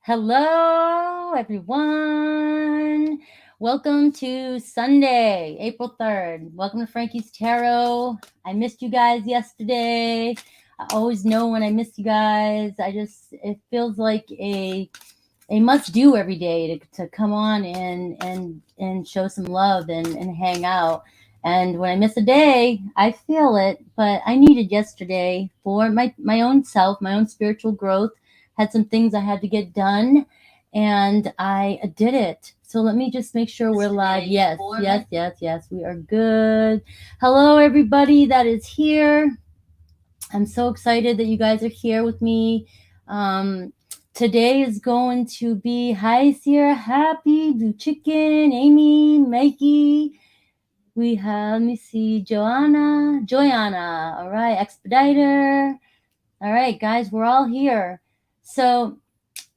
Hello, everyone. Welcome to Sunday, April 3rd. Welcome to Frankie's Tarot. I missed you guys yesterday. I always know when I miss you guys. It feels like a must do every day to come on and show some love and hang out. And when I miss a day, I feel it, but I needed yesterday for my own self, my own spiritual growth. Had some things I had to get done, and I did it. So let me just make sure we're live. Yes, yes, yes, yes. We are good. Hello, everybody that is here. I'm so excited that you guys are here with me. Um, Today is going to be hi Sierra, Happy, Blue Chicken, Amy, Mikey. We have, let me see, Joanna. All right, Expediter. All right, guys, we're all here. So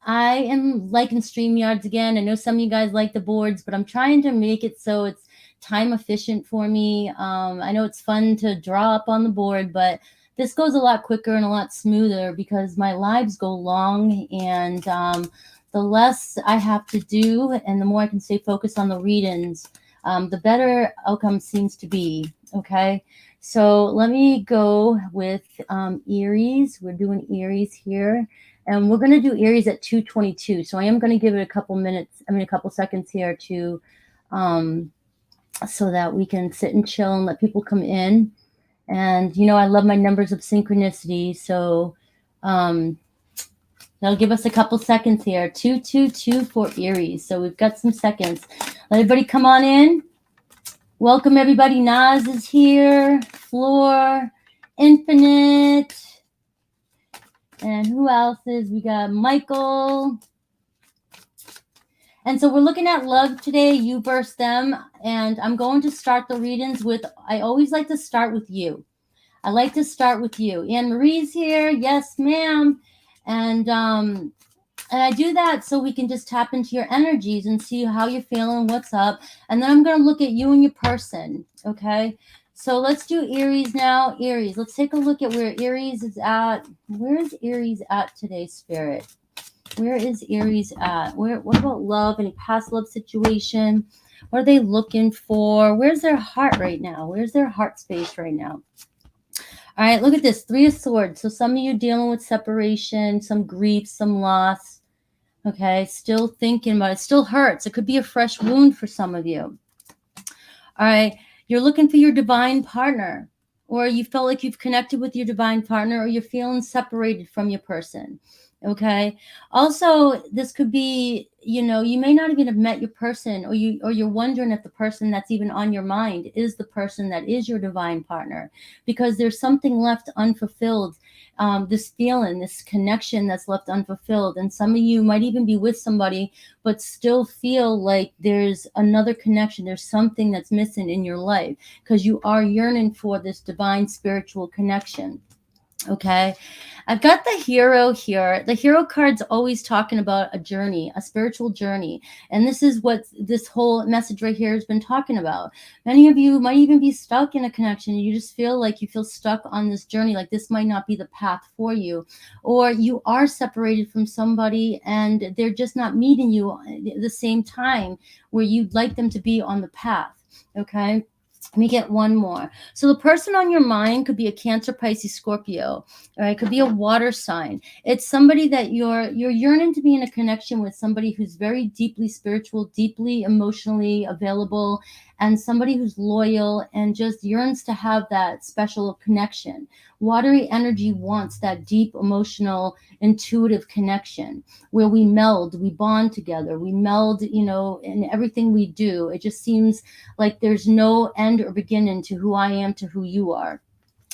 I am liking StreamYards again. I know some of you guys like the boards, but I'm trying to make it so it's time efficient for me. I know it's fun to draw up on the board, but this goes a lot quicker and a lot smoother because my lives go long, and the less I have to do and the more I can stay focused on the readings, the better outcome seems to be. Okay. So let me go with Aries. We're doing Aries here. And we're going to do Aries at 2:22. So I am going to give it a couple seconds here to, so that we can sit and chill and let people come in. And, I love my numbers of synchronicity. So that'll give us a couple seconds here. 2:22 for Aries. So we've got some seconds. Let everybody come on in. Welcome, everybody. Naz is here. Floor, Infinite. And who else is? We got Michael. And so we're looking at love today, you versus them. And I'm going to start the readings with, I always like to start with you. I like to start with you. Anne Marie's here. Yes, ma'am. And I do that so we can just tap into your energies and see how you're feeling, what's up. And then I'm going to look at you and your person. Okay. So let's do Aries now. Aries. Let's take a look at where Aries is at. Where is Aries at today, Spirit? Where is Aries at? What about love? Any past love situation? What are they looking for? Where's their heart right now? Where's their heart space right now? All right, look at this. 3 of Swords. So some of you dealing with separation, some grief, some loss. Okay, still thinking about it. Still hurts. It could be a fresh wound for some of you. All right, you're looking for your divine partner, or you felt like you've connected with your divine partner, or you're feeling separated from your person. Okay. Also, this could be, you may not even have met your person, or you're wondering if the person that's even on your mind is the person that is your divine partner, because there's something left unfulfilled. This feeling, this connection that's left unfulfilled. And some of you might even be with somebody, but still feel like there's another connection. There's something that's missing in your life because you are yearning for this divine spiritual connection. Okay. I've got the Hero here. The Hero card's always talking about a journey, a spiritual journey. And this is what this whole message right here has been talking about. Many of you might even be stuck in a connection. You just feel like you feel stuck on this journey, like this might not be the path for you. Or you are separated from somebody and they're just not meeting you at the same time where you'd like them to be on the path. Okay. Let me get one more. So the person on your mind could be a Cancer, Pisces, Scorpio, or it could be a water sign. It's somebody that you're yearning to be in a connection with, somebody who's very deeply spiritual, deeply emotionally available, and somebody who's loyal and just yearns to have that special connection. Watery energy wants that deep, emotional, intuitive connection where we meld, we bond together, we meld, in everything we do. It just seems like there's no end or beginning to who I am to who you are.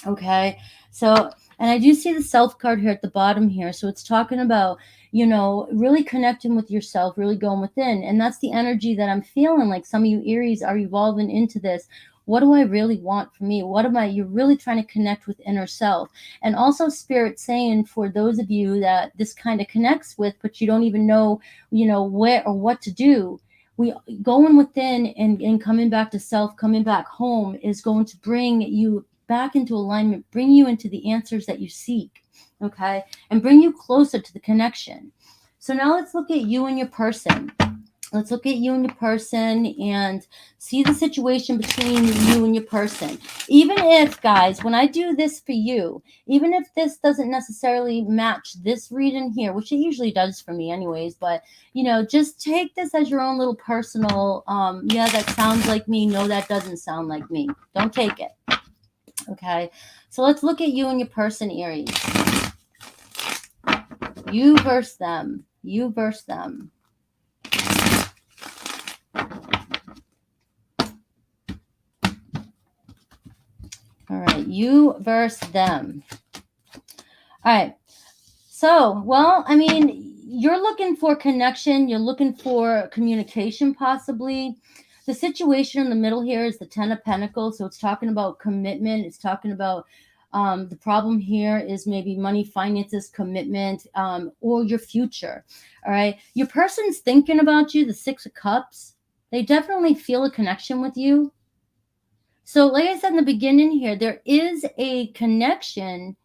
Okay. So, and I do see the Self card here at the bottom here. So it's talking about, really connecting with yourself, really going within. And that's the energy that I'm feeling like some of you Aries are evolving into this. What do I really want for me? You're really trying to connect with inner self. And also Spirit saying for those of you that this kind of connects with, but you don't even know, where or what to do. We going within and coming back to self, coming back home is going to bring you back into alignment, bring you into the answers that you seek, okay, and bring you closer to the connection. So now let's look at you and your person. Let's look at you and your person and see the situation between you and your person. Even if, guys, when I do this for you, even if this doesn't necessarily match this reading here, which it usually does for me anyways, but, you know, just take this as your own little personal, yeah, that sounds like me. No, that doesn't sound like me. Don't take it. Okay. So let's look at you and your person, Aries. You versus them. You versus them. All right, you versus them. All right. So, well, I mean, you're looking for connection. You're looking for communication, possibly. The situation in the middle here is the Ten of Pentacles. So it's talking about commitment. It's talking about the problem here is maybe money, finances, commitment, or your future. All right. Your person's thinking about you, the Six of Cups. They definitely feel a connection with you. So like I said in the beginning here, there is a connection,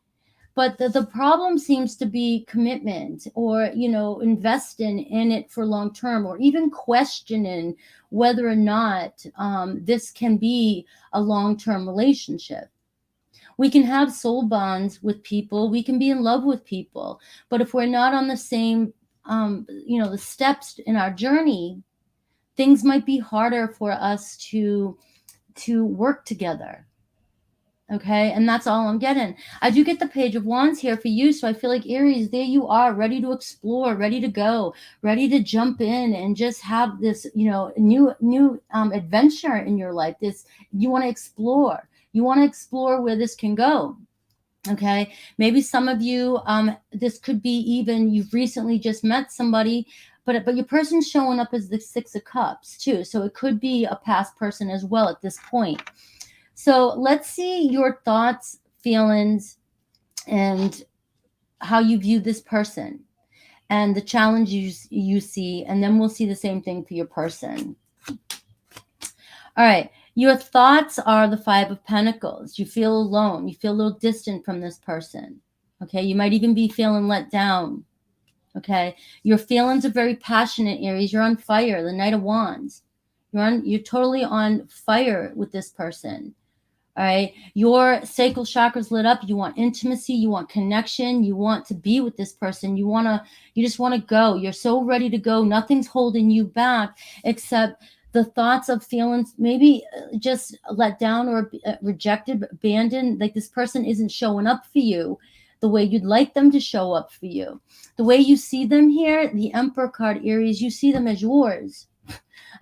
but the problem seems to be commitment, or, you know, investing in it for long term, or even questioning whether or not this can be a long-term relationship. We can have soul bonds with people. We can be in love with people. But if we're not on the same, you know, the steps in our journey, things might be harder for us to work together. Okay, and that's all I'm getting. I do get the Page of Wands here for you, so I feel like Aries, there you are, ready to explore, ready to go, ready to jump in and just have this, you know, new adventure in your life. This, you want to explore. You want to explore where this can go. Okay, maybe some of you, this could be even you've recently just met somebody, but your person's showing up as the Six of Cups too, so it could be a past person as well at this point. So let's see your thoughts, feelings, and how you view this person and the challenges you see, and then we'll see the same thing for your person. All right. Your thoughts are the Five of Pentacles. You feel alone. You feel a little distant from this person. Okay. You might even be feeling let down. Okay. Your feelings are very passionate, Aries. You're on fire. The Knight of Wands. You're totally on fire with this person. All right. Your sacral chakra's lit up. You want intimacy. You want connection. You want to be with this person. You just want to go. You're so ready to go. Nothing's holding you back except the thoughts of feelings, maybe just let down or rejected, abandoned. Like this person isn't showing up for you the way you'd like them to show up for you. The way you see them here, the Emperor card, Aries, you see them as yours.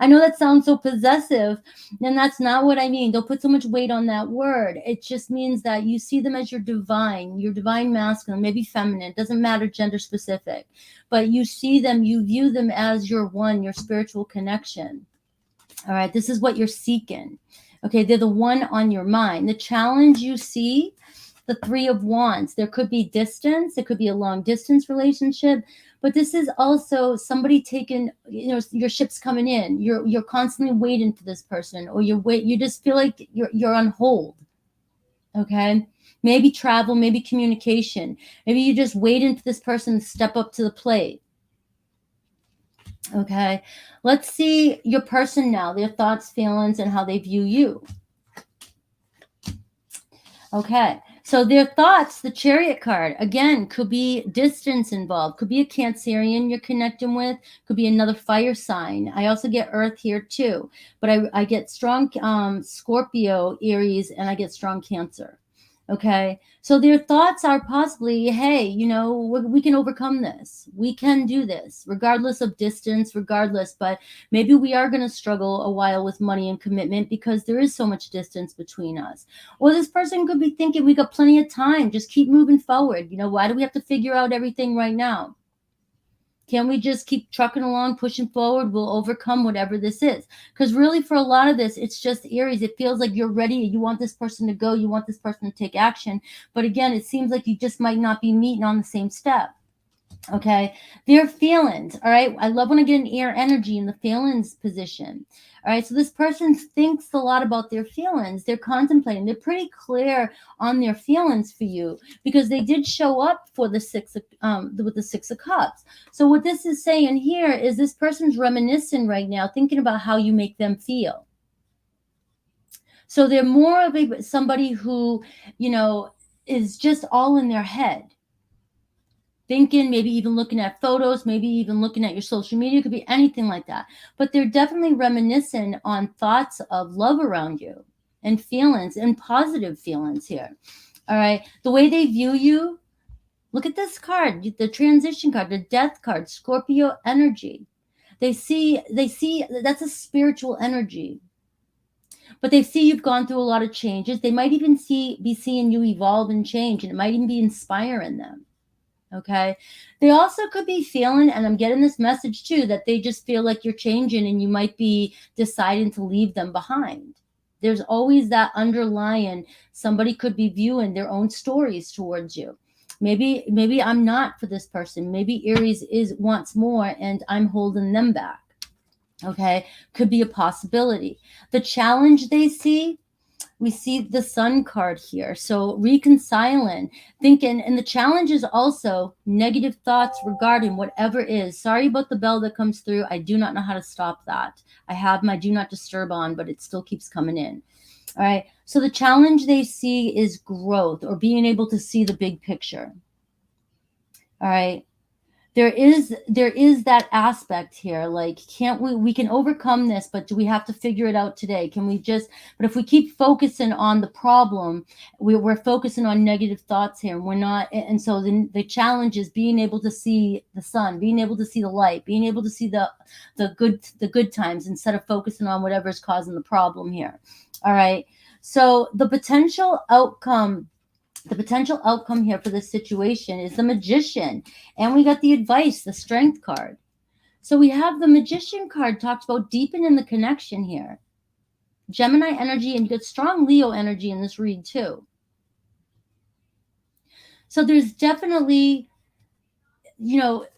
I know that sounds so possessive, and that's not what I mean. Don't put so much weight on that word. It just means that you see them as your divine masculine, maybe feminine. It doesn't matter, gender specific. But you see them, you view them as your one, your spiritual connection. All right, this is what you're seeking. Okay, they're the one on your mind. The challenge you see, the Three of Wands. There could be distance. It could be a long distance relationship. But this is also somebody taking, you know, your ship's coming in. You're constantly waiting for this person, or you just feel like you're on hold. Okay, maybe travel, maybe communication. Maybe you're just waiting for this person to step up to the plate. Okay, let's see your person now, their thoughts, feelings, and how they view you. Okay, so their thoughts, the Chariot card, again, could be distance involved, could be a Cancerian you're connecting with, could be another fire sign. I also get Earth here too, but I get strong Scorpio, Aries, and I get strong Cancer. Okay, so their thoughts are possibly, hey, you know, we can overcome this. We can do this, regardless of distance, but maybe we are going to struggle a while with money and commitment because there is so much distance between us. Or this person could be thinking, we got plenty of time. Just keep moving forward. You know, why do we have to figure out everything right now? Can't we just keep trucking along, pushing forward? We'll overcome whatever this is. Because really, for a lot of this, it's just Aries. It feels like you're ready. You want this person to go. You want this person to take action. But again, it seems like you just might not be meeting on the same step. Okay, their feelings. All right, I love when I get an air energy in the feelings position. All right, so this person thinks a lot about their feelings. They're contemplating. They're pretty clear on their feelings for you because they did show up for the with the 6 of Cups. So what this is saying here is this person's reminiscing right now, thinking about how you make them feel. So they're more of somebody who, is just all in their head, thinking, maybe even looking at photos, maybe even looking at your social media. It could be anything like that. But they're definitely reminiscing on thoughts of love around you and feelings and positive feelings here. All right. The way they view you, look at this card, the transition card, the death card, Scorpio energy. They see that's a spiritual energy. But they see you've gone through a lot of changes. They might even be seeing you evolve and change, and it might even be inspiring them. Okay. They also could be feeling, and I'm getting this message too, that they just feel like you're changing and you might be deciding to leave them behind. There's always that underlying, somebody could be viewing their own stories towards you. Maybe I'm not for this person. Maybe Aries wants more and I'm holding them back. Okay. Could be a possibility. The challenge they see, we see the Sun card here. So reconciling, thinking, and the challenge is also negative thoughts regarding whatever is. Sorry about the bell that comes through. I do not know how to stop that. I have my do not disturb on, but it still keeps coming in. All right. So the challenge they see is growth, or being able to see the big picture. All right. There is that aspect here, like, can't we can overcome this, but do we have to figure it out today? But if we keep focusing on the problem, we're focusing on negative thoughts here, and we're not. And so the challenge is being able to see the sun, being able to see the light, being able to see the good times instead of focusing on whatever is causing the problem here. All right. So the potential outcome here for this situation is the Magician. And we got the advice, the Strength card. So we have the Magician card, talks about deepening the connection here. Gemini energy, and you get strong Leo energy in this read too. So there's definitely,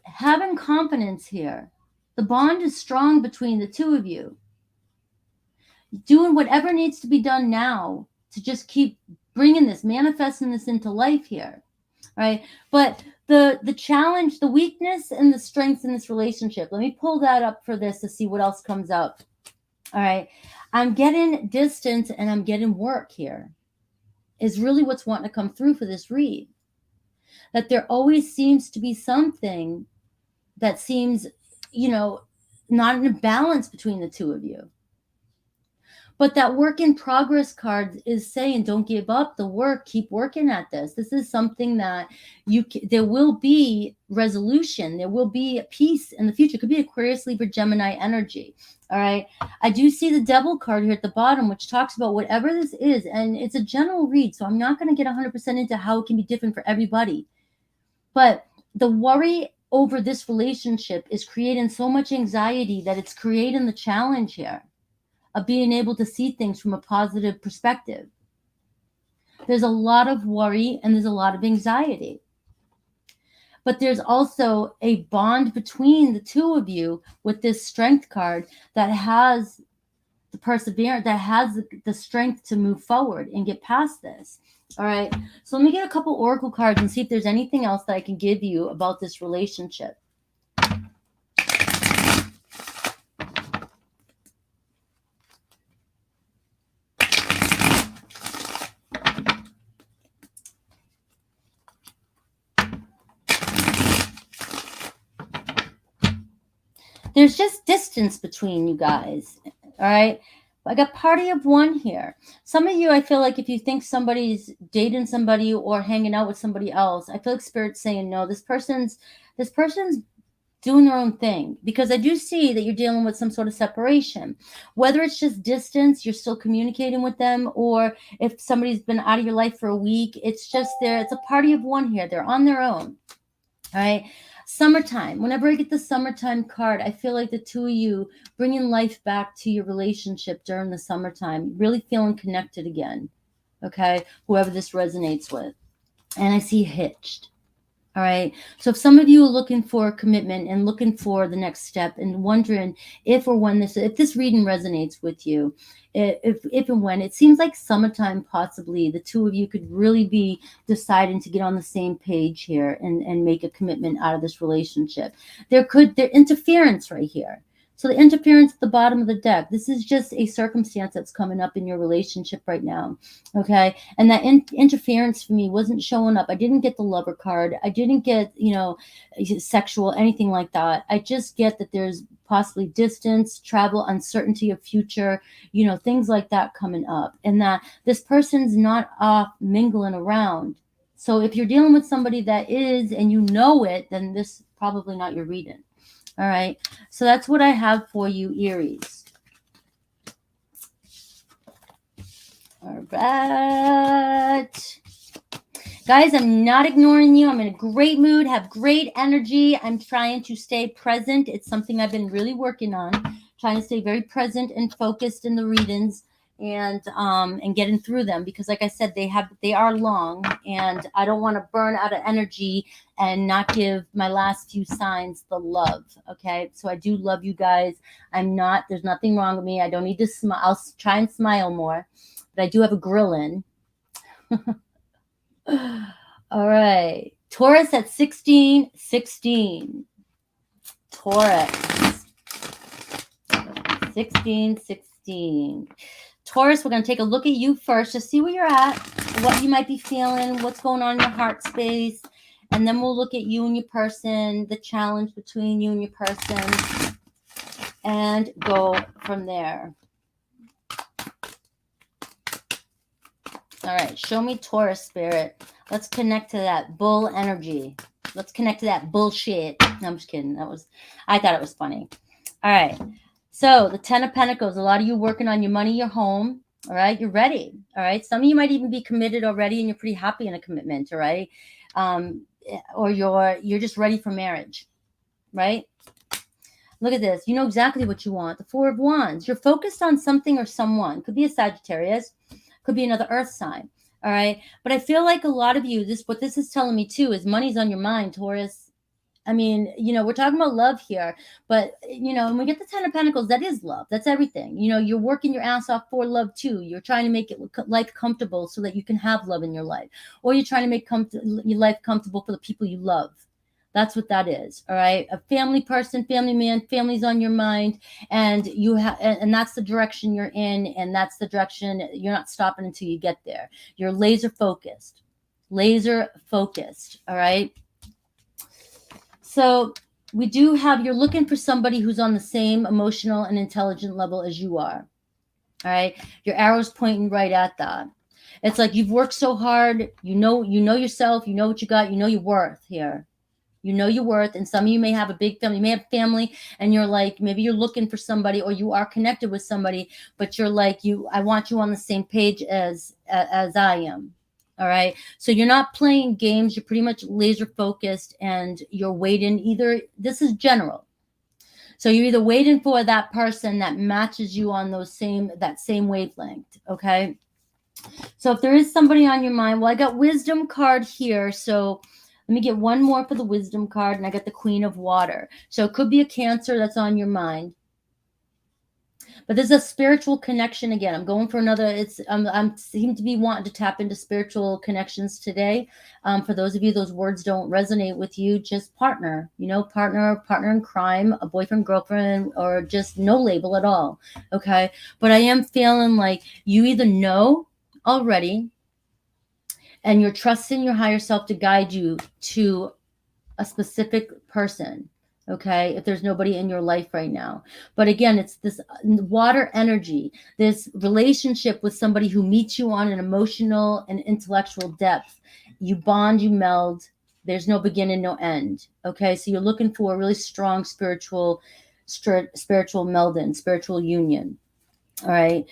having confidence here. The bond is strong between the two of you. Doing whatever needs to be done now to just keep manifesting this into life here, right? But the challenge, the weakness and the strengths in this relationship, let me pull that up for this to see what else comes up. All right, I'm getting distance and I'm getting work here, is really what's wanting to come through for this read. That there always seems to be something that seems, not in a balance between the two of you. But that work in progress card is saying, don't give up the work, keep working at this. This is something that there will be resolution. There will be peace in the future. It could be Aquarius, Libra, Gemini energy. All right. I do see the Devil card here at the bottom, which talks about whatever this is. And it's a general read, so I'm not going to get 100% into how it can be different for everybody. But the worry over this relationship is creating so much anxiety that it's creating the challenge here of being able to see things from a positive perspective. There's a lot of worry and there's a lot of anxiety. But there's also a bond between the two of you with this Strength card that has the perseverance, that has the strength to move forward and get past this. All right. So let me get a couple oracle cards and see if there's anything else that I can give you about this relationship. There's just distance between you guys. All right. I got Party of One here. Some of you, I feel like if you think somebody's dating somebody or hanging out with somebody else, I feel like Spirit's saying, no, this person's doing their own thing, because I do see that you're dealing with some sort of separation, whether it's just distance, you're still communicating with them, or if somebody's been out of your life for a week, it's a party of one here. They're on their own. All right. Summertime. Whenever I get the summertime card, I feel like the two of you bringing life back to your relationship during the summertime, really feeling connected again. Okay. Whoever this resonates with. And I see Hitched. All right. So if some of you are looking for a commitment and looking for the next step and wondering if or when if this reading resonates with you, if and when, it seems like summertime, possibly the two of you could really be deciding to get on the same page here and make a commitment out of this relationship. There interference right here. So the interference at the bottom of the deck, this is just a circumstance that's coming up in your relationship right now, okay? And that interference for me wasn't showing up. I didn't get the lover card. I didn't get, sexual, anything like that. I just get that there's possibly distance, travel, uncertainty of future, things like that coming up. And that this person's not off mingling around. So if you're dealing with somebody that is, and you know it, then this is probably not your reading. All right, so that's what I have for you, Aries. All right. Guys, I'm not ignoring you. I'm in a great mood, have great energy. I'm trying to stay present. It's something I've been really working on, trying to stay very present and focused in the readings and getting through them, because like I said, they are long, and I don't want to burn out of energy and not give my last few signs the love. Okay, so I do love you guys. There's nothing wrong with me. I don't need to smile. I'll try and smile more, but I do have a grill in. All right, Taurus at 16. Taurus 16. Taurus, we're going to take a look at you first to see where you're at, what you might be feeling, what's going on in your heart space, and then we'll look at you and your person, the challenge between you and your person, and go from there. All right, show me Taurus spirit. Let's connect to that bull energy. Let's connect to that bullshit. No, I'm just kidding. I thought it was funny. All right. So the 10 of Pentacles, a lot of you working on your money, your home. All right. You're ready. All right. Some of you might even be committed already and you're pretty happy in a commitment. All right. Or you're just ready for marriage. Right. Look at this. You know exactly what you want. The 4 of Wands. You're focused on something or someone. Could be a Sagittarius. Could be another earth sign. All right. But I feel like a lot of you, what this is telling me too is money's on your mind, Taurus. I mean, we're talking about love here, but, when we get the 10 of Pentacles, that is love. That's everything. You're working your ass off for love too. You're trying to make life comfortable so that you can have love in your life, or you're trying to make your life comfortable for the people you love. That's what that is. All right. A family person, family man, family's on your mind, and and that's the direction you're in. And that's the direction you're not stopping until you get there. You're laser focused. All right. So we do have, you're looking for somebody who's on the same emotional and intelligent level as you are. All right. Your arrow's pointing right at that. It's like you've worked so hard. You know yourself. You know what you got. You know your worth here. You know your worth. And some of you may have a big family. You may have family and you're like, maybe you're looking for somebody, or you are connected with somebody, but you're like, I want you on the same page as I am. All right. So you're not playing games. You're pretty much laser focused, and you're waiting. This is general. So you're either waiting for that person that matches you on that same wavelength. Okay. So if there is somebody on your mind, well, I got wisdom card here. So let me get one more for the wisdom card, and I got the Queen of Water. So it could be a Cancer that's on your mind. But there's a spiritual connection again. I'm going for another. I'm seem to be wanting to tap into spiritual connections today. For those of you, those words don't resonate with you, just partner, partner in crime, a boyfriend, girlfriend, or just no label at all. Okay. But I am feeling like you either know already, and you're trusting your higher self to guide you to a specific person. Okay, if there's nobody in your life right now. But again, it's this water energy, this relationship with somebody who meets you on an emotional and intellectual depth. You bond, you meld. There's no beginning, no end. Okay, so you're looking for a really strong spiritual melding, spiritual union. All right,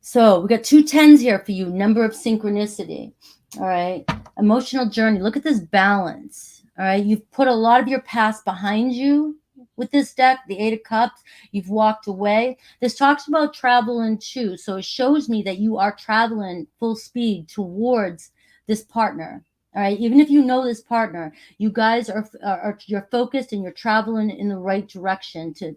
so we got 2 10s here for you, number of synchronicity. All right, emotional journey. Look at this balance. All right, you've put a lot of your past behind you with this deck, the 8 of Cups. You've walked away. This talks about traveling too. So it shows me that you are traveling full speed towards this partner. All right, even if you know this partner, you guys are you're focused and you're traveling in the right direction to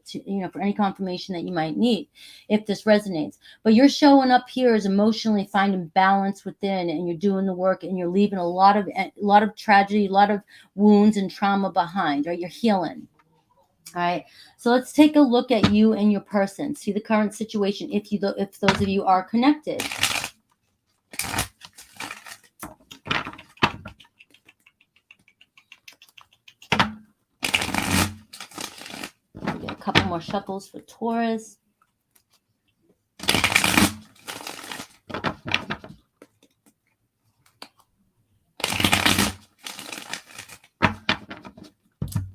for any confirmation that you might need, if this resonates. But you're showing up here as emotionally finding balance within, and you're doing the work, and you're leaving a lot of tragedy, a lot of wounds and trauma behind. Right, you're healing. All right, so let's take a look at you and your person. See the current situation. If those of you are connected. A couple more shuffles for Taurus.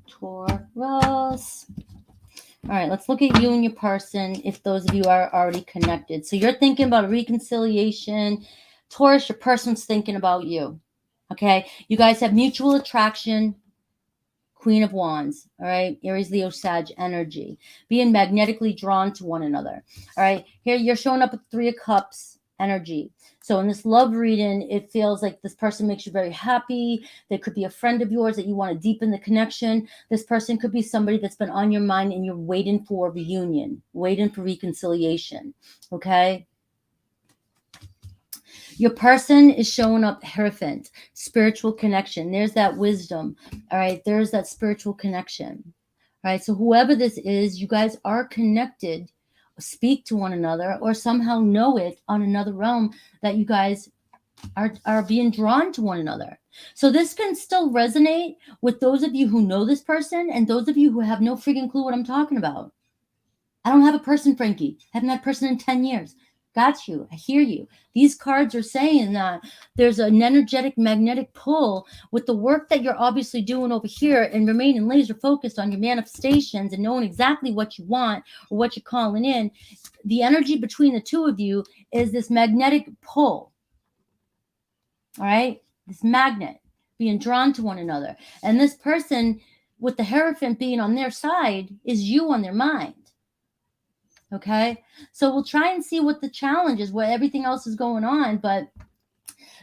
Taurus. All right, let's look at you and your person, if those of you are already connected. So you're thinking about a reconciliation. Taurus, your person's thinking about you. Okay, you guys have mutual attraction. Queen of Wands, all right? Aries, Leo, Sag energy. Being magnetically drawn to one another, all right? Here you're showing up with 3 of Cups energy. So in this love reading, it feels like this person makes you very happy. There could be a friend of yours that you want to deepen the connection. This person could be somebody that's been on your mind and you're waiting for reunion, waiting for reconciliation, okay? Your person is showing up Hierophant, spiritual connection. There's that wisdom. All right. There's that spiritual connection. All right. So whoever this is, you guys are connected, speak to one another, or somehow know it on another realm that you guys are being drawn to one another. So this can still resonate with those of you who know this person and those of you who have no freaking clue what I'm talking about. I don't have a person, Frankie. I haven't had a person in 10 years. Got you. I hear you. These cards are saying that there's an energetic magnetic pull with the work that you're obviously doing over here and remaining laser focused on your manifestations and knowing exactly what you want or what you're calling in. The energy between the two of you is this magnetic pull. All right? This magnet being drawn to one another. And this person with the Hierophant being on their side is you on their mind. Okay, so we'll try and see what the challenge is, what everything else is going on, but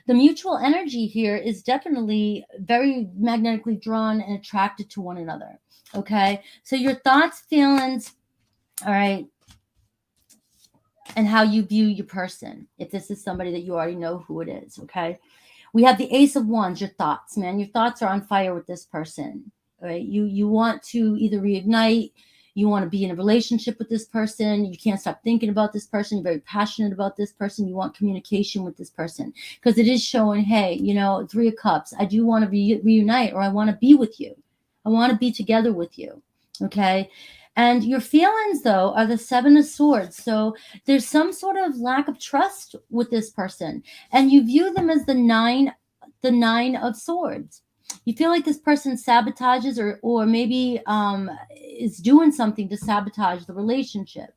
the mutual energy here is definitely very magnetically drawn and attracted to one another. Okay, so your thoughts, feelings, all right, and how you view your person, if this is somebody that you already know who it is. Okay, we have the Ace of Wands. Your thoughts, man, your thoughts are on fire with this person. All right, you want to either reignite. You want to be in a relationship with this person. You can't stop thinking about this person. You're very passionate about this person. You want communication with this person because it is showing, hey, 3 of Cups. I do want to reunite, or I want to be with you. I want to be together with you. Okay. And your feelings, though, are the 7 of Swords. So there's some sort of lack of trust with this person. And you view them as the 9 of Swords. You feel like this person sabotages or maybe is doing something to sabotage the relationship.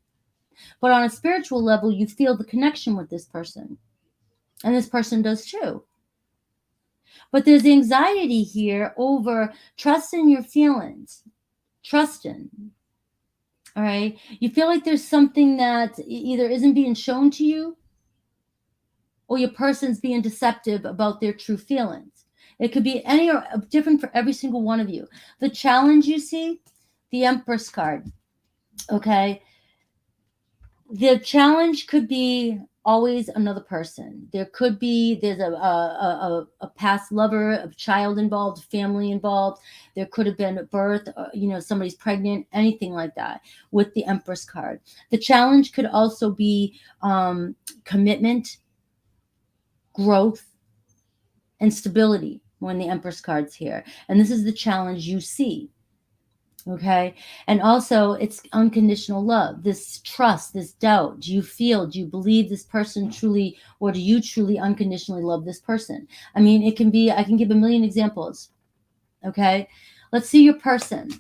But on a spiritual level, you feel the connection with this person. And this person does too. But there's anxiety here over trusting your feelings. Trusting. All right. You feel like there's something that either isn't being shown to you or your person's being deceptive about their true feelings. It could be any or different for every single one of you. The challenge you see, the Empress card. Okay. The challenge could be always another person. There's a past lover, a child involved, family involved. There could have been a birth, somebody's pregnant, anything like that with the Empress card. The challenge could also be commitment, growth, and stability when the Empress card's here. And this is the challenge you see. Okay. And also it's unconditional love, this trust, this doubt. Do you believe this person truly, or do you truly unconditionally love this person? I mean, I can give a million examples. Okay. Let's see your person.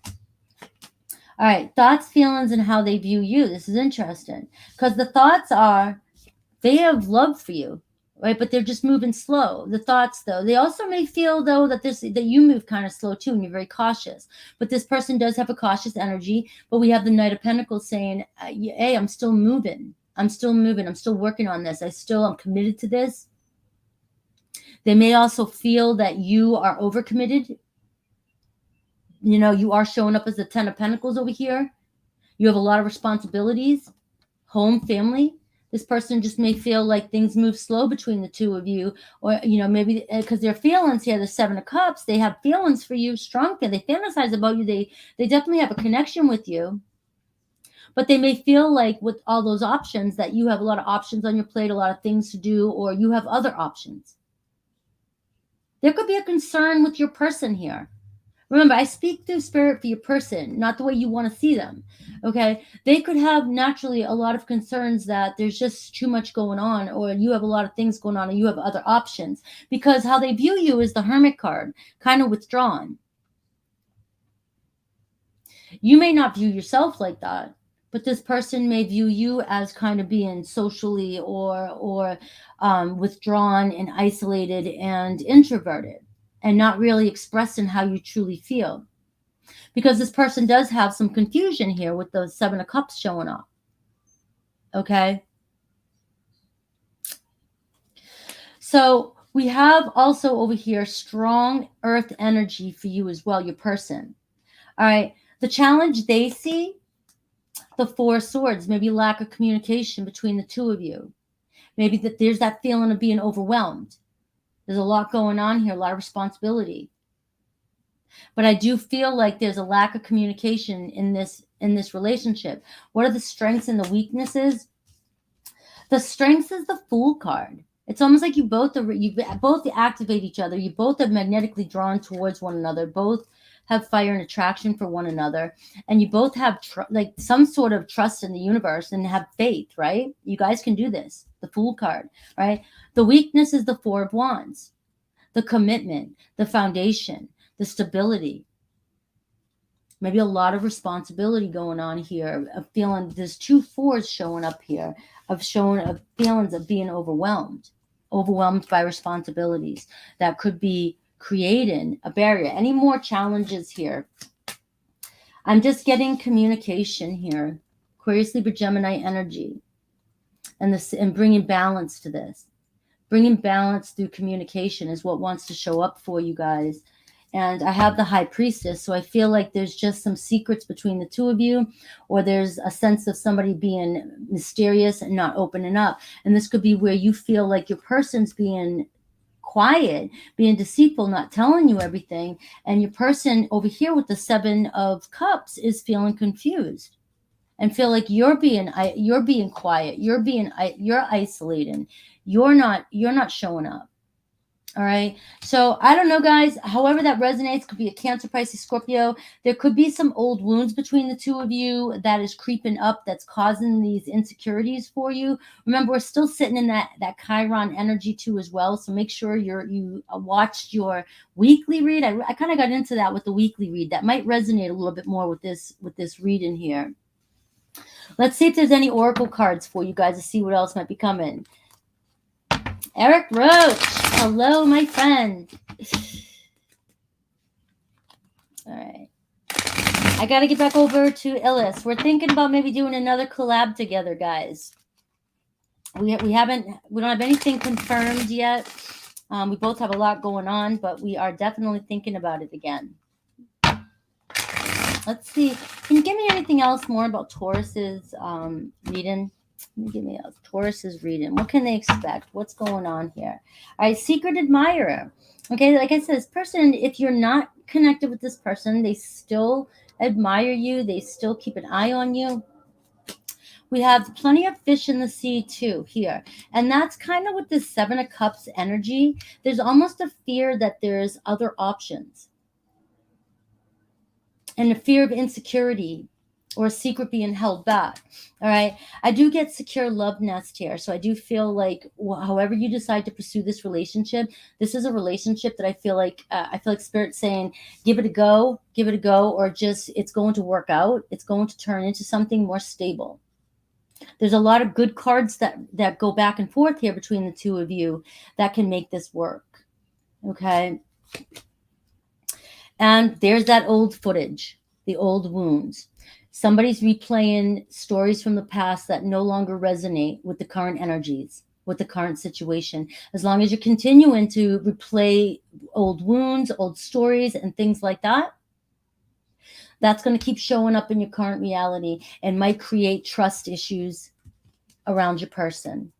All right. Thoughts, feelings, and how they view you. This is interesting because the thoughts are, they have love for you. Right, but they're just moving slow. The thoughts, though, they also may feel though that you move kind of slow too, and you're very cautious. But this person does have a cautious energy. But we have the Knight of Pentacles saying, "Hey, I'm still moving. I'm still moving. I'm still working on this. I'm committed to this." They may also feel that you are overcommitted. You know, you are showing up as the 10 of Pentacles over here. You have a lot of responsibilities, home, family. This person just may feel like things move slow between the two of you, or, you know, maybe because their feelings here, the 7 of Cups, they have feelings for you, strong, they fantasize about you. They definitely have a connection with you. But they may feel like with all those options that you have a lot of options on your plate, a lot of things to do, or you have other options. There could be a concern with your person here. Remember, I speak through spirit for your person, not the way you want to see them. Okay? They could have naturally a lot of concerns that there's just too much going on, or you have a lot of things going on, and you have other options, because how they view you is the Hermit card, kind of withdrawn. You may not view yourself like that, but this person may view you as kind of being socially or withdrawn and isolated and introverted, and not really expressing how you truly feel. Because this person does have some confusion here with the 7 of Cups showing up. Okay? So we have also over here strong earth energy for you as well, your person. All right? The challenge they see, the 4 of Swords, maybe lack of communication between the two of you. Maybe that there's that feeling of being overwhelmed. There's a lot going on here, a lot of responsibility. But I do feel like there's a lack of communication in this relationship. What are the strengths and the weaknesses? The strengths is the Fool card. It's almost like you both activate each other. You both are magnetically drawn towards one another. Both have fire and attraction for one another, and you both have like some sort of trust in the universe and have faith, right? You guys can do this. The Fool card, right? The weakness is the 4 of Wands, the commitment, the foundation, the stability. Maybe a lot of responsibility going on here, of feeling there's 2 4s showing up here, of feelings of being overwhelmed by responsibilities that could be creating a barrier. Any more challenges here? I'm just getting communication here. Aquarius, Libra, Gemini energy, and bringing balance to this. Bringing balance through communication is what wants to show up for you guys. And I have the High Priestess, so I feel like there's just some secrets between the two of you, or there's a sense of somebody being mysterious and not opening up. And this could be where you feel like your person's being quiet, being deceitful, not telling you everything, and your person over here with the 7 of Cups is feeling confused and feel like you're being quiet, you're isolating, you're not showing up. All right. So I don't know, guys. However that resonates, could be a Cancer, Pisces, Scorpio. There could be some old wounds between the two of you that is creeping up, that's causing these insecurities for you. Remember, we're still sitting in that Chiron energy too as well. So make sure you watched your weekly read. I kind of got into that with the weekly read. That might resonate a little bit more with this read in here. Let's see if there's any oracle cards for you guys to see what else might be coming. Eric Roach. Hello, my friend. All right. I got to get back over to Illis. We're thinking about maybe doing another collab together, guys. We don't have anything confirmed yet. We both have a lot going on, but we are definitely thinking about it again. Let's see. Can you give me anything else more about Taurus's reading? Give me a Taurus's reading. What can they expect? What's going on here? All right, secret admirer. Okay, like I said, this person, if you're not connected with this person, they still admire you. They still keep an eye on you. We have plenty of fish in the sea too here. And that's kind of with this 7 of Cups energy. There's almost a fear that there's other options. And a fear of insecurity or a secret being held back. All right. I do get secure love nest here. So I do feel like however you decide to pursue this relationship, this is a relationship that I feel like Spirit's saying, give it a go, or just it's going to work out. It's going to turn into something more stable. There's a lot of good cards that go back and forth here between the two of you that can make this work. Okay. And there's that old footage, the old wounds. Somebody's replaying stories from the past that no longer resonate with the current energies. with the current situation. As long as you're continuing to replay old wounds, old stories, and things like that, that's going to keep showing up in your current reality and might create trust issues around your person.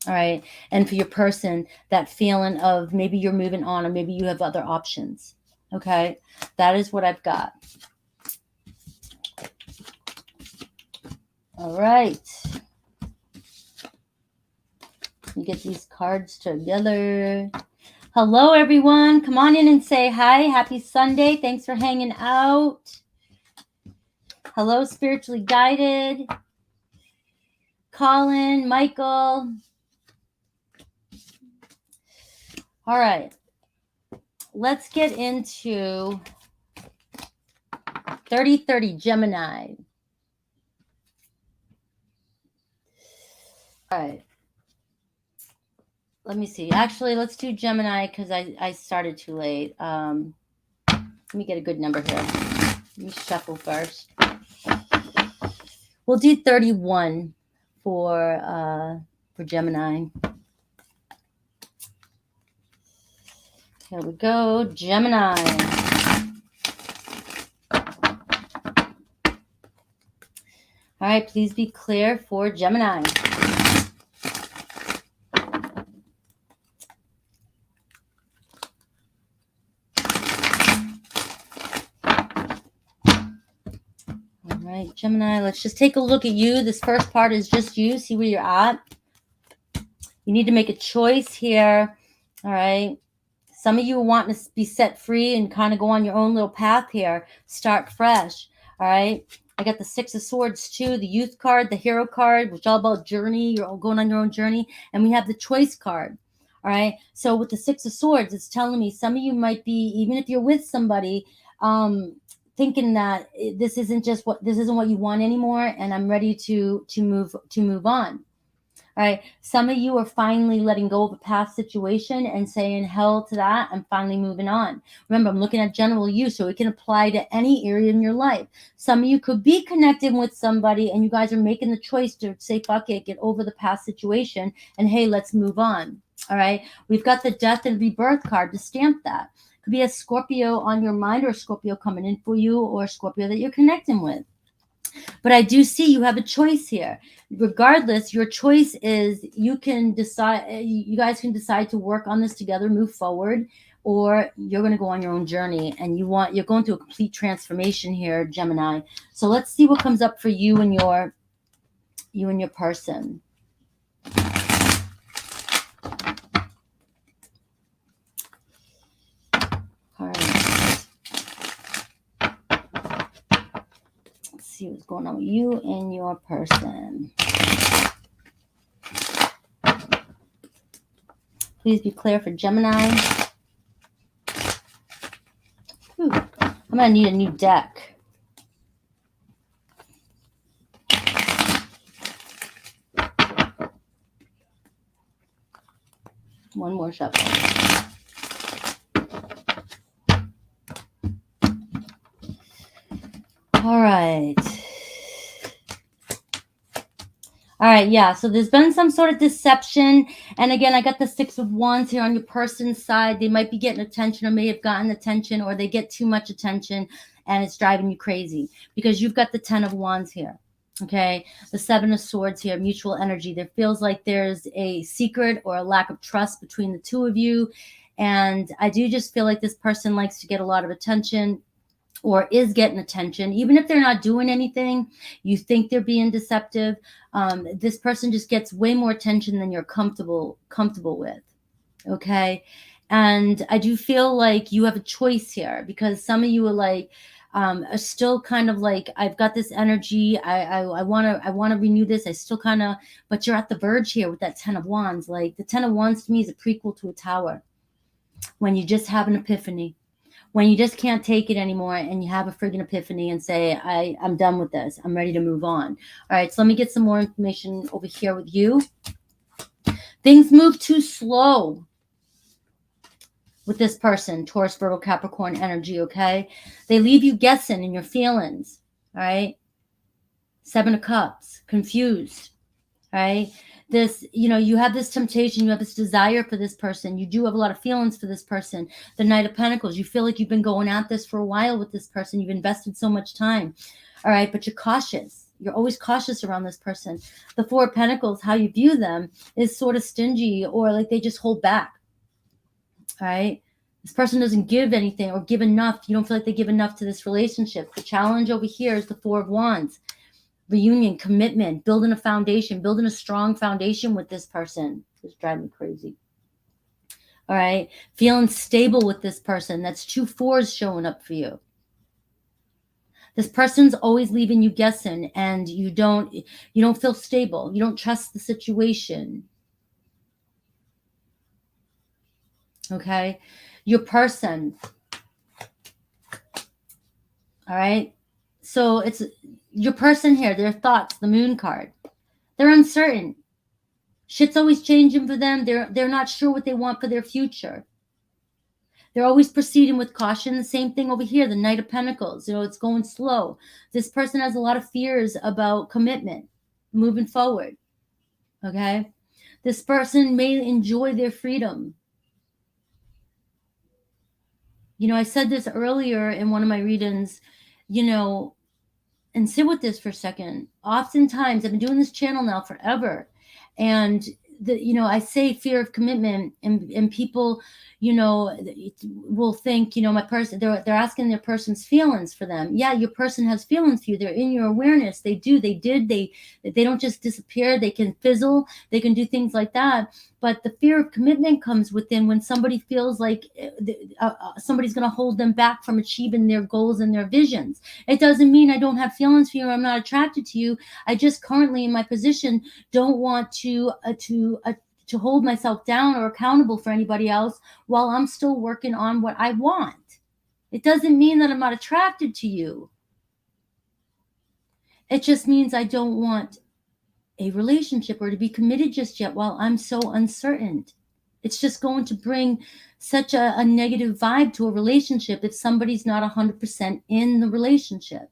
All right. And for your person, that feeling of maybe you're moving on or maybe you have other options. Okay. That is what I've got. All right. Let me get these cards together. Hello, everyone. Come on in and say hi. Happy Sunday. Thanks for hanging out. Hello, Spiritually Guided. Colin, Michael. All right. Let's get into 3030 Gemini. All right. Let me see. Actually, let's do Gemini because I started too late. Let me get a good number here. Let me shuffle first. We'll do 31 for Gemini. Here we go, Gemini. All right, please be clear for Gemini. All right, Gemini, let's just take a look at you. This first part is just you. See where you're at. You need to make a choice here. All right. Some of you are wanting to be set free and kind of go on your own little path here. Start fresh. All right. I got the Six of Swords too, the Youth card, the Hero card, which is all about journey. You're all going on your own journey. And we have the Choice card. All right. So with the Six of Swords, it's telling me some of you might be, even if you're with somebody, thinking that this isn't what you want anymore, and I'm ready to move on. All right. Some of you are finally letting go of a past situation and saying, hell to that. I'm finally moving on. Remember, I'm looking at general you, so it can apply to any area in your life. Some of you could be connected with somebody and you guys are making the choice to say, fuck it, get over the past situation, and hey, let's move on. All right. We've got the Death and Rebirth card to stamp that. Could be a Scorpio on your mind, or a Scorpio coming in for you, or a Scorpio that you're connecting with. But I do see you have a choice here. Regardless, your choice is you can decide, you guys can decide to work on this together, move forward, or you're going to go on your own journey and you're going through a complete transformation here, Gemini. So let's see what comes up for you and your person. All right. Let's see what's going on with you and your person. Please be clear for Gemini. Ooh, I'm going to need a new deck. One more shuffle. All right. All right, yeah, so there's been some sort of deception. And again, I got the Six of Wands here on your person's side. They might be getting attention or may have gotten attention, or they get too much attention and it's driving you crazy because you've got the Ten of Wands here, okay? The Seven of Swords here, mutual energy. There feels like there's a secret or a lack of trust between the two of you. And I do just feel like this person likes to get a lot of attention, or is getting attention, even if they're not doing anything. You think they're being deceptive. This person just gets way more attention than you're comfortable with. Okay. And I do feel like you have a choice here, because some of you are like, are still kind of like, I've got this energy. I want to renew this. I still kind of, but you're at the verge here with that Ten of Wands. Like the Ten of Wands to me is a prequel to a Tower, when you just have an epiphany. When you just can't take it anymore and you have a friggin' epiphany and say, I'm done with this. I'm ready to move on. All right, so let me get some more information over here with you. Things move too slow with this person, Taurus, Virgo, Capricorn energy, okay? They leave you guessing in your feelings, all right? Seven of Cups, confused, all right? This, you have this temptation, you have this desire for this person. You do have a lot of feelings for this person. The Knight of Pentacles, you feel like you've been going at this for a while with this person. You've invested so much time. All right, but you're cautious. You're always cautious around this person. The Four of Pentacles, how you view them is sort of stingy, or like they just hold back. All right. This person doesn't give anything or give enough. You don't feel like they give enough to this relationship. The challenge over here is the Four of Wands. Reunion, commitment, building a foundation, building a strong foundation with this person. It's driving me crazy. All right. Feeling stable with this person. That's 2 4s showing up for you. This person's always leaving you guessing, and you don't feel stable. You don't trust the situation. Okay. Your person. All right. So it's your person here, their thoughts, the Moon card. They're uncertain. Shit's always changing for them. They're not sure what they want for their future. They're always proceeding with caution. The same thing over here, the Knight of Pentacles. It's going slow. This person has a lot of fears about commitment, moving forward. Okay? This person may enjoy their freedom. I said this earlier in one of my readings, and sit with this for a second. Oftentimes, I've been doing this channel now forever, and I say fear of commitment, and people, will think, my person, they're asking their person's feelings for them. Yeah, your person has feelings for you. They're in your awareness. They don't just disappear. They can fizzle. They can do things like that. But the fear of commitment comes within when somebody feels like somebody's going to hold them back from achieving their goals and their visions. It doesn't mean I don't have feelings for you or I'm not attracted to you. I just currently in my position don't want to hold myself down or accountable for anybody else while I'm still working on what I want. It doesn't mean that I'm not attracted to you. It just means I don't want a relationship or to be committed just yet while I'm so uncertain. It's just going to bring such a negative vibe to a relationship if somebody's not 100% in the relationship.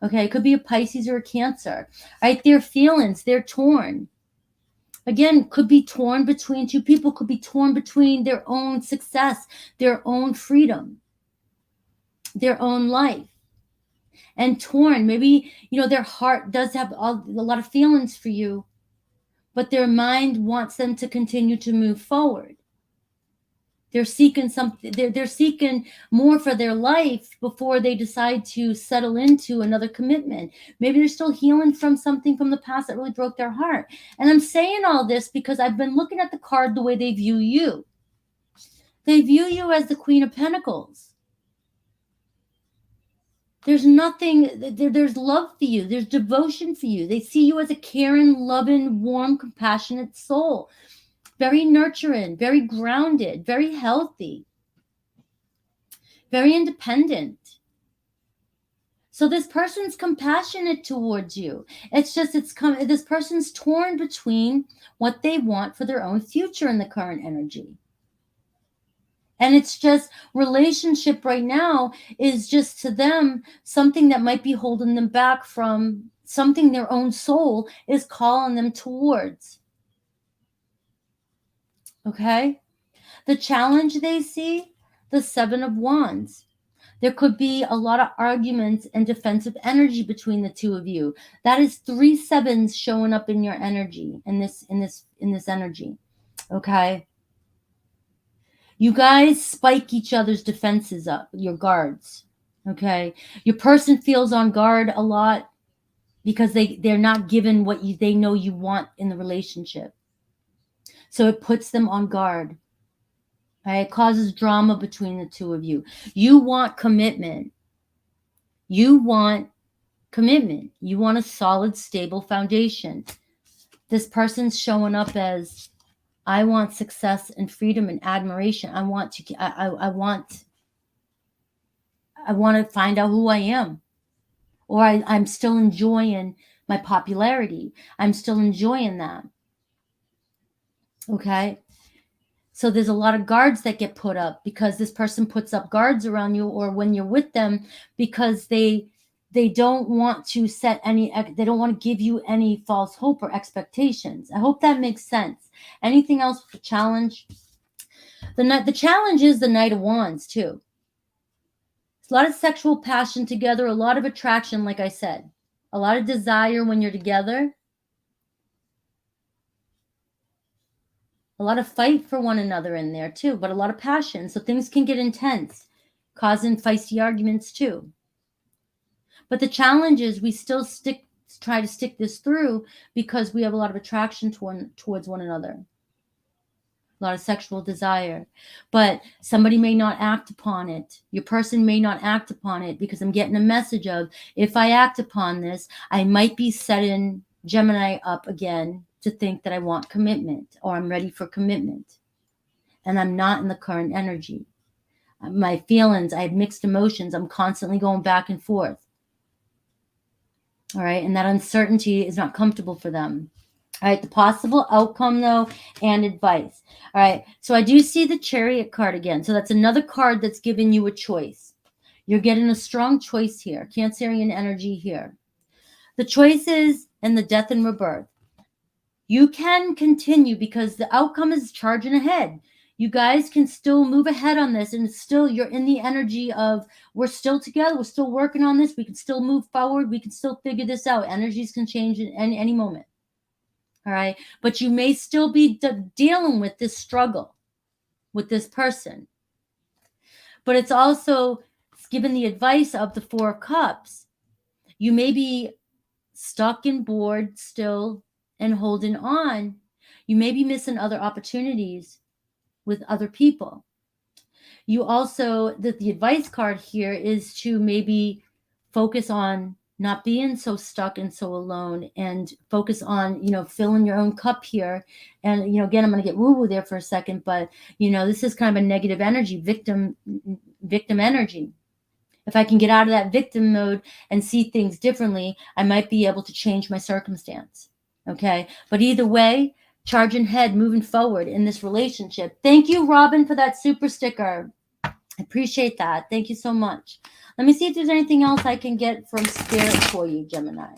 Okay, it could be a Pisces or a Cancer. Right, their feelings, they're torn. Again, could be torn between two people, could be torn between their own success, their own freedom, their own life. And torn, maybe, their heart does have a lot of feelings for you, but their mind wants them to continue to move forward. They're seeking something, they're seeking more for their life before they decide to settle into another commitment. Maybe they're still healing from something from the past that really broke their heart. And I'm saying all this because I've been looking at the card the way they view you. They view you as the Queen of Pentacles. There's nothing, there's love for you. There's devotion for you. They see you as a caring, loving, warm, compassionate soul. Very nurturing, very grounded, very healthy, very independent. So this person's compassionate towards you. It's just, this person's torn between what they want for their own future in the current energy. And it's just, relationship right now is just to them something that might be holding them back from something their own soul is calling them towards. Okay? The challenge they see, the Seven of Wands. There could be a lot of arguments and defensive energy between the two of you. That is 3 sevens showing up in your energy, in this energy. Okay? You guys spike each other's defenses up, your guards. Okay? Your person feels on guard a lot because they're not given what they know you want in the relationship. So it puts them on guard. Right? It causes drama between the two of you. You want commitment. You want commitment. You want a solid, stable foundation. This person's showing up as, I want success and freedom and admiration. I want to find out who I am. Or I'm still enjoying my popularity. I'm still enjoying that. Okay? So there's a lot of guards that get put up because this person puts up guards around you, or when you're with them, because they they don't want to they don't want to give you any false hope or expectations. I hope that makes sense. Anything else with the challenge? The challenge is the Knight of Wands too. It's a lot of sexual passion together, a lot of attraction, like I said, a lot of desire when you're together, a lot of fight for one another in there too, but a lot of passion. So things can get intense, causing feisty arguments too. But the challenge is we still try to stick this through because we have a lot of attraction towards one another. A lot of sexual desire, but somebody may not act upon it. Your person may not act upon it because I'm getting a message of, if I act upon this, I might be setting Gemini up again to think that I want commitment or I'm ready for commitment. And I'm not in the current energy. My feelings, I have mixed emotions. I'm constantly going back and forth. All right. And that uncertainty is not comfortable for them. All right, the possible outcome, though, and advice. All right, so I do see the Chariot card again. So that's another card that's giving you a choice. You're getting a strong choice here. Cancerian energy here. The choice is in the death and rebirth. You can continue because the outcome is charging ahead. You guys can still move ahead on this, and still you're in the energy of we're still together. We're still working on this. We can still move forward. We can still figure this out. Energies can change at any moment. All right. But you may still be dealing with this struggle with this person. But it's also given the advice of the Four of Cups. You may be stuck and bored still and holding on. You may be missing other opportunities with other people. You also, the advice card here is to maybe focus on not being so stuck and so alone, and focus on, filling your own cup here. And, again, I'm going to get woo-woo there for a second, but, this is kind of a negative energy, victim energy. If I can get out of that victim mode and see things differently, I might be able to change my circumstance. Okay. But either way, charging ahead, moving forward in this relationship. Thank you, Robin, for that super sticker. I appreciate that. Thank you so much. Let me see if there's anything else I can get from Spirit for you, Gemini.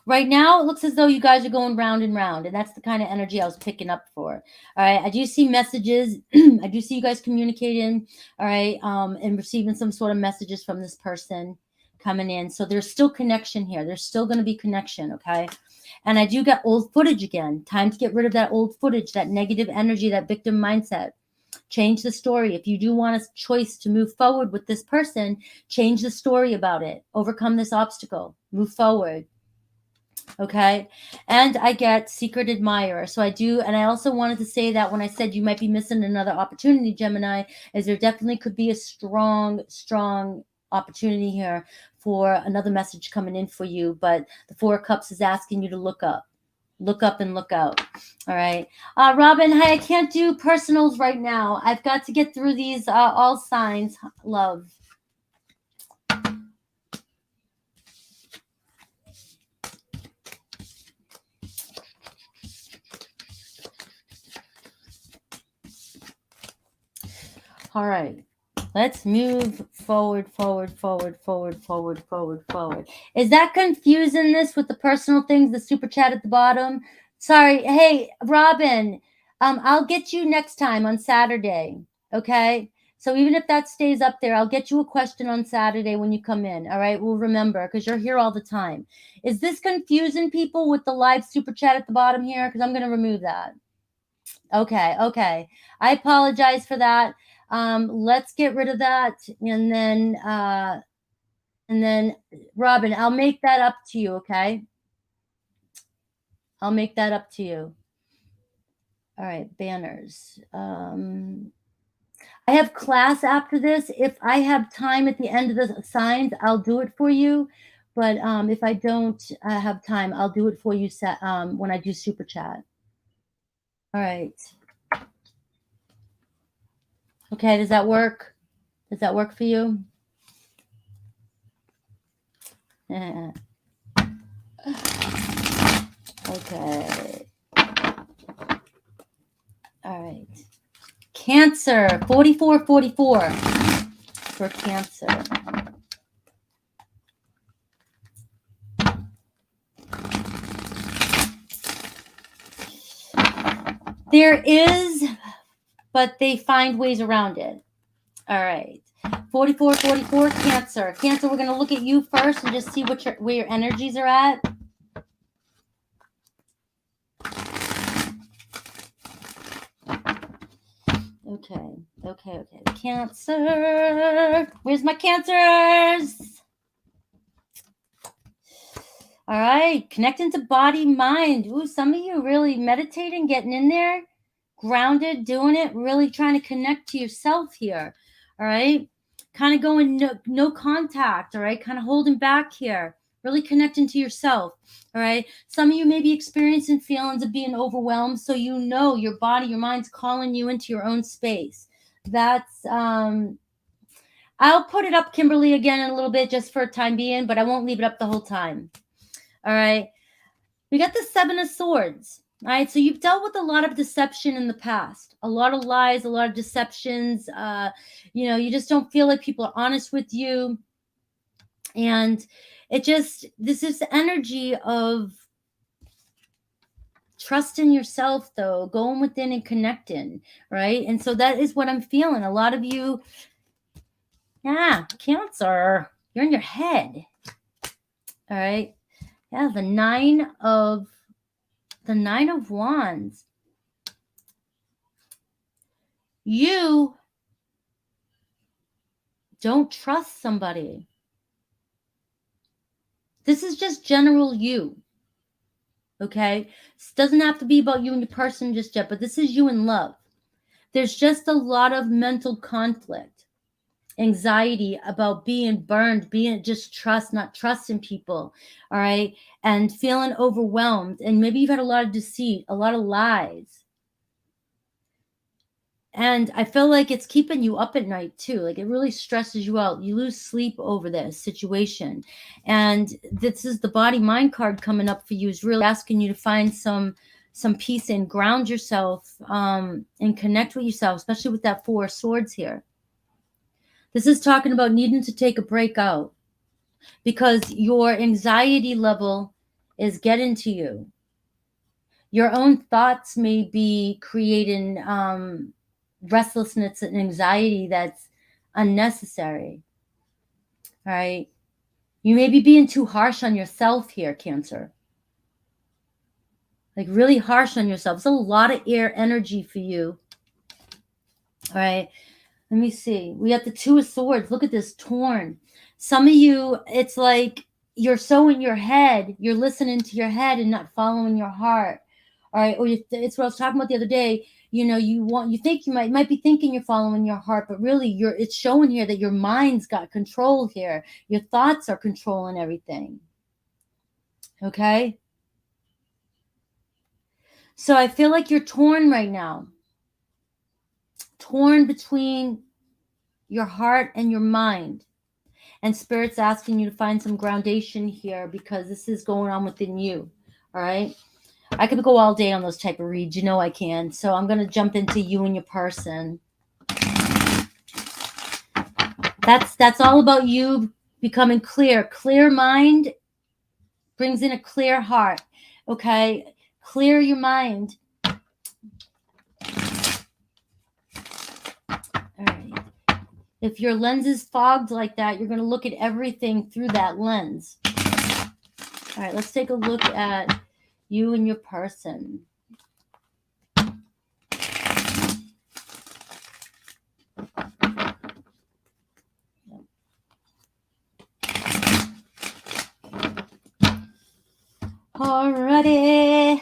Right now, it looks as though you guys are going round and round, and that's the kind of energy I was picking up for. All right, I do see messages. I do see you guys communicating, all right, and receiving some sort of messages from this person coming in. So there's still connection here. There's still going to be connection, okay? And I do get old footage again. Time to get rid of that old footage, that negative energy, that victim mindset. Change the story. If you do want a choice to move forward with this person, change the story about it. Overcome this obstacle. Move forward. Okay. And I get secret admirer. So I do. And I also wanted to say that when I said you might be missing another opportunity, Gemini, is there definitely could be a strong opportunity here for another message coming in for you. But the Four of Cups is asking you to look up and look out. All right. Robin, hi, I can't do personals right now. I've got to get through these all signs, love. All right. Let's move forward. Is that confusing this with the personal things, the super chat at the bottom? Sorry. Hey, Robin, I'll get you next time on Saturday. Okay. So even if that stays up there, I'll get you a question on Saturday when you come in. All right. We'll remember because you're here all the time. Is this confusing people with the live super chat at the bottom here? Because I'm going to remove that. Okay. I apologize for that. Let's get rid of that. And then Robin, I'll make that up to you. Okay. I'll make that up to you. All right. Banners. I have class after this. If I have time at the end of the signs, I'll do it for you. But if I don't have time, I'll do it for you when I do super chat. All right. Okay, does that work? Does that work for you? Yeah. Okay. All right. Cancer, 4444 for Cancer. There is, but they find ways around it. All right. 4444 Cancer. Cancer, we're going to look at you first and just see where your energies are at. Okay. Cancer. Where's my Cancers? All right. Connecting to body, mind. Ooh, some of you really meditating, getting in there, grounded, doing it, really trying to connect to yourself here. All right. Kind of going no contact. All right. Kind of holding back here. Really connecting to yourself. All right. Some of you may be experiencing feelings of being overwhelmed. So you know your body, your mind's calling you into your own space. That's I'll put it up, Kimberly, again in a little bit just for a time being, but I won't leave it up the whole time. All right. We got the Seven of Swords. All right. So you've dealt with a lot of deception in the past, a lot of lies, a lot of deceptions. You just don't feel like people are honest with you. And this is the energy of trusting yourself, though, going within and connecting. Right. And so that is what I'm feeling. A lot of you, Cancer, you're in your head. All right. Yeah, the Nine of Wands. You don't trust somebody. This is just general you. Okay? This doesn't have to be about you and your person just yet, but this is you in love. There's just a lot of mental conflict, anxiety about being burned, not trusting people, all right? And feeling overwhelmed. And maybe you've had a lot of deceit, a lot of lies. And I feel like it's keeping you up at night too. Like it really stresses you out. You lose sleep over this situation. And this is the body mind card coming up for you, is really asking you to find some peace and ground yourself and connect with yourself, especially with that Four of Swords here. This is talking about needing to take a break out because your anxiety level is getting to you. Your own thoughts may be creating restlessness and anxiety that's unnecessary. All right. You may be being too harsh on yourself here, Cancer. Like really harsh on yourself. It's a lot of air energy for you. All right. Let me see. We have the Two of Swords. Look at this, torn. Some of you, it's like you're so in your head, you're listening to your head and not following your heart. All right. Or it's what I was talking about the other day. You think you might be thinking you're following your heart, but really it's showing here that your mind's got control here. Your thoughts are controlling everything. Okay. So I feel like you're torn right now. Torn between your heart and your mind. And Spirit's asking you to find some groundation here because this is going on within you. All right. I could go all day on those type of reads. You know I can. So I'm going to jump into you and your person. That's all about you becoming clear. Clear mind brings in a clear heart. Okay. Clear your mind. All right. If your lens is fogged like that, you're going to look at everything through that lens. All right. Let's take a look at you and your person. Alrighty.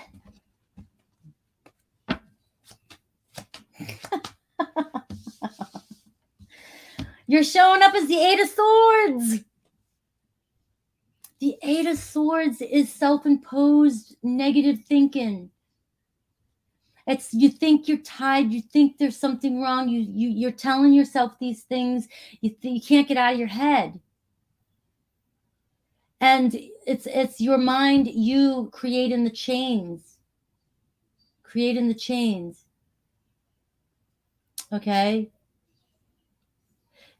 You're showing up as the Eight of Swords. The Eight of Swords is self-imposed negative thinking. You think you're tired. You think there's something wrong. You're telling yourself these things. You can't get out of your head. And it's your mind, you creating the chains. Okay.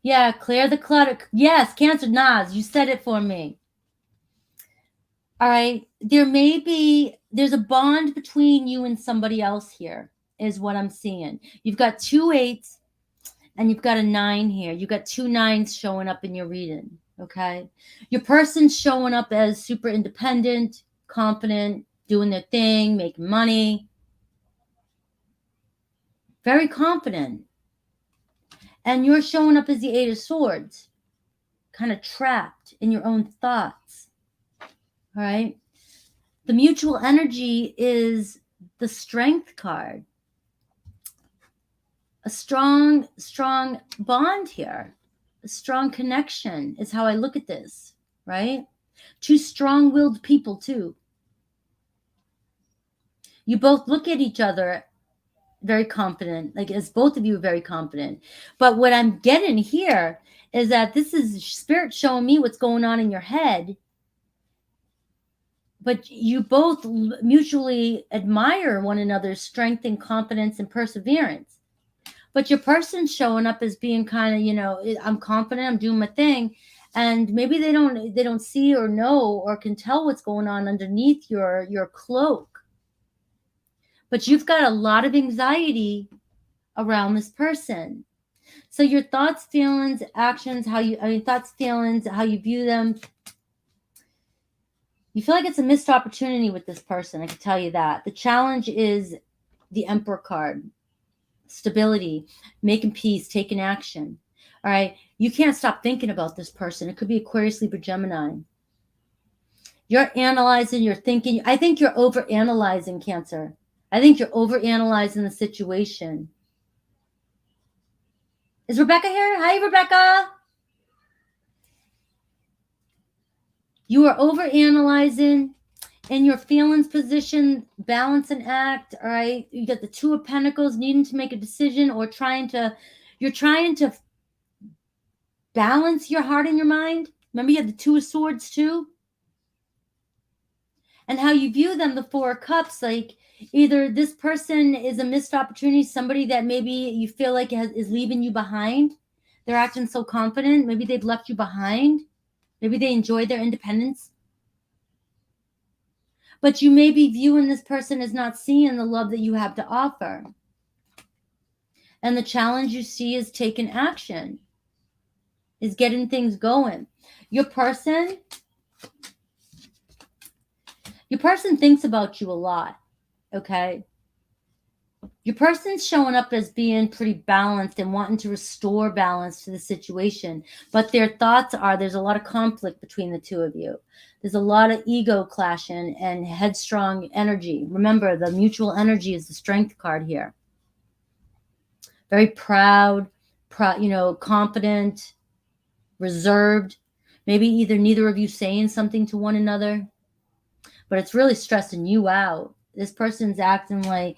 Yeah, clear the clutter. Yes, Cancer, Nas, you said it for me. All right. There's a bond between you and somebody else here, is what I'm seeing. You've got 2 8s and you've got a 9 here. You've got 2 9s showing up in your reading. Okay. Your person's showing up as super independent, confident, doing their thing, making money, very confident. And you're showing up as the 8 of Swords, kind of trapped in your own thoughts. All right. The mutual energy is the Strength card. A strong bond here. A strong connection is how I look at this, right? 2 strong-willed people too. You both look at each other very confident, like as both of you are very confident. But what I'm getting here is that this is spirit showing me what's going on in your head. But you both mutually admire one another's strength and confidence and perseverance. But your person's showing up as being kind of, I'm confident, I'm doing my thing. And maybe they don't see or know or can tell what's going on underneath your cloak. But you've got a lot of anxiety around this person. So your thoughts, feelings, actions, how you view them, you feel like it's a missed opportunity with this person. I can tell you that. The challenge is the Emperor card. Stability, making peace, taking action. All right. You can't stop thinking about this person. It could be Aquarius, Libra, Gemini. You're analyzing, you're thinking. I think you're over-analyzing, Cancer. I think you're over-analyzing the situation. Is Rebecca here? Hi, Rebecca. You are over-analyzing in your feelings position, balance and act. All right. You got the 2 of Pentacles, needing to make a decision, or you're trying to balance your heart and your mind. Remember, you have the 2 of Swords too. And how you view them, the 4 of Cups, like either this person is a missed opportunity, somebody that maybe you feel like is leaving you behind. They're acting so confident. Maybe they've left you behind. Maybe they enjoy their independence. But you may be viewing this person as not seeing the love that you have to offer. And the challenge you see is taking action, is getting things going. Your person thinks about you a lot, okay? Your person's showing up as being pretty balanced and wanting to restore balance to the situation. But their thoughts are, there's a lot of conflict between the 2 of you. There's a lot of ego clashing and headstrong energy. Remember, the mutual energy is the Strength card here. Very proud, confident, reserved. Maybe neither of you saying something to one another. But it's really stressing you out. This person's acting like,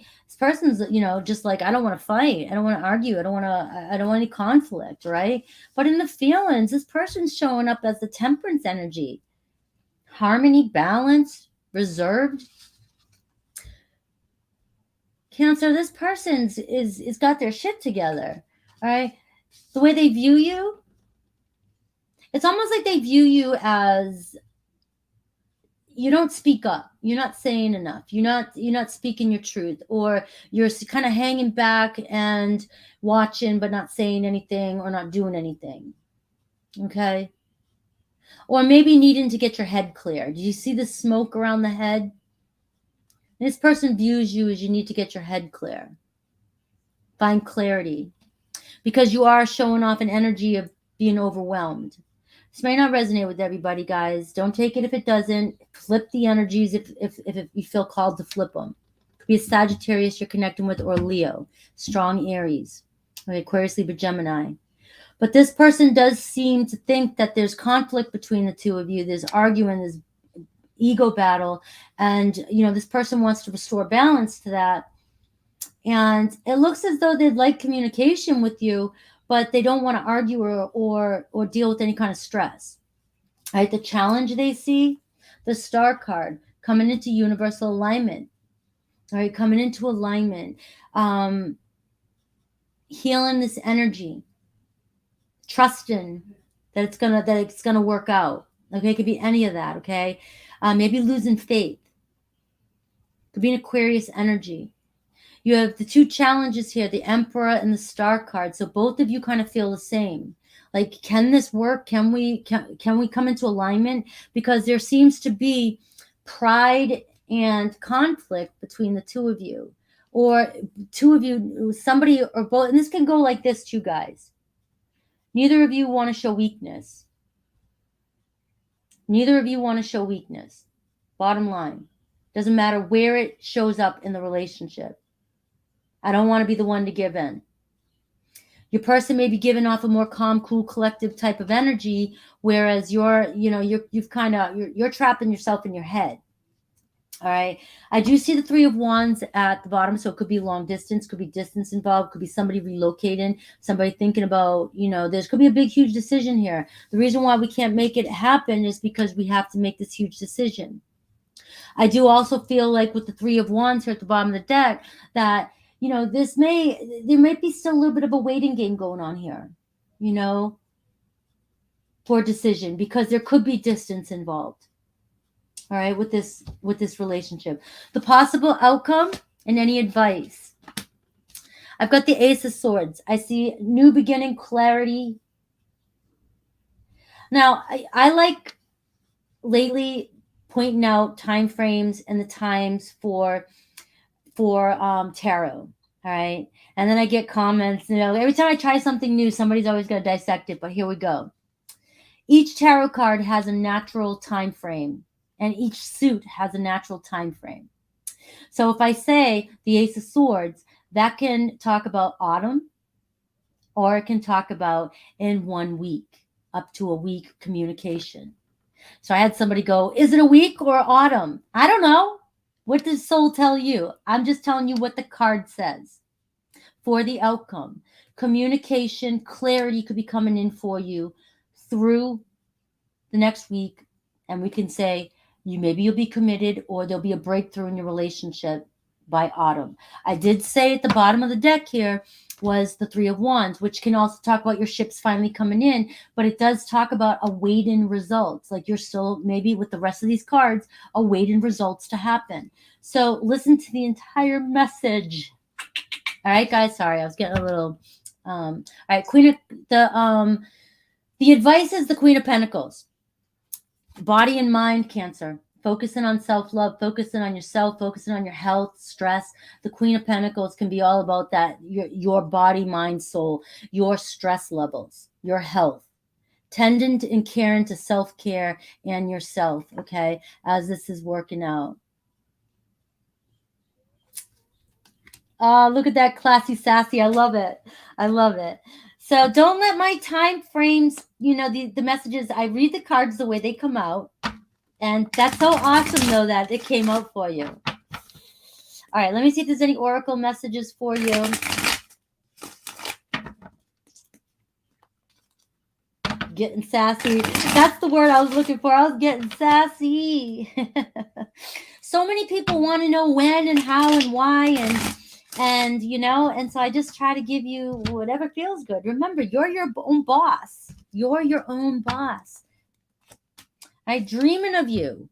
just like, I don't want to fight. I don't want to argue. I don't want any conflict, right? But in the feelings, this person's showing up as the Temperance energy. Harmony, balance, reserved. Cancer, this person's is got their shit together, all right? The way they view you, it's almost like they view you as, you don't speak up. You're not saying enough. You're not speaking your truth, or you're kind of hanging back and watching, but not saying anything or not doing anything. Okay. Or maybe needing to get your head clear. Do you see the smoke around the head? This person views you as you need to get your head clear. Find clarity. Because you are showing off an energy of being overwhelmed. This may not resonate with everybody, guys. Don't take it if it doesn't. Flip the energies if you feel called to flip them. Could be a Sagittarius you're connecting with, or Leo. Strong Aries. Okay, Aquarius, Libra, Gemini. But this person does seem to think that there's conflict between the 2 of you. There's arguing, there's ego battle. And, this person wants to restore balance to that. And it looks as though they'd like communication with you, but they don't want to argue or deal with any kind of stress. Right? The challenge they see, the Star card, coming into universal alignment. All right, coming into alignment. healing this energy, trusting that it's gonna work out. Okay, it could be any of that. Okay, maybe losing faith. Could be an Aquarius energy. You have the two challenges here, the Emperor and the Star card. So both of you kind of feel the same. Like, can this work? Can we come into alignment? Because there seems to be pride and conflict between the two of you, or two of you, somebody or both. And this can go like this, too, guys. Neither of you want to show weakness. Neither of you want to show weakness. Bottom line. Doesn't matter where it shows up in the relationship. I don't want to be the one to give in. Your person may be giving off a more calm, cool, collective type of energy, whereas you're trapping yourself in your head. All right. I do see the Three of Wands at the bottom. So it could be long distance, could be distance involved, could be somebody relocating, somebody thinking about, there's could be a big, huge decision here. The reason why we can't make it happen is because we have to make this huge decision. I do also feel like with the Three of Wands here at the bottom of the deck that, there might be still a little bit of a waiting game going on here, for a decision, because there could be distance involved. All right, with this relationship. The possible outcome and any advice. I've got the Ace of Swords. I see new beginning, clarity. Now, I like lately pointing out time frames and the times for tarot. All right. And then I get comments, every time I try something new, somebody's always going to dissect it. But here we go. Each tarot card has a natural time frame, and each suit has a natural time frame. So if I say the Ace of Swords, that can talk about autumn, or it can talk about in 1 week, up to a week communication. So I had somebody go, is it a week or autumn? I don't know. What does soul tell you? I'm just telling you what the card says. For the outcome, communication, clarity could be coming in for you through the next week. And we can say, maybe you'll be committed, or there'll be a breakthrough in your relationship by autumn. I did say at the bottom of the deck here was the Three of Wands, which can also talk about your ships finally coming in, but it does talk about awaiting results. Like you're still, maybe with the rest of these cards, awaiting results to happen. So listen to the entire message. All right, guys. Sorry, I was getting a little. All right, the advice is the Queen of Pentacles. Body and mind, Cancer. Focusing on self-love, focusing on yourself, focusing on your health, stress. The Queen of Pentacles can be all about that. Your body, mind, soul, your stress levels, your health. Tending and caring to self-care and yourself, okay, as this is working out. Look at that classy, sassy. I love it. I love it. So don't let my time frames, the messages, I read the cards the way they come out. And that's so awesome, though, that it came out for you. All right, let me see if there's any oracle messages for you. Getting sassy. That's the word I was looking for. I was getting sassy. So many people want to know when and how and why and so I just try to give you whatever feels good. Remember, you're your own boss. You're your own boss. I'm dreaming of you.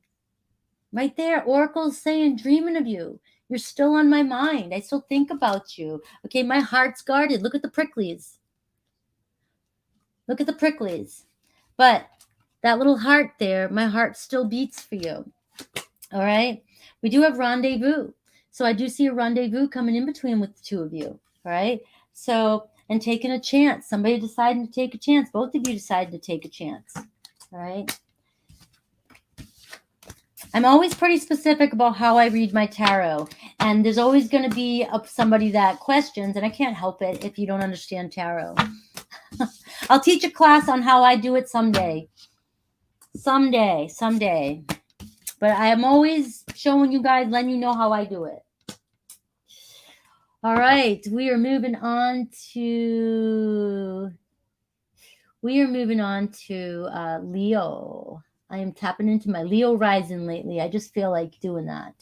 Right there, Oracle's saying, dreaming of you. You're still on my mind. I still think about you. Okay, my heart's guarded. Look at the pricklies. Look at the pricklies. But that little heart there, my heart still beats for you. All right? We do have rendezvous. So I do see a rendezvous coming in between with the two of you. All right? So, and taking a chance. Somebody deciding to take a chance. Both of you decided to take a chance. All right? I'm always pretty specific about how I read my tarot. And there's always going to be somebody that questions, and I can't help it if you don't understand tarot. I'll teach a class on how I do it someday. Someday. But I am always showing you guys, letting you know how I do it. All right. We are moving on to Leo. I am tapping into my Leo rising lately. I just feel like doing that.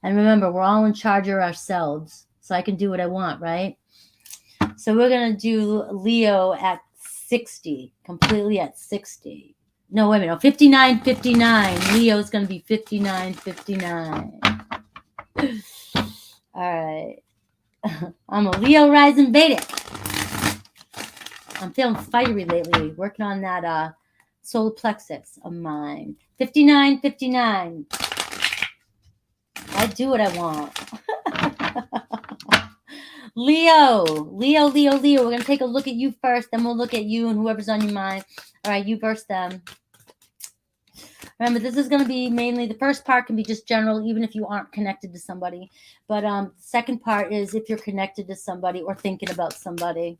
And remember, we're all in charge of ourselves. So I can do what I want, right? So we're going to do Leo at 60, completely at 60. No, wait a minute, 59, 59. Leo's going to be 59, 59. All right. I'm a Leo rising Vedic. I'm feeling fiery lately, working on that solar plexus of mine. 59, 59. I do what I want. Leo. We're going to take a look at you first, then we'll look at you and whoever's on your mind. All right, you verse them. Remember, this is going to be mainly, the first part can be just general, even if you aren't connected to somebody. But the second part is if you're connected to somebody or thinking about somebody.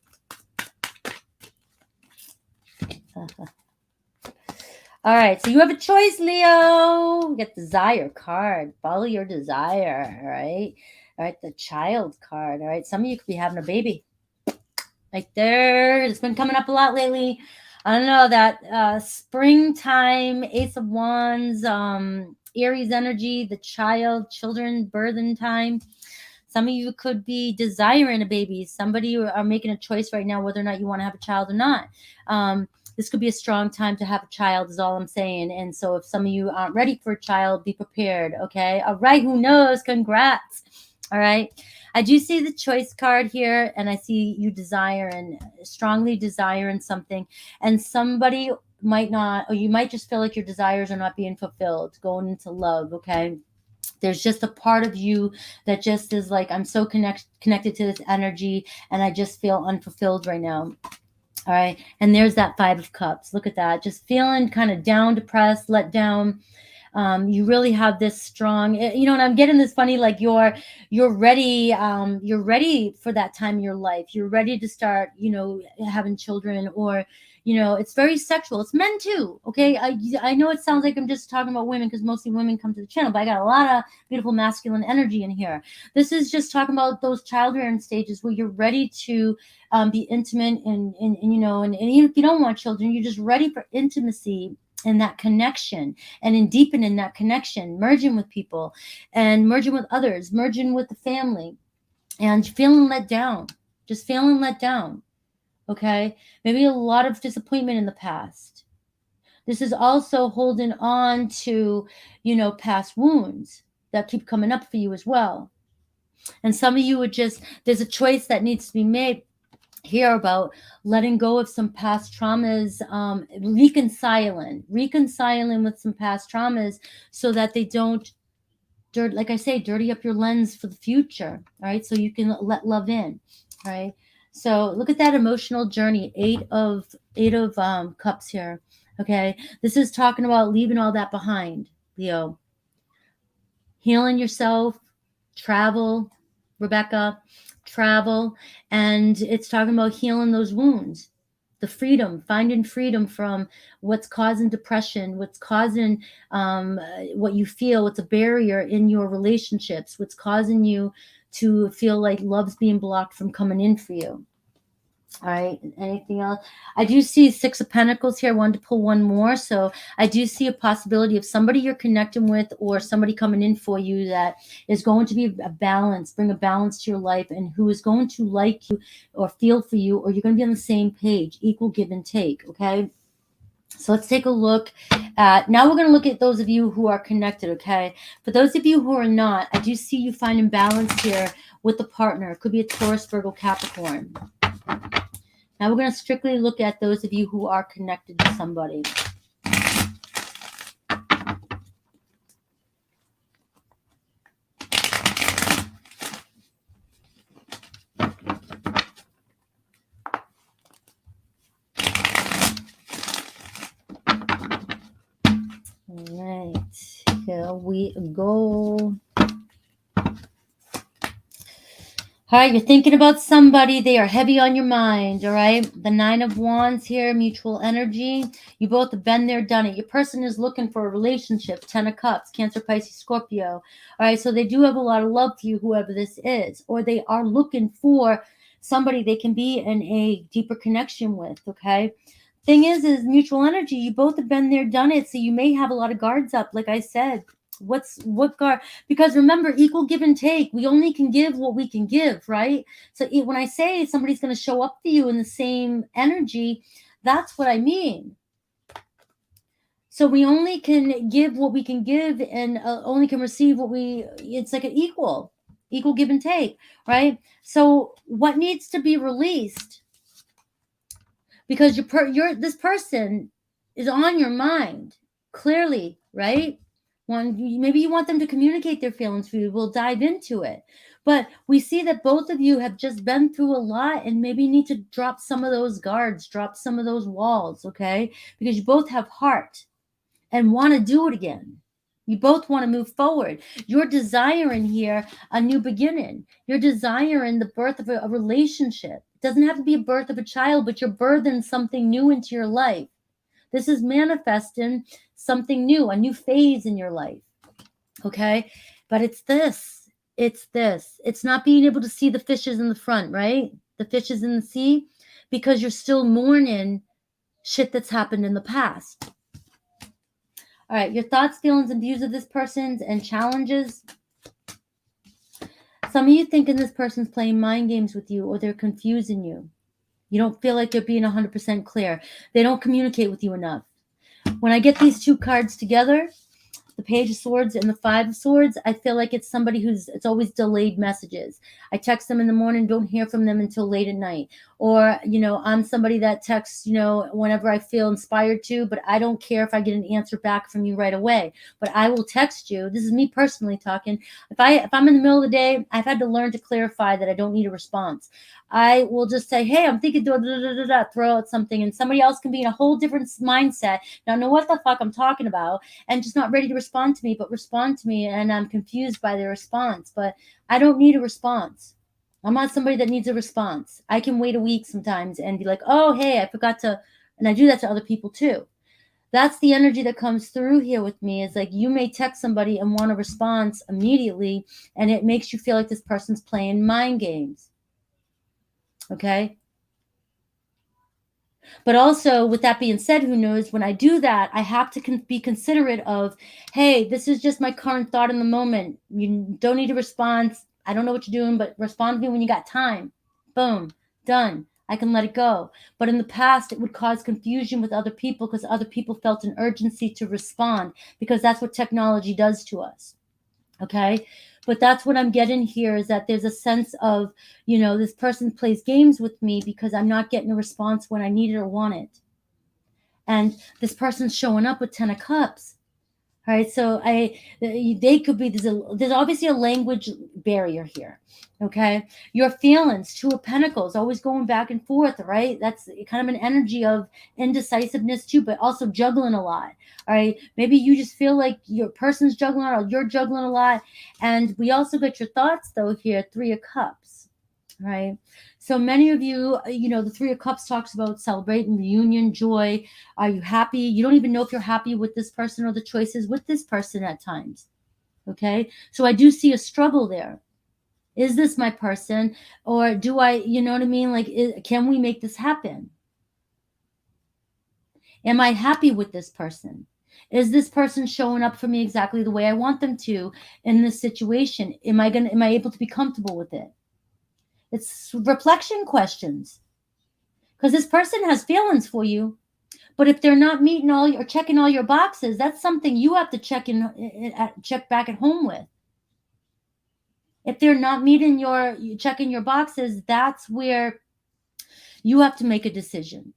All right, so you have a choice, Leo. You get desire card. Follow your desire, all right? All right, the child card, all right? Some of you could be having a baby. Right there. It's been coming up a lot lately. I don't know, that springtime, Ace of Wands, Aries energy, the children, birthing time. Some of you could be desiring a baby. Somebody are making a choice right now whether or not you want to have a child or not. This could be a strong time to have a child is all I'm saying. And so if some of you aren't ready for a child, be prepared, okay? All right, who knows? Congrats. All right. I do see the choice card here, and I see you strongly desiring something. And somebody might not, or you might just feel like your desires are not being fulfilled, going into love, okay? There's just a part of you that just is like, I'm so connected to this energy, and I just feel unfulfilled right now. All right. And there's that 5 of Cups. Look at that. Just feeling kind of down, depressed, let down. You really have this strong, and I'm getting this funny, like you're ready for that time in your life. You're ready to start, having children, or, it's very sexual. It's men too. Okay. I know it sounds like I'm just talking about women because mostly women come to the channel, but I got a lot of beautiful masculine energy in here. This is just talking about those childbearing stages where you're ready to be intimate and even if you don't want children, you're just ready for intimacy and that connection, and in deepening that connection, merging with people and merging with others, merging with the family, and feeling let down, just feeling let down. Okay. Maybe a lot of disappointment in the past. This is also holding on to, past wounds that keep coming up for you as well. And some of you there's a choice that needs to be made here about letting go of some past traumas, reconciling with some past traumas so that they don't, like I say, dirty up your lens for the future. All right. So you can let love in. All right. So look at that emotional journey. 8 of Cups here. Okay. This is talking about leaving all that behind, Leo. Healing yourself, travel, Rebecca, travel, and it's talking about healing those wounds, the freedom, finding freedom from what's causing depression, what's causing what you feel, what's a barrier in your relationships, what's causing you to feel like love's being blocked from coming in for you. All right. Anything else? I do see 6 of Pentacles here. I wanted to pull one more. So I do see a possibility of somebody you're connecting with or somebody coming in for you that is going to be a balance, bring a balance to your life, and who is going to like you or feel for you, or you're going to be on the same page, equal give and take. Okay. So let's take a look at, now we're going to look at those of you who are connected. Okay. For those of you who are not, I do see you finding balance here with the partner. It could be a Taurus, Virgo, Capricorn. Now we're going to strictly look at those of you who are connected to somebody. All right, here we go. All right, you're thinking about somebody. They are heavy on your mind, all right? The 9 of Wands here, mutual energy. You both have been there, done it. Your person is looking for a relationship, 10 of Cups, Cancer, Pisces, Scorpio. All right, so they do have a lot of love for you, whoever this is, or they are looking for somebody they can be in a deeper connection with, okay? Thing is mutual energy. You both have been there, done it, so you may have a lot of guards up, like I said. What guard? Because remember, equal give and take. We only can give what we can give, right? So when I say somebody's going to show up for you in the same energy, that's what I mean. So we only can give what we can give, and only can receive what it's like an equal give and take, right? So what needs to be released? Because this person is on your mind, clearly, right? Maybe you want them to communicate their feelings for you. We'll dive into it. But we see that both of you have just been through a lot, and maybe need to drop some of those guards, drop some of those walls, okay? Because you both have heart and want to do it again. You both want to move forward. You're desiring here a new beginning. You're desiring the birth of a relationship. It doesn't have to be a birth of a child, but you're birthing something new into your life. This is manifesting something new, a new phase in your life. Okay? But it's this. It's this. It's not being able to see the fishes in the front, right? The fishes in the sea, because you're still mourning shit that's happened in the past. All right, your thoughts, feelings, and views of this person's and challenges. Some of you thinking this person's playing mind games with you, or they're confusing you. You don't feel like they're being 100% clear. They don't communicate with you enough. When I get these two cards together, the Page of Swords and the Five of Swords, I feel like it's somebody it's always delayed messages. I text them in the morning, don't hear from them until late at night. Or, I'm somebody that texts, whenever I feel inspired to, but I don't care if I get an answer back from you right away. But I will text you. This is me personally talking. If I'm in the middle of the day, I've had to learn to clarify that I don't need a response. I will just say, hey, I'm thinking, throw out something, and somebody else can be in a whole different mindset, not know what the fuck I'm talking about, and just not ready to respond to me, but respond to me, and I'm confused by their response. But I don't need a response. I'm not somebody that needs a response. I can wait a week sometimes and be like, oh, hey, I forgot to, and I do that to other people too. That's the energy that comes through here with me. Is like, you may text somebody and want a response immediately, and it makes you feel like this person's playing mind games. Okay? But also, with that being said, who knows, when I do that, I have to be considerate of, hey, this is just my current thought in the moment. You don't need a response. I don't know what you're doing, but respond to me when you got time. Boom, done. I can let it go. But in the past, it would cause confusion with other people, because other people felt an urgency to respond, because that's what technology does to us. Okay? But that's what I'm getting here, is that there's a sense of, this person plays games with me because I'm not getting a response when I need it or want it. And this person's showing up with 10 of Cups. All right, so they could be, there's obviously a language barrier here, okay? Your feelings, Two of Pentacles, always going back and forth, right? That's kind of an energy of indecisiveness too, but also juggling a lot, all right? Maybe you just feel like your person's juggling or you're juggling a lot. And we also got your thoughts, though, here, Three of Cups, right? So many of you, the Three of Cups talks about celebrating, reunion, joy. Are you happy? You don't even know if you're happy with this person or the choices with this person at times. Okay? So I do see a struggle there. Is this my person? Or do I, you know what I mean? Like, can we make this happen? Am I happy with this person? Is this person showing up for me exactly the way I want them to in this situation? Am I able to be comfortable with it? It's reflection questions, because this person has feelings for you, but if they're not meeting or checking all your boxes, that's something you have to check back at home with. If they're not checking your boxes, that's where you have to make a decision.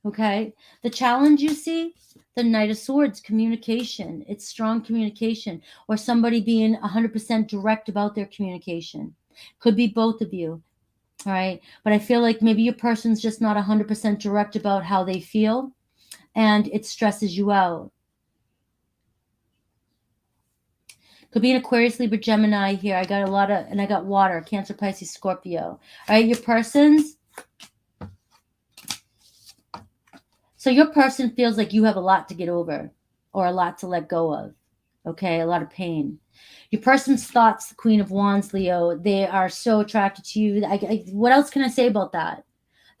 Okay. The challenge you see, the Knight of Swords, communication. It's strong communication, or somebody being 100% direct about their communication. Could be both of you. All right. But I feel like maybe your person's just not 100% direct about how they feel, and it stresses you out. Could be an Aquarius, Libra, Gemini here. I got and I got water, Cancer, Pisces, Scorpio. All right. Your person's. So your person feels like you have a lot to get over, or a lot to let go of. Okay. A lot of pain. Your person's thoughts, the Queen of Wands, Leo, they are so attracted to you. What else can I say about that?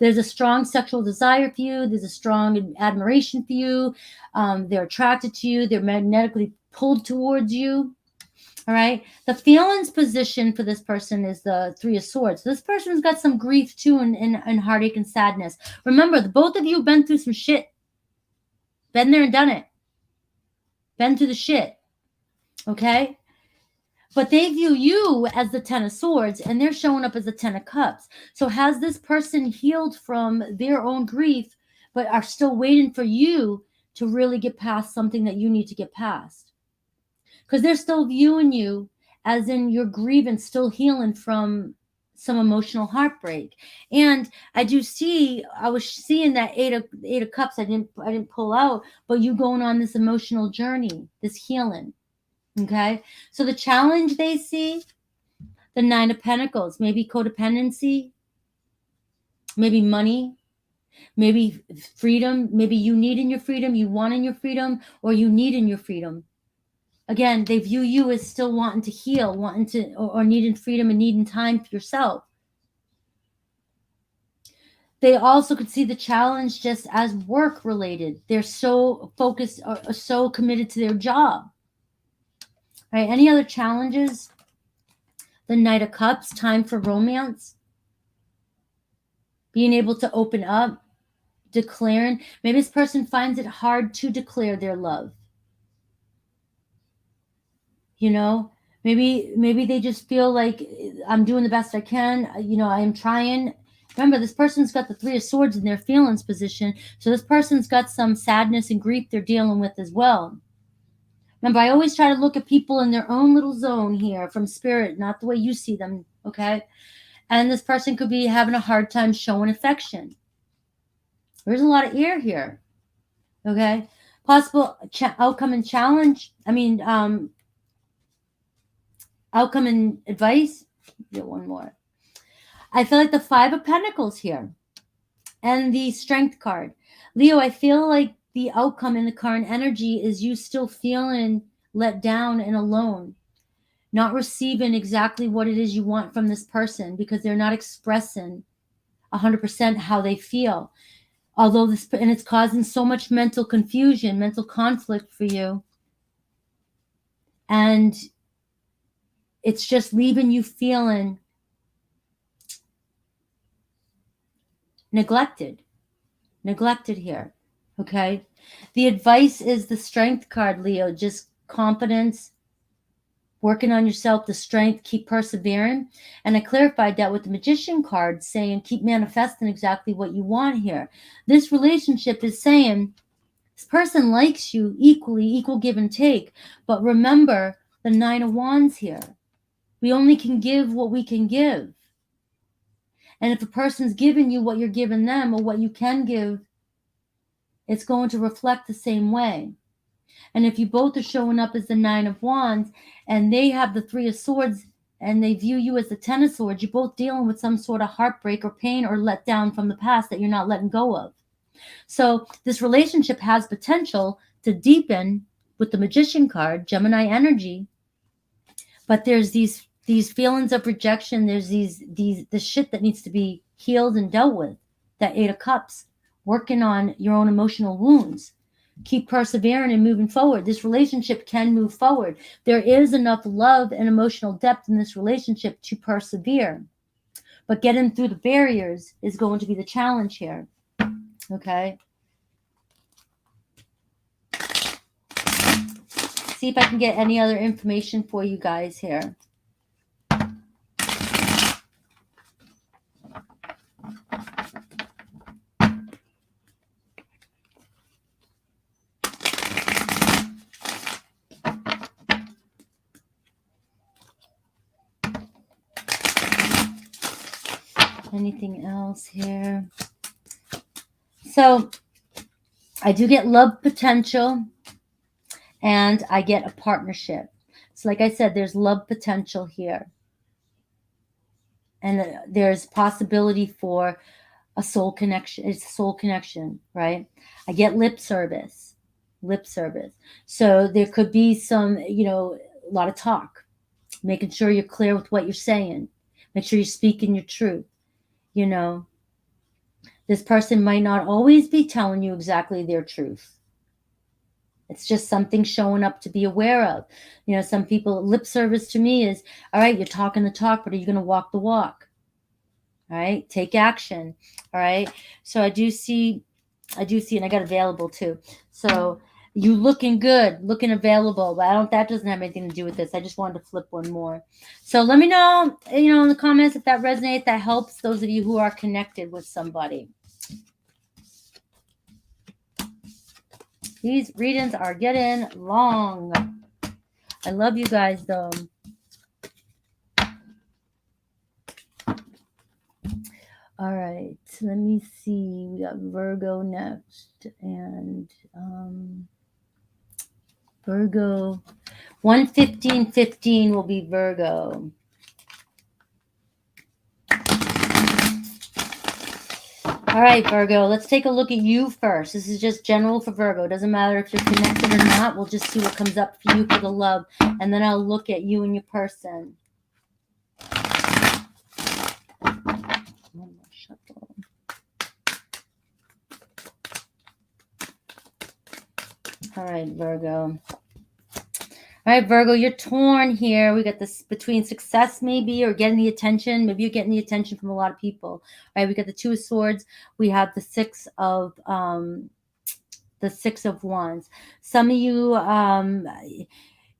There's a strong sexual desire for you. There's a strong admiration for you. They're attracted to you. They're magnetically pulled towards you. All right. The feelings position for this person is the Three of Swords. This person's got some grief too, and heartache and sadness. Remember, both of you have been through some shit. Been there and done it. Been through the shit. Okay. But they view you as the Ten of Swords, and they're showing up as the Ten of Cups. So has this person healed from their own grief, but are still waiting for you to really get past something that you need to get past? Because they're still viewing you as in your grievance, still healing from some emotional heartbreak. And I do see, I was seeing that Eight of Cups. I didn't pull out, but you going on this emotional journey, this healing. Okay, so the challenge they see, the Nine of Pentacles, maybe codependency, maybe money, maybe freedom, maybe you need in your freedom, you want in your freedom, or you need in your freedom. Again, they view you as still wanting to heal, wanting to, or needing freedom and needing time for yourself. They also could see the challenge just as work related. They're so focused or so committed to their job. Right? Any other challenges? The Knight of Cups, time for romance. Being able to open up, declaring. Maybe this person finds it hard to declare their love. You know, maybe they just feel like, I'm doing the best I can. You know, I am trying. Remember, this person's got the Three of Swords in their feelings position. So this person's got some sadness and grief they're dealing with as well. Remember, I always try to look at people in their own little zone here from spirit, not the way you see them, okay? And this person could be having a hard time showing affection. There's a lot of air here, okay? Possible outcome and challenge. Outcome and advice. Get one more. I feel like the Five of Pentacles here and the Strength card. Leo, I feel like the outcome in the current energy is you still feeling let down and alone, not receiving exactly what it is you want from this person because they're not expressing 100% how they feel. Although and it's causing so much mental confusion, mental conflict for you. And it's just leaving you feeling neglected here. Okay. The advice is the Strength card, Leo. Just confidence, working on yourself, the strength, keep persevering. And I clarified that with the Magician card, saying keep manifesting exactly what you want here. This relationship is saying this person likes you equally, equal give and take. But remember the Nine of Wands here. We only can give what we can give. And if a person's giving you what you're giving them or what you can give, it's going to reflect the same way. And if you both are showing up as the Nine of Wands and they have the Three of Swords and they view you as the Ten of Swords, you're both dealing with some sort of heartbreak or pain or let down from the past that you're not letting go of. So this relationship has potential to deepen with the Magician card, Gemini energy. But there's these feelings of rejection. There's the shit that needs to be healed and dealt with. That Eight of Cups, working on your own emotional wounds. Keep persevering and moving forward. This relationship can move forward. There is enough love and emotional depth in this relationship to persevere. But getting through the barriers is going to be the challenge here. Okay. See if I can get any other information for you guys here. Anything else here? So I do get love potential and I get a partnership. So like I said, there's love potential here. And there's possibility for a soul connection. It's a soul connection, right? I get lip service. So there could be some, a lot of talk, making sure you're clear with what you're saying. Make sure you're speaking your truth. This person might not always be telling you exactly their truth. It's just something showing up to be aware of. You know, some people, lip service to me is, all right, you're talking the talk, but are you going to walk the walk? All right, take action. All right. So I do see, and I got available too. So you looking good, looking available, but that doesn't have anything to do with this. I just wanted to flip one more. So let me know, in the comments if that resonates, that helps those of you who are connected with somebody. These readings are getting long. I love you guys though. All right, let me see. We got Virgo next, and Virgo 11515 will be Virgo. All right, Virgo, let's take a look at you first. This is just general for Virgo. It doesn't matter if you're connected or not. We'll just see what comes up for you for the love, and then I'll look at you and your person. All right, Virgo. All right, Virgo, you're torn here. We got this between success maybe or getting the attention. Maybe you're getting the attention from a lot of people. All right, we got the Two of Swords. We have the Six of Wands. Some of you,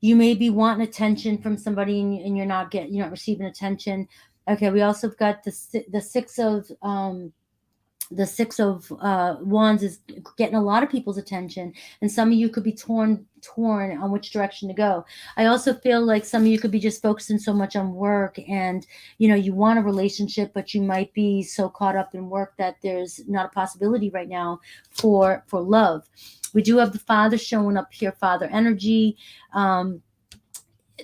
you may be wanting attention from somebody and you're not receiving attention. Okay, we also got the Six of Wands is getting a lot of people's attention, and some of you could be torn on which direction to go. I also feel like some of you could be just focusing so much on work, and you want a relationship, but you might be so caught up in work that there's not a possibility right now for love. We do have the Father showing up here, Father energy.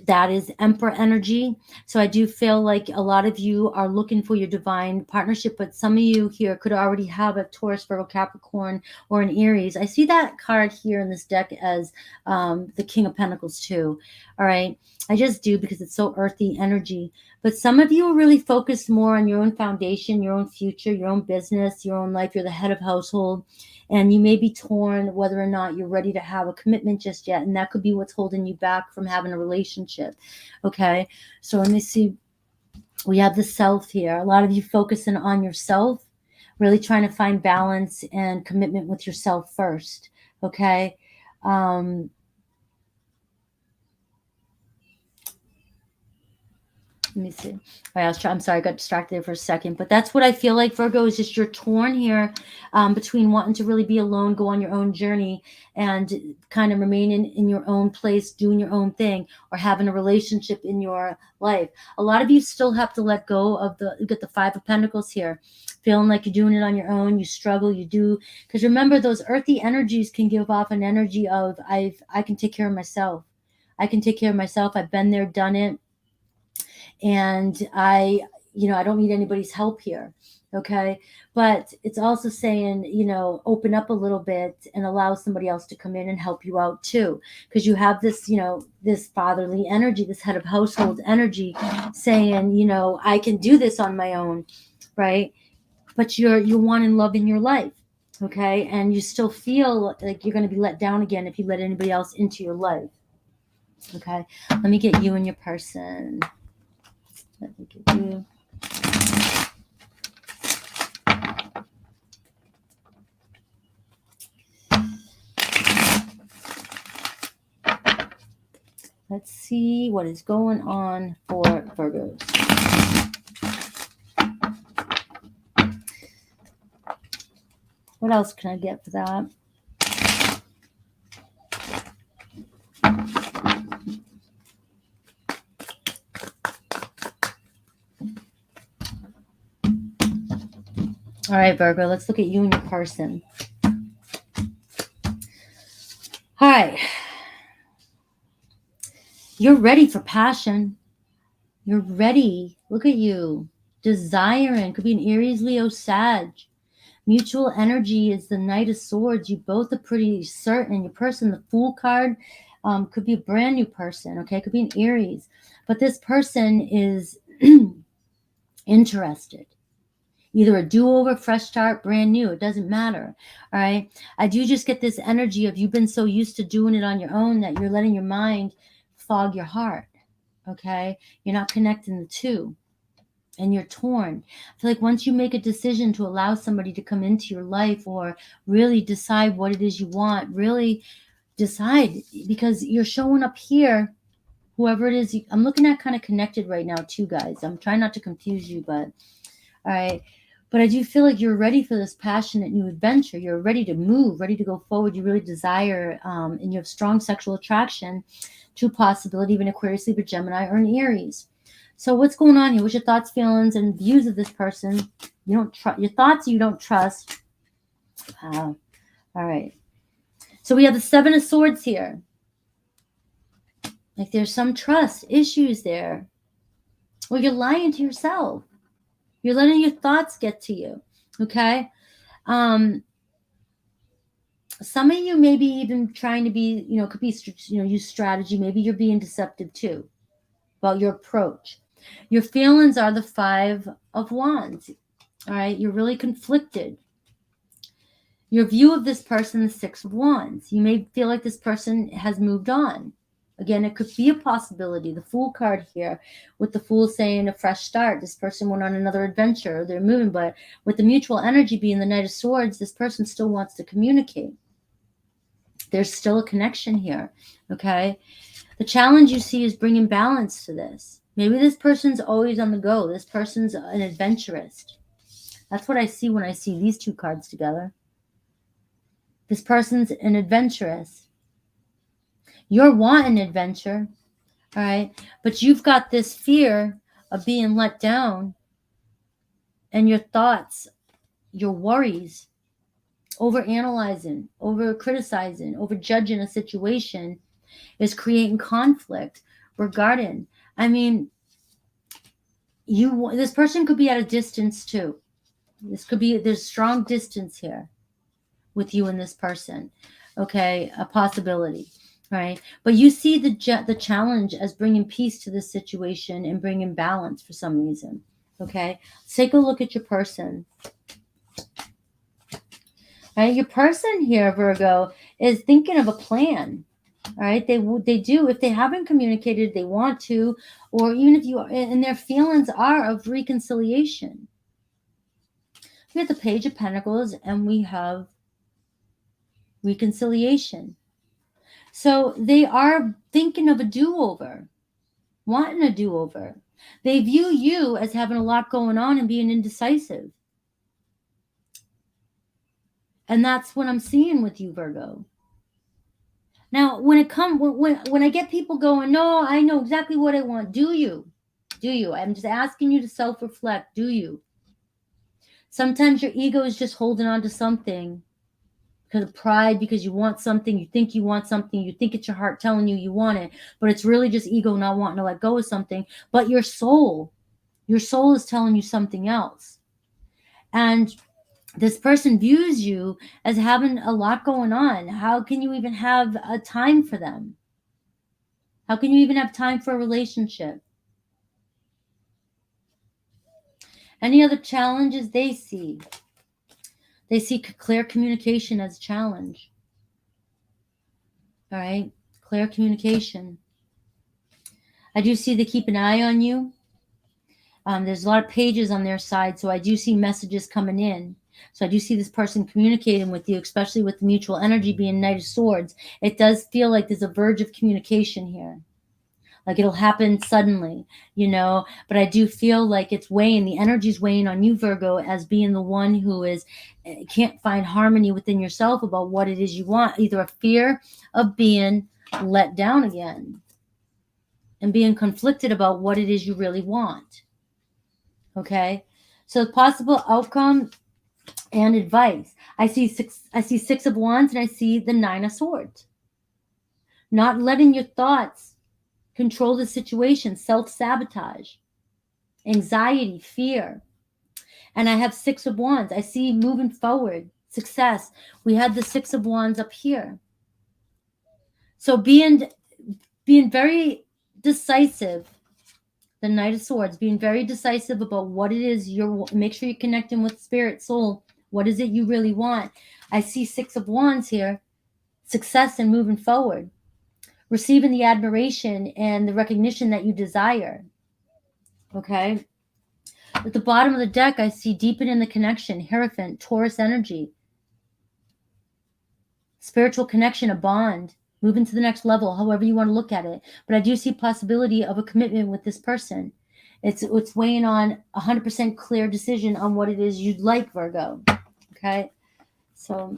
That is Emperor energy. So I do feel like a lot of you are looking for your divine partnership, but some of you here could already have a Taurus, Virgo, Capricorn, or an Aries. I see that card here in this deck as the King of Pentacles too. All right. I just do, because it's so earthy energy. But some of you are really focused more on your own foundation, your own future, your own business, your own life. You're the head of household. And you may be torn whether or not you're ready to have a commitment just yet. And that could be what's holding you back from having a relationship. Okay. So let me see. We have the Self here. A lot of you focusing on yourself, really trying to find balance and commitment with yourself first. Okay. Let me see. I'm sorry, I got distracted there for a second. But that's what I feel like, Virgo, is just you're torn here between wanting to really be alone, go on your own journey, and kind of remain in your own place, doing your own thing, or having a relationship in your life. A lot of you still have to let go of you get the Five of Pentacles here, feeling like you're doing it on your own. You struggle, you do. Because remember, those earthy energies can give off an energy of, I can take care of myself. I can take care of myself. I've been there, done it. And I don't need anybody's help here. Okay. But it's also saying, open up a little bit and allow somebody else to come in and help you out too. Because you have this, this fatherly energy, this head of household energy saying, I can do this on my own. Right. But you're wanting love in your life. Okay. And you still feel like you're going to be let down again if you let anybody else into your life. Okay. Let me get you and your person. Let me get you. Let's see what is going on for Virgos. What else can I get for that? All right, Virgo, let's look at you and your person. All right. You're ready for passion. You're ready. Look at you. Desiring. Could be an Aries, Leo, Sag. Mutual energy is the Knight of Swords. You both are pretty certain. Your person, the Fool card, could be a brand new person. Okay, could be an Aries. But this person is interested. Either a do-over, fresh start, brand new. It doesn't matter. All right. I do just get this energy of you've been so used to doing it on your own that you're letting your mind fog your heart. Okay. You're not connecting the two. And you're torn. I feel like once you make a decision to allow somebody to come into your life or really decide what it is you want, really decide, because you're showing up here, whoever it is. I'm looking at kind of connected right now too, guys. I'm trying not to confuse you, but all right. But I do feel like you're ready for this passionate new adventure. You're ready to move, ready to go forward. You really desire, and you have strong sexual attraction to possibility of an Aquarius, Libra, Gemini, or an Aries. So what's going on here? What's your thoughts, feelings, and views of this person? You don't trust your thoughts. You don't trust. Wow. All right. So we have the Seven of Swords here. Like there's some trust issues there. Or you're lying to yourself. You're letting your thoughts get to you. Okay. Some of you maybe even trying to be, could be, use strategy. Maybe you're being deceptive too about your approach. Your feelings are the Five of Wands. All right. You're really conflicted. Your view of this person, the Six of Wands. You may feel like this person has moved on. Again, it could be a possibility. The Fool card here, with the Fool saying a fresh start. This person went on another adventure. They're moving, but with the mutual energy being the Knight of Swords, this person still wants to communicate. There's still a connection here, okay? The challenge you see is bringing balance to this. Maybe this person's always on the go. This person's an adventurist. That's what I see when I see these two cards together. This person's an adventurous. You're wanting adventure, all right? But you've got this fear of being let down, and your thoughts, your worries, over-analyzing, over-criticizing, over-judging a situation is creating conflict regarding. I mean, this person could be at a distance too. There's strong distance here with you and this person, okay? A possibility, right? But you see the challenge as bringing peace to this situation and bringing balance for some reason, okay? Let's take a look at your person. All right, your person here, Virgo, is thinking of a plan. All right, they do. If they haven't communicated, they want to, or even if you, and their feelings are of reconciliation. We have the Page of Pentacles, and we have reconciliation. So they are thinking of a do-over, wanting a do-over. They view you as having a lot going on and being indecisive. And that's what I'm seeing with you, Virgo. Now, when I get people going, no, I know exactly what I want. Do you? I'm just asking you to self-reflect. Do you? Sometimes your ego is just holding on to something because of pride, because you want something, you think you want something, you think it's your heart telling you want it, but it's really just ego not wanting to let go of something. But your soul is telling you something else. And this person views you as having a lot going on. How can you even have a time for them? How can you even have time for a relationship? Any other challenges they see? They see clear communication as a challenge. All right, clear communication. I do see they keep an eye on you. There's a lot of pages on their side, so I do see messages coming in. So I do see this person communicating with you, especially with the mutual energy being Knight of Swords. It does feel like there's a verge of communication here. Like it'll happen suddenly, but I do feel like it's weighing, the energy's weighing on you, Virgo, as being the one who can't find harmony within yourself about what it is you want, either a fear of being let down again and being conflicted about what it is you really want. Okay. So possible outcome and advice. I see Six of Wands, and I see the Nine of Swords. Not letting your thoughts control the situation, self-sabotage, anxiety, fear. And I have Six of Wands. I see moving forward, success. We had the Six of Wands up here. So being very decisive, the Knight of Swords, being very decisive about what it is make sure you're connecting with spirit, soul. What is it you really want? I see 6 of Wands here. Success and moving forward. Receiving the admiration and the recognition that you desire. Okay? At the bottom of the deck, I see deepening the connection, Hierophant, Taurus energy. Spiritual connection, a bond. Moving to the next level, however you want to look at it. But I do see possibility of a commitment with this person. It's weighing on 100% clear decision on what it is you'd like, Virgo. Okay? So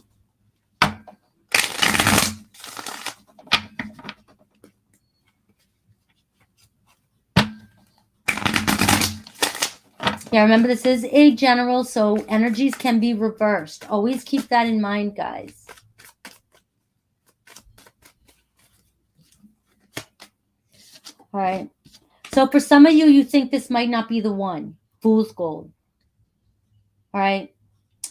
yeah, remember this is a general, so energies can be reversed. Always keep that in mind, guys. All right. So for some of you, you think this might not be the one. Fool's gold. All right.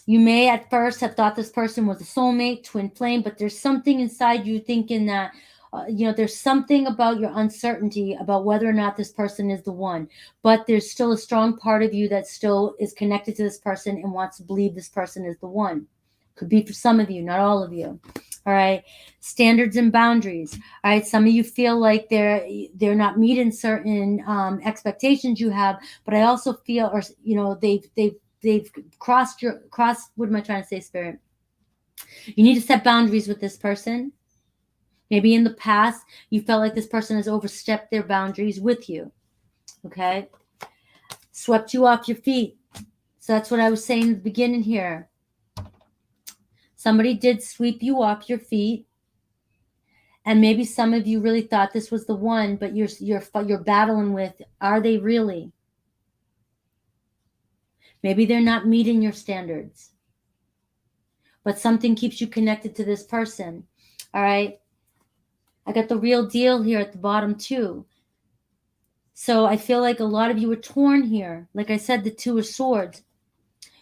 You may at first have thought this person was a soulmate, twin flame, but there's something inside you thinking that, there's something about your uncertainty about whether or not this person is the one. But there's still a strong part of you that still is connected to this person and wants to believe this person is the one. Could be for some of you, not all of you. All right. Standards and boundaries. All right. Some of you feel like they're not meeting certain expectations you have, but I also feel, or they've crossed, what am I trying to say, Spirit? You need to set boundaries with this person. Maybe in the past, you felt like this person has overstepped their boundaries with you. Okay. Swept you off your feet. So that's what I was saying in the beginning here. Somebody did sweep you off your feet. And maybe some of you really thought this was the one, but you're battling with, are they really? Maybe they're not meeting your standards. But something keeps you connected to this person. All right. I got the real deal here at the bottom too. So I feel like a lot of you are torn here. Like I said, the 2 of Swords.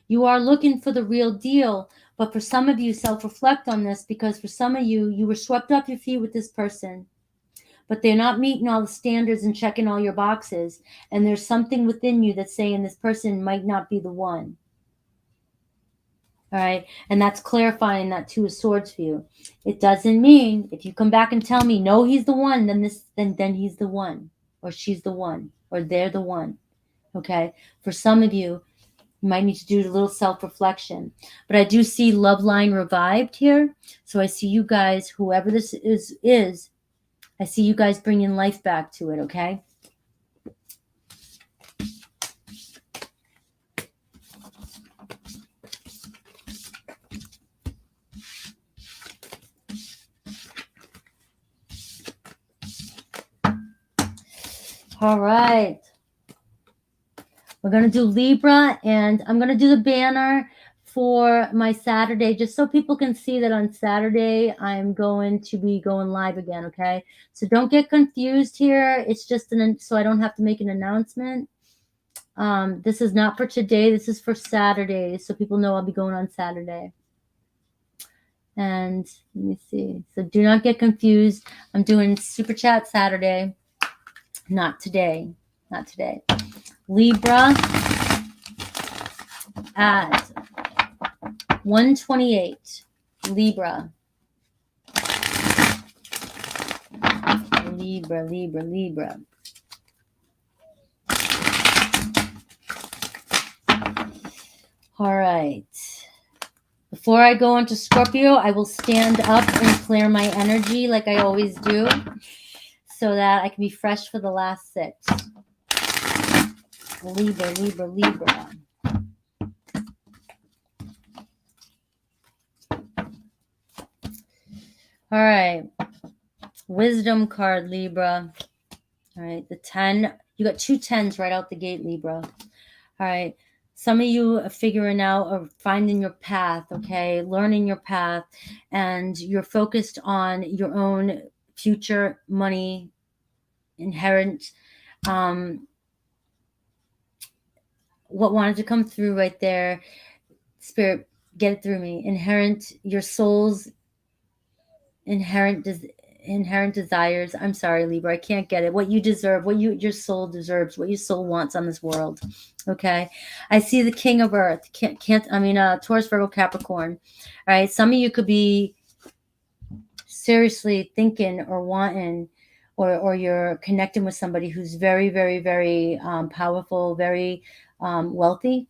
You are looking for the real deal. But for some of you, self-reflect on this, because for some of you, you were swept off your feet with this person. But they're not meeting all the standards and checking all your boxes. And there's something within you that's saying this person might not be the one. All right. And that's clarifying that 2 of Swords for you. It doesn't mean if you come back and tell me, no, he's the one, then he's the one, or she's the one, or they're the one. Okay. For some of you, you might need to do a little self-reflection. But I do see love line revived here. So I see you guys, whoever this is, I see you guys bringing life back to it. Okay. All right. We're going to do Libra, and I'm going to do the banner for my Saturday, just so people can see that on Saturday, I'm going to be going live again, okay? So don't get confused here. It's just so I don't have to make an announcement. This is not for today. This is for Saturday, so people know I'll be going on Saturday. And let me see. So do not get confused. I'm doing Super Chat Saturday. Not today. Not today. Libra at 128. Libra. Libra. All right. Before I go into Scorpio, I will stand up and clear my energy like I always do, so that I can be fresh for the last 6. Libra. All right. Wisdom card, Libra. All right. The 10. You got 2 10s right out the gate, Libra. All right. Some of you are figuring out or finding your path, okay? Learning your path. And you're focused on your own future, money, inherent, what wanted to come through right there. Spirit, get it through me. Inherent, your soul's inherent inherent desires. I'm sorry, Libra, I can't get it. What you deserve, what your soul deserves, what your soul wants on this world. Okay. I see the King of Earth. Taurus, Virgo, Capricorn. All right. Some of you could be seriously thinking or wanting, or you're connecting with somebody who's very, very, very powerful, very wealthy.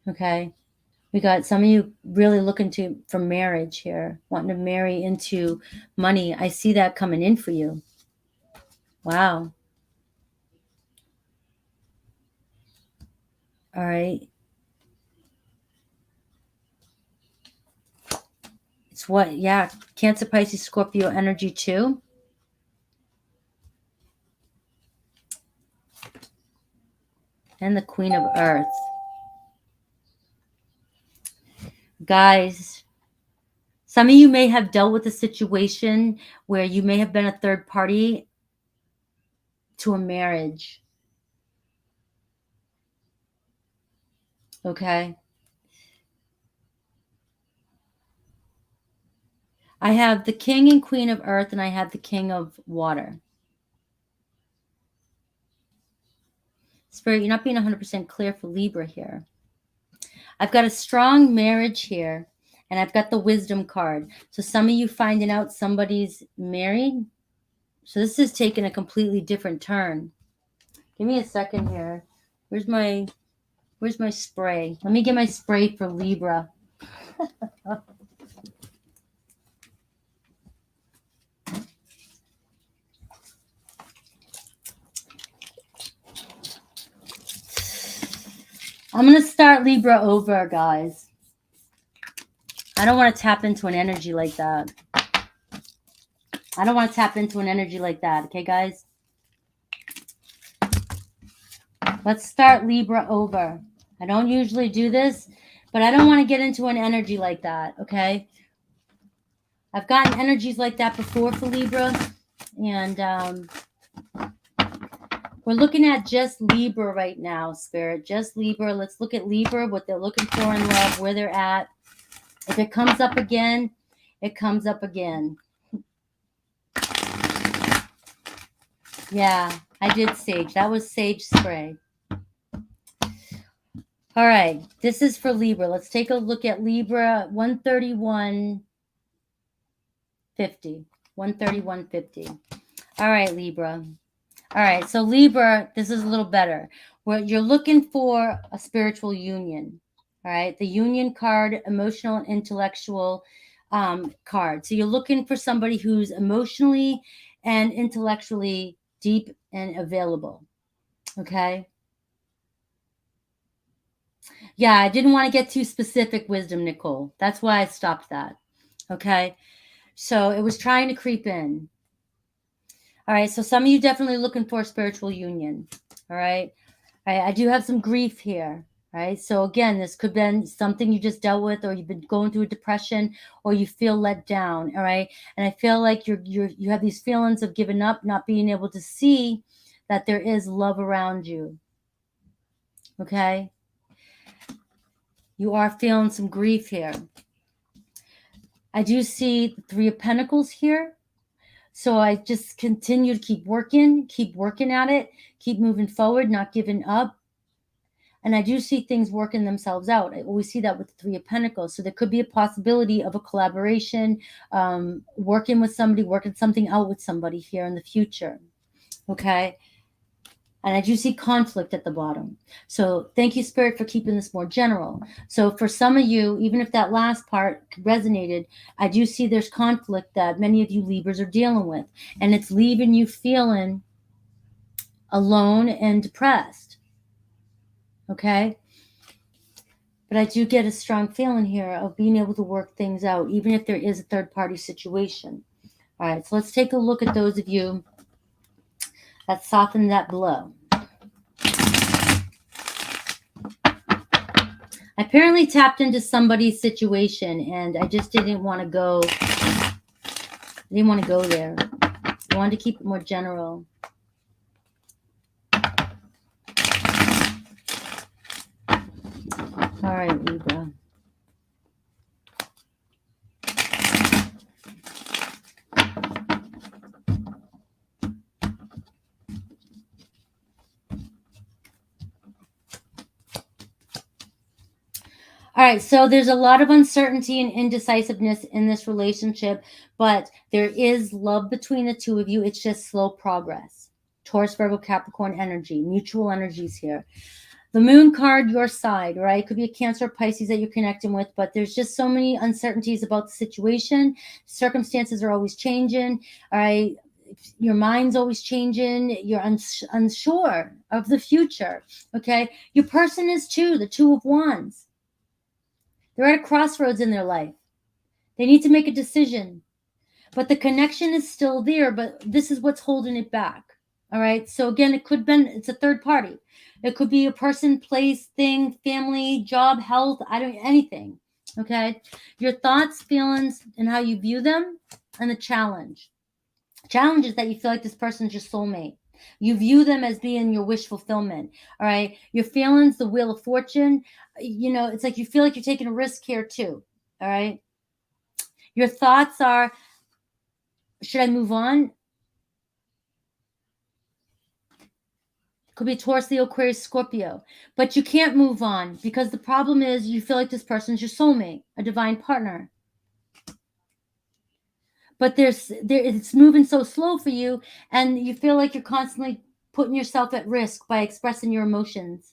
Okay. We got some of you really looking for marriage here, wanting to marry into money. I see that coming in for you. Wow. All right. It's what? Yeah. Cancer, Pisces, Scorpio energy too. And the Queen of Earth. Guys, some of you may have dealt with a situation where you may have been a third party to a marriage. Okay. I have the King and Queen of Earth, and I have the King of Water. Spirit, you're not being 100% clear for Libra here. I've got a strong marriage here, and I've got the Wisdom card. So some of you finding out somebody's married. So this is taking a completely different turn. Give me a second here. Where's my spray? Let me get my spray for Libra. I'm going to start Libra over, guys. I don't want to tap into an energy like that. I don't want to tap into an energy like that. Okay, guys? Let's start Libra over. I don't usually do this, but I don't want to get into an energy like that, okay? I've gotten energies like that before for Libra, and we're looking at just Libra right now, Spirit. Just Libra. Let's look at Libra, what they're looking for in love, where they're at. If it comes up again, it comes up again. Yeah, I did sage. That was sage spray. All right, this is for Libra. Let's take a look at Libra 131.50. 131.50. All right, Libra. All right, so Libra, this is a little better. Where you're looking for a spiritual union. All right, the union card, emotional and intellectual card. So you're looking for somebody who's emotionally and intellectually deep and available. Okay. Yeah, I didn't want to get too specific, Wisdom, Nicole. That's why I stopped that. Okay. So it was trying to creep in. All right. So some of you definitely looking for a spiritual union. All right. All right. I do have some grief here. Right. So again, this could have been something you just dealt with, or you've been going through a depression, or you feel let down. All right. And I feel like you have these feelings of giving up, not being able to see that there is love around you. Okay. You are feeling some grief here. I do see the Three of Pentacles here. So I just continue to keep working at it, keep moving forward, not giving up. And I do see things working themselves out. I always see that with the Three of Pentacles. So there could be a possibility of a collaboration, working with somebody, working something out with somebody here in the future. Okay. And I do see conflict at the bottom. So thank you, Spirit, for keeping this more general. So for some of you, even if that last part resonated, I do see there's conflict that many of you Libras are dealing with. And it's leaving you feeling alone and depressed. Okay? But I do get a strong feeling here of being able to work things out, even if there is a third-party situation. All right, so let's take a look at those of you that soften that blow. I apparently tapped into somebody's situation, and I just didn't want to go. I didn't want to go there. I wanted to keep it more general. All right, Libra. All right, so there's a lot of uncertainty and indecisiveness in this relationship, but there is love between the two of you. It's just slow progress. Taurus, Virgo, Capricorn energy, mutual energies here. The moon card, your side, right? Could be a Cancer or Pisces that you're connecting with, but there's just so many uncertainties about the situation. Circumstances are always changing, all right? Your mind's always changing. You're unsure of the future, okay? Your person is too, the Two of Wands. They're at a crossroads in their life. They need to make a decision, but the connection is still there, but this is what's holding it back. All right. So again, it's a third party. It could be a person, place, thing, family, job, health, anything. Okay. Your thoughts, feelings, and how you view them, and the challenge. Challenge is that you feel like this person's your soulmate. You view them as being your wish fulfillment. All right. Your feelings, the wheel of fortune, it's like you feel like you're taking a risk here too. All right. Your thoughts are, should I move on? Could be Taurus, Leo, Aquarius, Scorpio. But you can't move on because the problem is you feel like this person's your soulmate, a divine partner. But it's moving so slow for you, and you feel like you're constantly putting yourself at risk by expressing your emotions.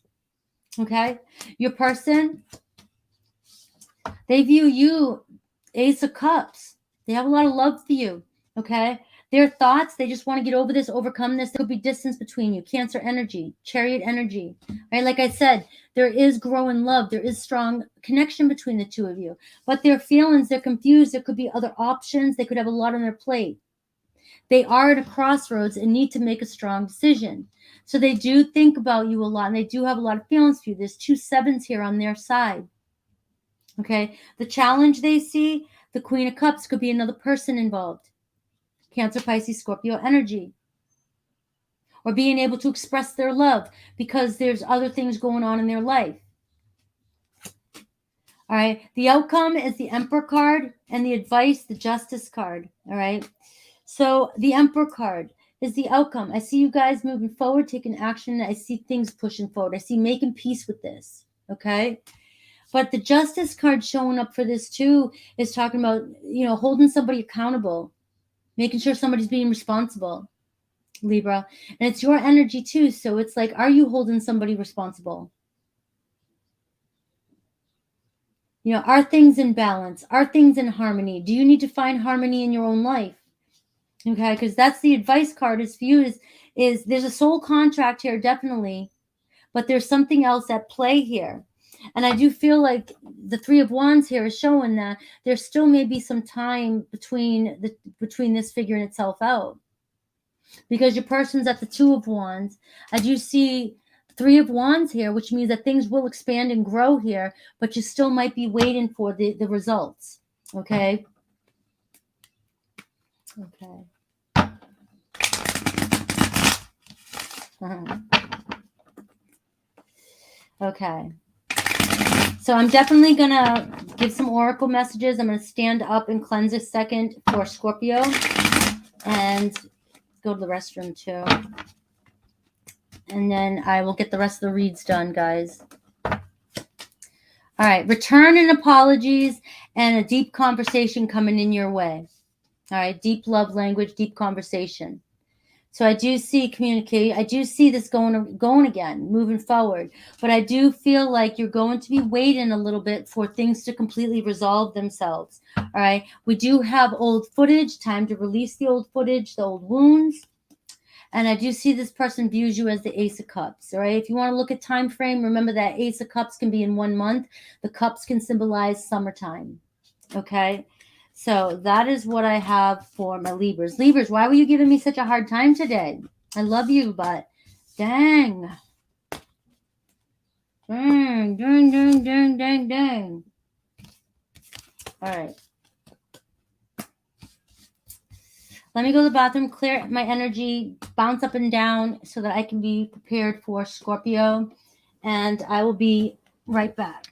Okay? Your person, they view you, Ace of Cups. They have a lot of love for you. Okay? Their thoughts, they just want to get over this, overcome this. There could be distance between you. Cancer energy, Chariot energy. Right? Like I said, there is growing love. There is strong connection between the two of you. But their feelings, they're confused. There could be other options. They could have a lot on their plate. They are at a crossroads and need to make a strong decision. So they do think about you a lot, and they do have a lot of feelings for you. There's 2 sevens here on their side. Okay? The challenge they see, the Queen of Cups, could be another person involved. Cancer, Pisces, Scorpio energy. Or being able to express their love because there's other things going on in their life. All right. The outcome is the Emperor card, and the advice, the Justice card. All right. So the Emperor card is the outcome. I see you guys moving forward, taking action. I see things pushing forward. I see making peace with this. Okay. But the Justice card showing up for this too is talking about, holding somebody accountable, making sure somebody's being responsible, Libra. And it's your energy too. So it's like, are you holding somebody responsible? Are things in balance? Are things in harmony? Do you need to find harmony in your own life? Okay, because that's the advice card is for you is there's a soul contract here, definitely, but there's something else at play here. And I do feel like the Three of Wands here is showing that there still may be some time between this figuring itself out. Because your person's at the Two of Wands. I do see Three of Wands here, which means that things will expand and grow here, but you still might be waiting for the results. Okay. Okay. Okay. So I'm definitely going to give some oracle messages. I'm going to stand up and cleanse a second for Scorpio and go to the restroom too. And then I will get the rest of the reads done, guys. All right. Return and apologies and a deep conversation coming in your way. All right. Deep love language, deep conversation. So I do see communicate. I do see this going again, moving forward. But I do feel like you're going to be waiting a little bit for things to completely resolve themselves. All right. We do have old footage, time to release the old footage, the old wounds. And I do see this person views you as the Ace of Cups. All right. If you want to look at time frame, remember that Ace of Cups can be in 1 month. The cups can symbolize summertime. Okay. So that is what I have for my Libras. Libras, why were you giving me such a hard time today? I love you, but dang. Dang. All right. Let me go to the bathroom, clear my energy, bounce up and down so that I can be prepared for Scorpio. And I will be right back.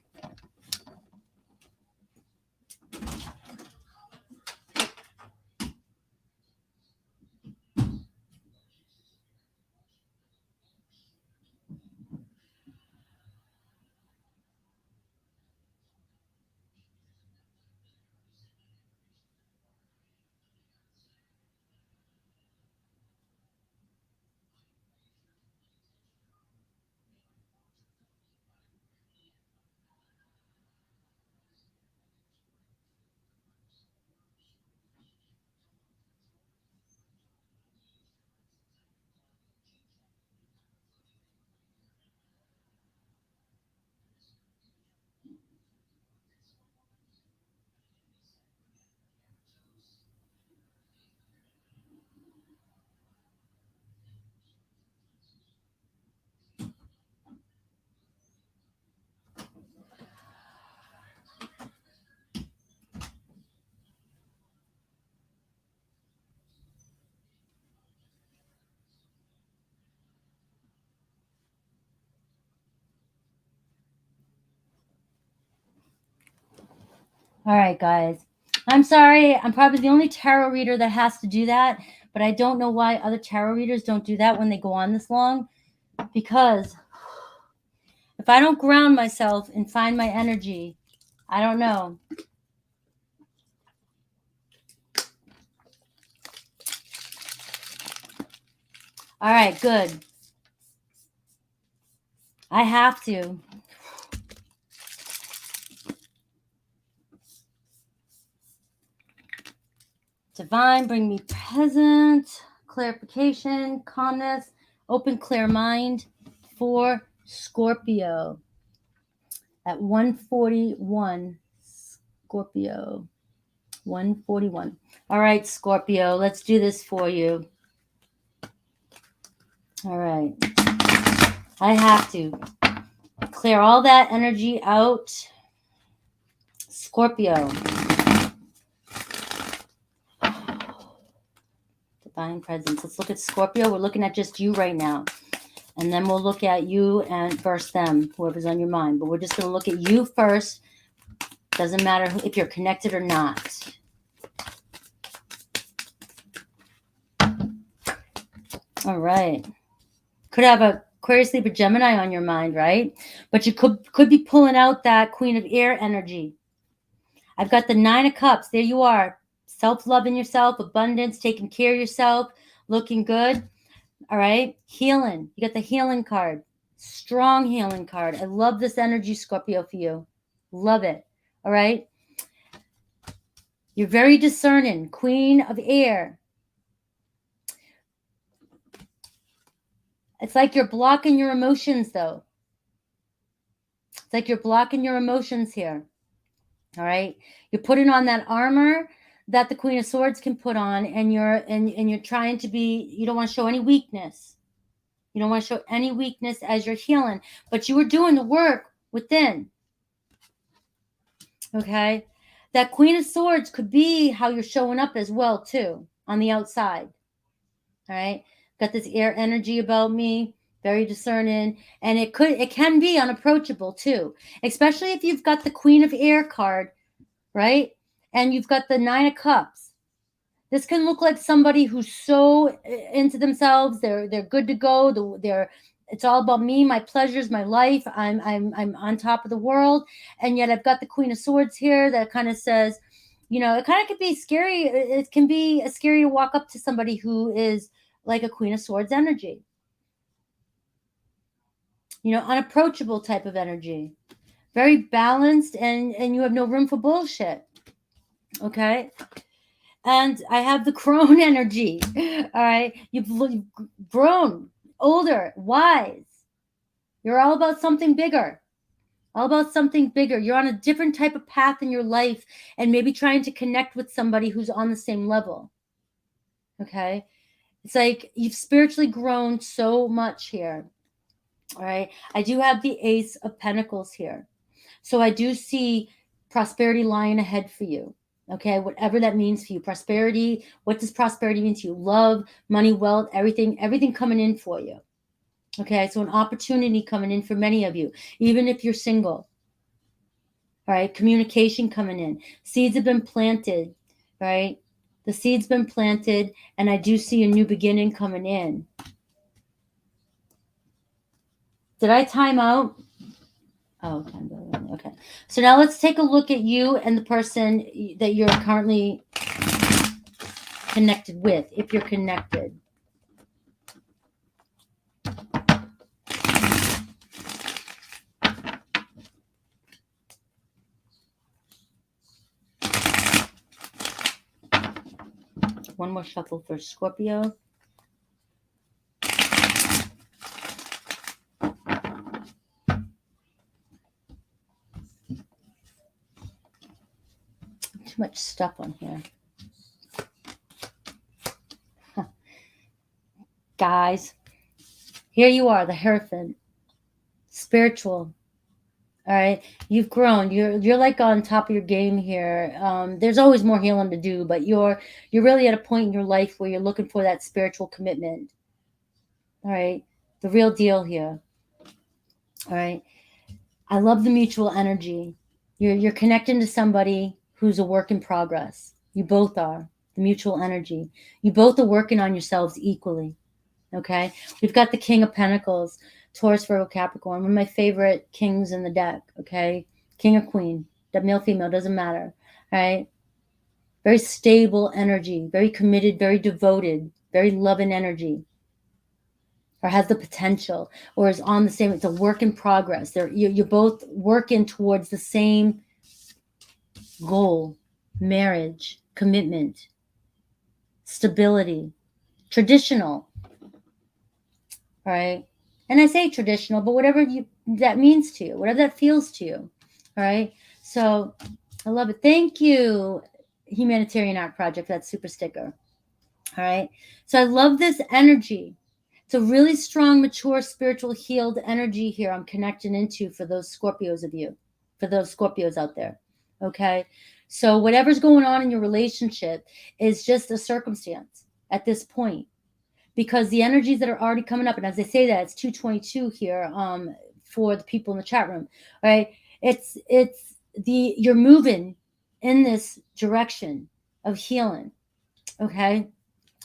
All right, guys. I'm sorry. I'm probably the only tarot reader that has to do that, but I don't know why other tarot readers don't do that when they go on this long, because if I don't ground myself and find my energy, I don't know. All right, good. I have to. Divine, bring me present, clarification, calmness, open, clear mind for Scorpio at 141. Scorpio, 141. All right, Scorpio, let's do this for you. All right. I have to clear all that energy out. Scorpio. Divine presence. Let's look at Scorpio. We're looking at just you right now. And then we'll look at you and first them, whoever's on your mind. But we're just going to look at you first. Doesn't matter if you're connected or not. All right. Could have a Aquarius, Libra, Gemini on your mind, right? But you could be pulling out that Queen of Air energy. I've got the 9 of Cups. There you are. Self-loving yourself, abundance, taking care of yourself, looking good. All right. Healing. You got the healing card. Strong healing card. I love this energy, Scorpio, for you. Love it. All right. You're very discerning. Queen of Air. It's like you're blocking your emotions, though. It's like you're blocking your emotions here. All right. You're putting on that armor that the Queen of Swords can put on, and you're trying to be, you don't want to show any weakness. You don't want to show any weakness as you're healing, but you were doing the work within. Okay. That Queen of Swords could be how you're showing up as well, too, on the outside. All right. Got this air energy about me, very discerning. And it can be unapproachable, too, especially if you've got the Queen of Air card, right? And you've got the 9 of Cups. This can look like somebody who's so into themselves. They're good to go. It's all about me, my pleasures, my life. I'm on top of the world. And yet I've got the Queen of Swords here that kind of says, you know, it kind of could be scary. It can be scary to walk up to somebody who is like a Queen of Swords energy. You know, unapproachable type of energy. Very balanced, and you have no room for bullshit. Okay? And I have the crone energy. All right? You've grown, older, wise. You're all about something bigger. All about something bigger. You're on a different type of path in your life, and maybe trying to connect with somebody who's on the same level. Okay? It's like you've spiritually grown so much here. All right? I do have the Ace of Pentacles here. So I do see prosperity lying ahead for you. Okay, whatever that means for you. Prosperity. What does prosperity mean to you? Love, money, wealth, everything coming in for you. Okay, so an opportunity coming in for many of you, even if you're single. All right, communication coming in. Seeds have been planted, right? The seed's been planted, and I do see a new beginning coming in. Did I time out? Oh, okay. So now let's take a look at you and the person that you're currently connected with, if you're connected. One more shuffle for Scorpio. Too much stuff on here. Guys, here you are, the Hierophant. Spiritual. All right, you've grown. You're like on top of your game here. There's always more healing to do, but you're really at a point in your life where you're looking for that spiritual commitment. All right, the real deal here. All right, I love the mutual energy. You're connecting to somebody who's a work in progress. You both are. The mutual energy. You both are working on yourselves equally. Okay? We've got the King of Pentacles, Taurus, Virgo, Capricorn. One of my favorite kings in the deck. Okay? King or queen. Male, female, doesn't matter. All right? Very stable energy. Very committed, very devoted, very loving energy. Or has the potential, or is on the same, it's a work in progress. You're both working towards the same goal: marriage, commitment, stability, traditional. All right. And I say traditional, but whatever that means to you, whatever that feels to you. All right. So I love it. Thank you, Humanitarian Art Project, for that super sticker. All right. So I love this energy. It's a really strong, mature, spiritual, healed energy here I'm connecting into for those Scorpios of you, for those Scorpios out there. Okay. So whatever's going on in your relationship is just a circumstance at this point, because the energies that are already coming up, and as I say that, it's 222 here for the people in the chat room. All right. You're moving in this direction of healing. Okay.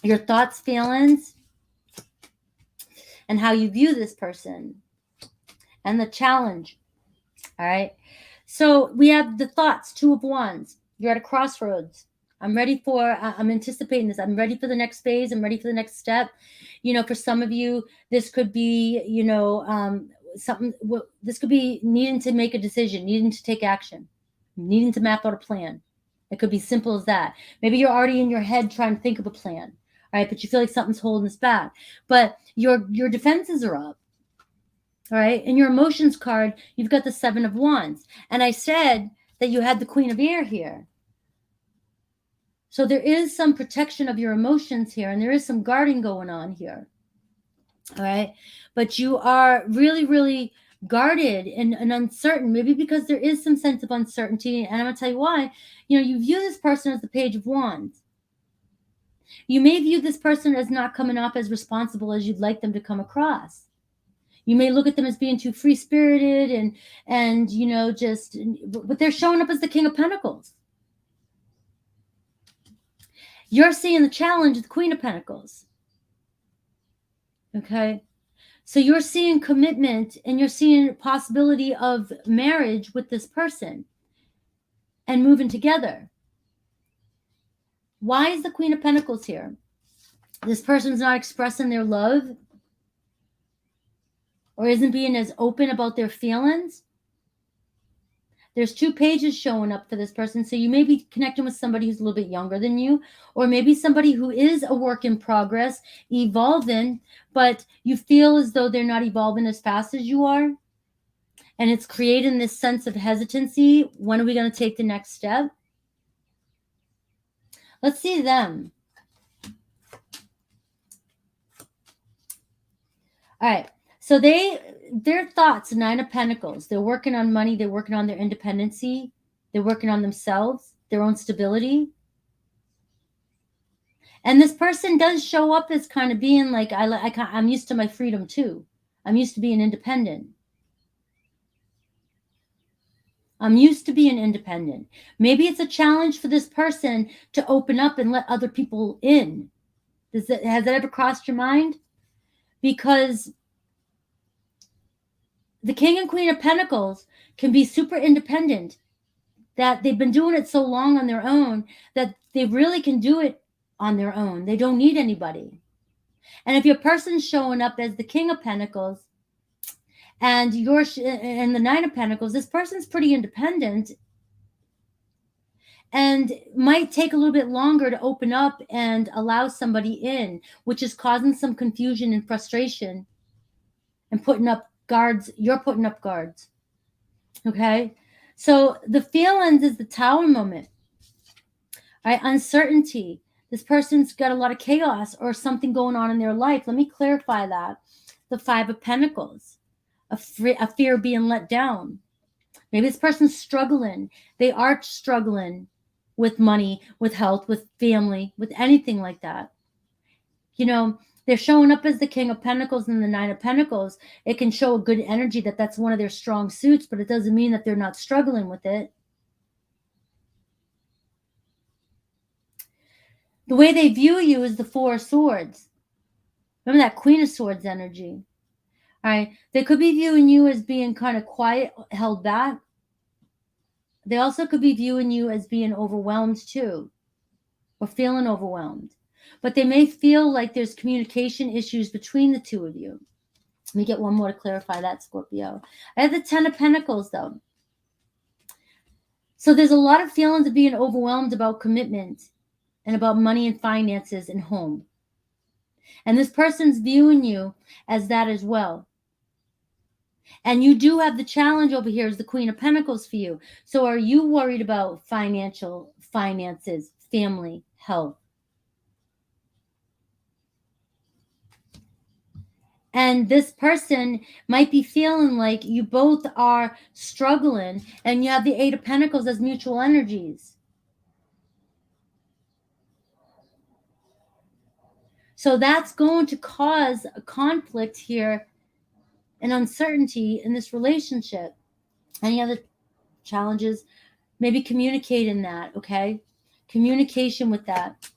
Your thoughts, feelings, and how you view this person, and the challenge. All right. So we have the thoughts, Two of Wands. You're at a crossroads. I'm anticipating this. I'm ready for the next phase. I'm ready for the next step. For some of you, this could be, this could be needing to make a decision, needing to take action, needing to map out a plan. It could be simple as that. Maybe you're already in your head trying to think of a plan. All right, but you feel like something's holding us back. But your defenses are up. All right, in your emotions card, you've got the Seven of Wands. And I said that you had the Queen of Air here. So there is some protection of your emotions here, and there is some guarding going on here. All right, but you are really, really guarded and uncertain, maybe because there is some sense of uncertainty. And I'm going to tell you why. You view this person as the Page of Wands. You may view this person as not coming off as responsible as you'd like them to come across. You may look at them as being too free-spirited but they're showing up as the King of Pentacles. You're seeing the challenge of the Queen of Pentacles. Okay? So you're seeing commitment, and you're seeing possibility of marriage with this person and moving together. Why is the Queen of Pentacles here? This person's not expressing their love, or isn't being as open about their feelings. There's two pages showing up for this person. So you may be connecting with somebody who's a little bit younger than you, or maybe somebody who is a work in progress, evolving, but you feel as though they're not evolving as fast as you are. And it's creating this sense of hesitancy. When are we going to take the next step? Let's see them. All right. So their thoughts, Nine of Pentacles, they're working on money. They're working on their independency. They're working on themselves, their own stability. And this person does show up as kind of being like, I'm used to my freedom too. I'm used to being independent. I'm used to being independent. Maybe it's a challenge for this person to open up and let other people in. Has that ever crossed your mind? Because the King and Queen of Pentacles can be super independent, that they've been doing it so long on their own that they really can do it on their own. They don't need anybody. And if your person's showing up as the King of Pentacles and you're in the Nine of Pentacles, this person's pretty independent and might take a little bit longer to open up and allow somebody in, which is causing some confusion and frustration and putting up guards. You're putting up guards. Okay? So the feelings is the Tower moment. All right? Uncertainty. This person's got a lot of chaos or something going on in their life. Let me clarify that. The Five of Pentacles. A fear of being let down. Maybe this person's struggling. They are struggling with money, with health, with family, with anything like that. They're showing up as the King of Pentacles and the Nine of Pentacles. It can show a good energy that's one of their strong suits, but it doesn't mean that they're not struggling with it. The way they view you is the Four of Swords. Remember that Queen of Swords energy. All right. They could be viewing you as being kind of quiet, held back. They also could be viewing you as being overwhelmed too, or feeling overwhelmed. But they may feel like there's communication issues between the two of you. Let me get one more to clarify that, Scorpio. I have the Ten of Pentacles, though. So there's a lot of feelings of being overwhelmed about commitment and about money and finances and home. And this person's viewing you as that as well. And you do have the challenge over here as the Queen of Pentacles for you. So are you worried about finances, family, health? And this person might be feeling like you both are struggling, and you have the Eight of Pentacles as mutual energies. So that's going to cause a conflict here and uncertainty in this relationship. Any other challenges? Maybe communicate in that, okay? Communication with that.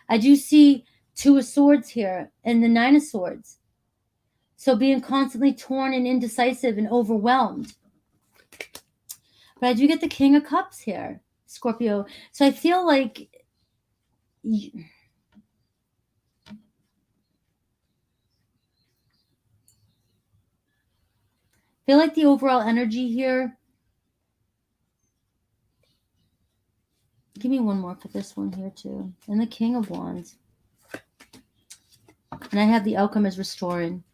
I do see Two of Swords here and the Nine of Swords. So being constantly torn and indecisive and overwhelmed. But I do get the King of Cups here, Scorpio. So I feel like I feel like the overall energy here. Give me one more for this one here too. And the King of Wands. And I have the outcome as restoring.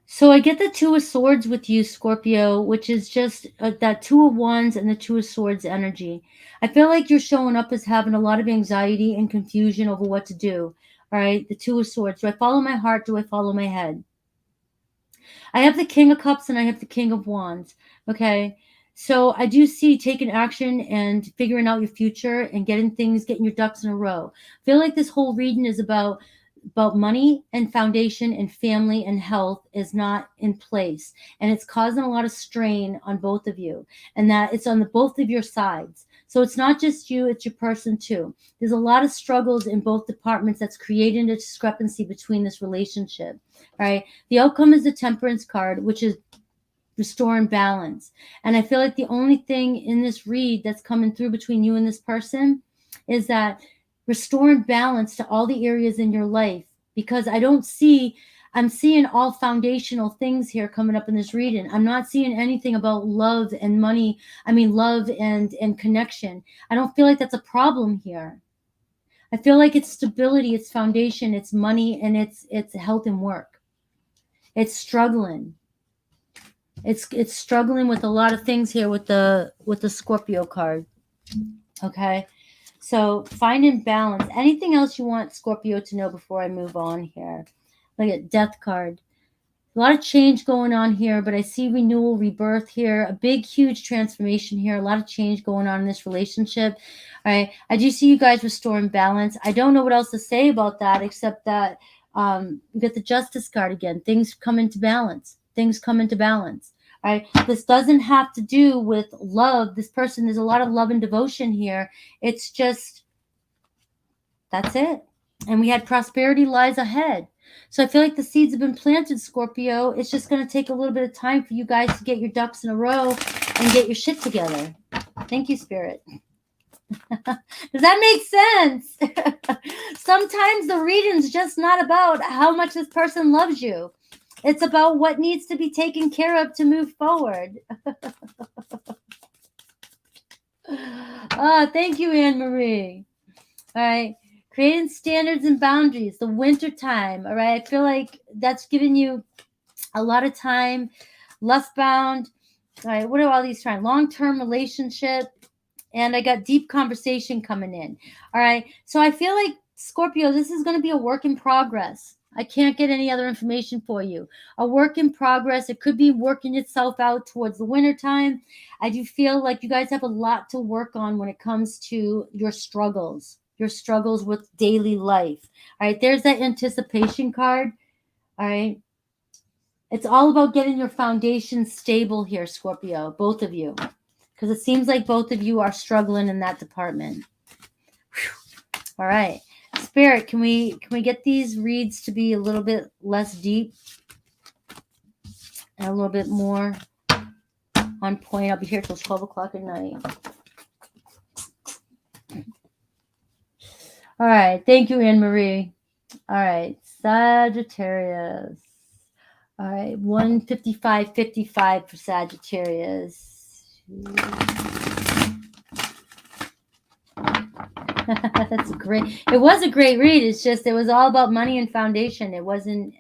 So I get the Two of Swords with you, Scorpio, which is just that Two of Wands and the Two of Swords energy. I feel like you're showing up as having a lot of anxiety and confusion over what to do. All right, the Two of Swords. Do I follow my heart? Do I follow my head? I have the King of Cups and I have the King of Wands. Okay, so I do see taking action and figuring out your future and getting your ducks in a row. I feel like this whole reading is about money and foundation and family and health is not in place, and it's causing a lot of strain on both of you, and that it's on both of your sides. So it's not just you, it's your person too. There's a lot of struggles in both departments that's creating a discrepancy between this relationship. All right, the outcome is the Temperance card, which is restoring balance. And I feel like the only thing in this read that's coming through between you and this person is that restoring balance to all the areas in your life, because I'm seeing all foundational things here coming up in this reading. I'm not seeing anything about love and money. I mean, love and connection. I don't feel like that's a problem here. I feel like it's stability, it's foundation, it's money, and it's health and work. It's struggling. It's struggling with a lot of things here with the Scorpio card. Okay. So finding balance. Anything else you want Scorpio to know before I move on here? Look at Death card. A lot of change going on here, but I see renewal, rebirth here, a big, huge transformation here, a lot of change going on in this relationship. All right. I do see you guys restoring balance. I don't know what else to say about that, except that we get the Justice card again. Things come into balance. Things come into balance. All right. This doesn't have to do with love. This person, there's a lot of love and devotion here. It's just, that's it. And we had prosperity lies ahead. So I feel like the seeds have been planted, Scorpio. It's just going to take a little bit of time for you guys to get your ducks in a row and get your shit together. Thank you, Spirit. Does that make sense? Sometimes the reading's just not about how much this person loves you. It's about what needs to be taken care of to move forward. Thank you, Anne-Marie. All right. Creating standards and boundaries, the winter time. All right. I feel like that's giving you a lot of time. Lust bound. All right. What are all these trying? Long-term relationship. And I got deep conversation coming in. All right. So I feel like, Scorpio, this is going to be a work in progress. I can't get any other information for you. A work in progress. It could be working itself out towards the winter time. I do feel like you guys have a lot to work on when it comes to your struggles with daily life. All right. There's that anticipation card. All right. It's all about getting your foundation stable here, Scorpio, both of you. Because it seems like both of you are struggling in that department. Whew. All right. Spirit, can we get these reads to be a little bit less deep and a little bit more on point? I'll be here till 12 o'clock at night. All right. Thank you, Anne-Marie. All right. Sagittarius. All right. 155.55 for Sagittarius. That's great. It was a great read. It's just, it was all about money and foundation. It wasn't,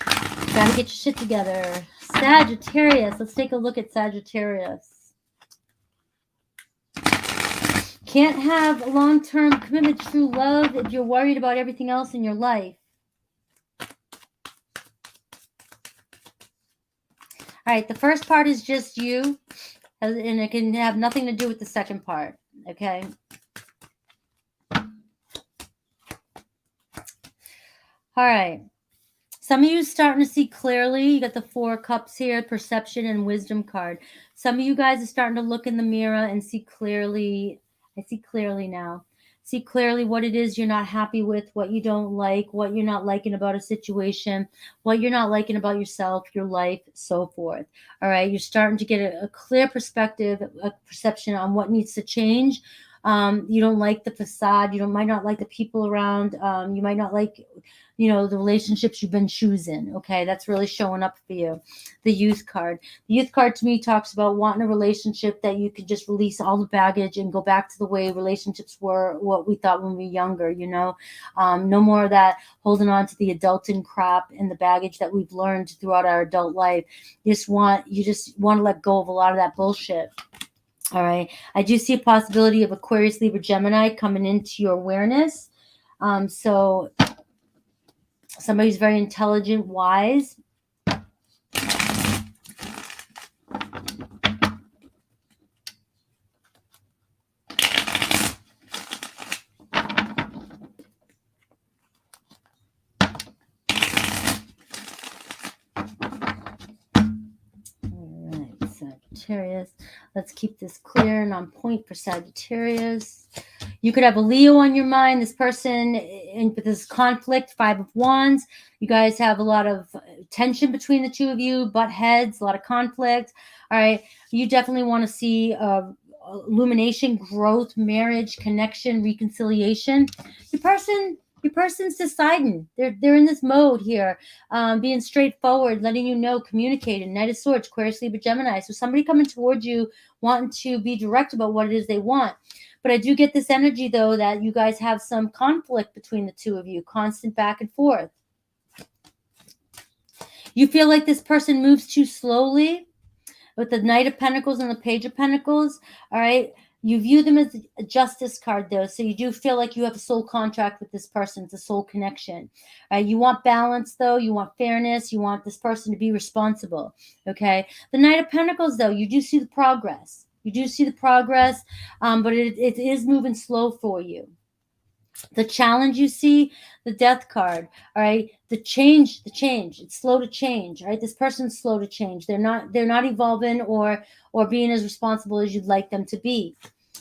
gotta get your shit together. Sagittarius. Let's take a look at Sagittarius. Can't have a long-term commitment, true love if you're worried about everything else in your life. All right, the first part is just you, and it can have nothing to do with the second part, okay? All right. Some of you starting to see clearly. You got the 4 cups here, perception and wisdom card. Some of you guys are starting to look in the mirror and see clearly. I see clearly now. See clearly what it is you're not happy with, what you don't like, what you're not liking about a situation, what you're not liking about yourself, your life, so forth. All right. You're starting to get a clear perspective, a perception on what needs to change. You don't like the facade. You might not like the people around. You might not like, the relationships you've been choosing. Okay, that's really showing up for you. The youth card. The youth card to me talks about wanting a relationship that you could just release all the baggage and go back to the way relationships were, what we thought when we were younger. No more of that holding on to the adulting crap and the baggage that we've learned throughout our adult life. You just want to let go of a lot of that bullshit. All right. I do see a possibility of Aquarius, Libra, Gemini coming into your awareness. So somebody's very intelligent, wise. All right, Sagittarius. Let's keep this clear and on point for Sagittarius. You could have a Leo on your mind. This person, with this conflict, 5 of Wands. You guys have a lot of tension between the two of you, butt heads, a lot of conflict. All right. You definitely want to see illumination, growth, marriage, connection, reconciliation. Your person's deciding. They're in this mode here, being straightforward, letting you know, communicating. Knight of Swords, Aquarius, Libra, Gemini. So somebody coming towards you, wanting to be direct about what it is they want. But I do get this energy, though, that you guys have some conflict between the two of you, constant back and forth. You feel like this person moves too slowly with the Knight of Pentacles and the Page of Pentacles. All right. You view them as a justice card, though. So you do feel like you have a soul contract with this person. It's a soul connection. All right. You want balance, though. You want fairness. You want this person to be responsible. Okay. The Knight of Pentacles, though, you do see the progress. You do see the progress, but it is moving slow for you. The challenge you see, the Death card, all right? The change, it's slow to change, all right? This person's slow to change. They're not evolving or being as responsible as you'd like them to be.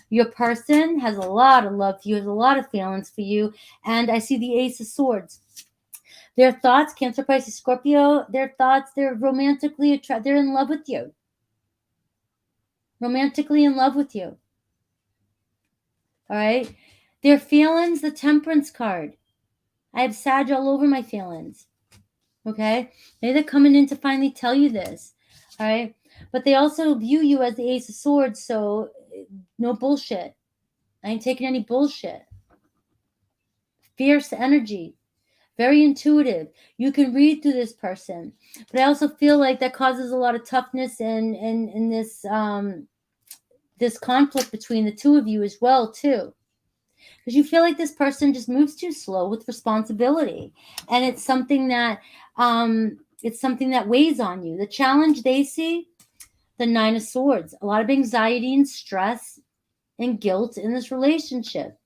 Your person has a lot of love for you, has a lot of feelings for you, and I see the Ace of Swords. Their thoughts, Cancer, Pisces, Scorpio, they're romantically attracted, they're in love with you. Romantically in love with you. All right? Their feelings, the Temperance card. I have Sag all over my feelings. Okay? Maybe they're coming in to finally tell you this. All right? But they also view you as the Ace of Swords, so no bullshit. I ain't taking any bullshit. Fierce energy. Very intuitive. You can read through this person. But I also feel like that causes a lot of toughness and this this conflict between the two of you as well, too. Because you feel like this person just moves too slow with responsibility. And it's something that weighs on you. The challenge they see, the 9 of Swords. A lot of anxiety and stress and guilt in this relationship.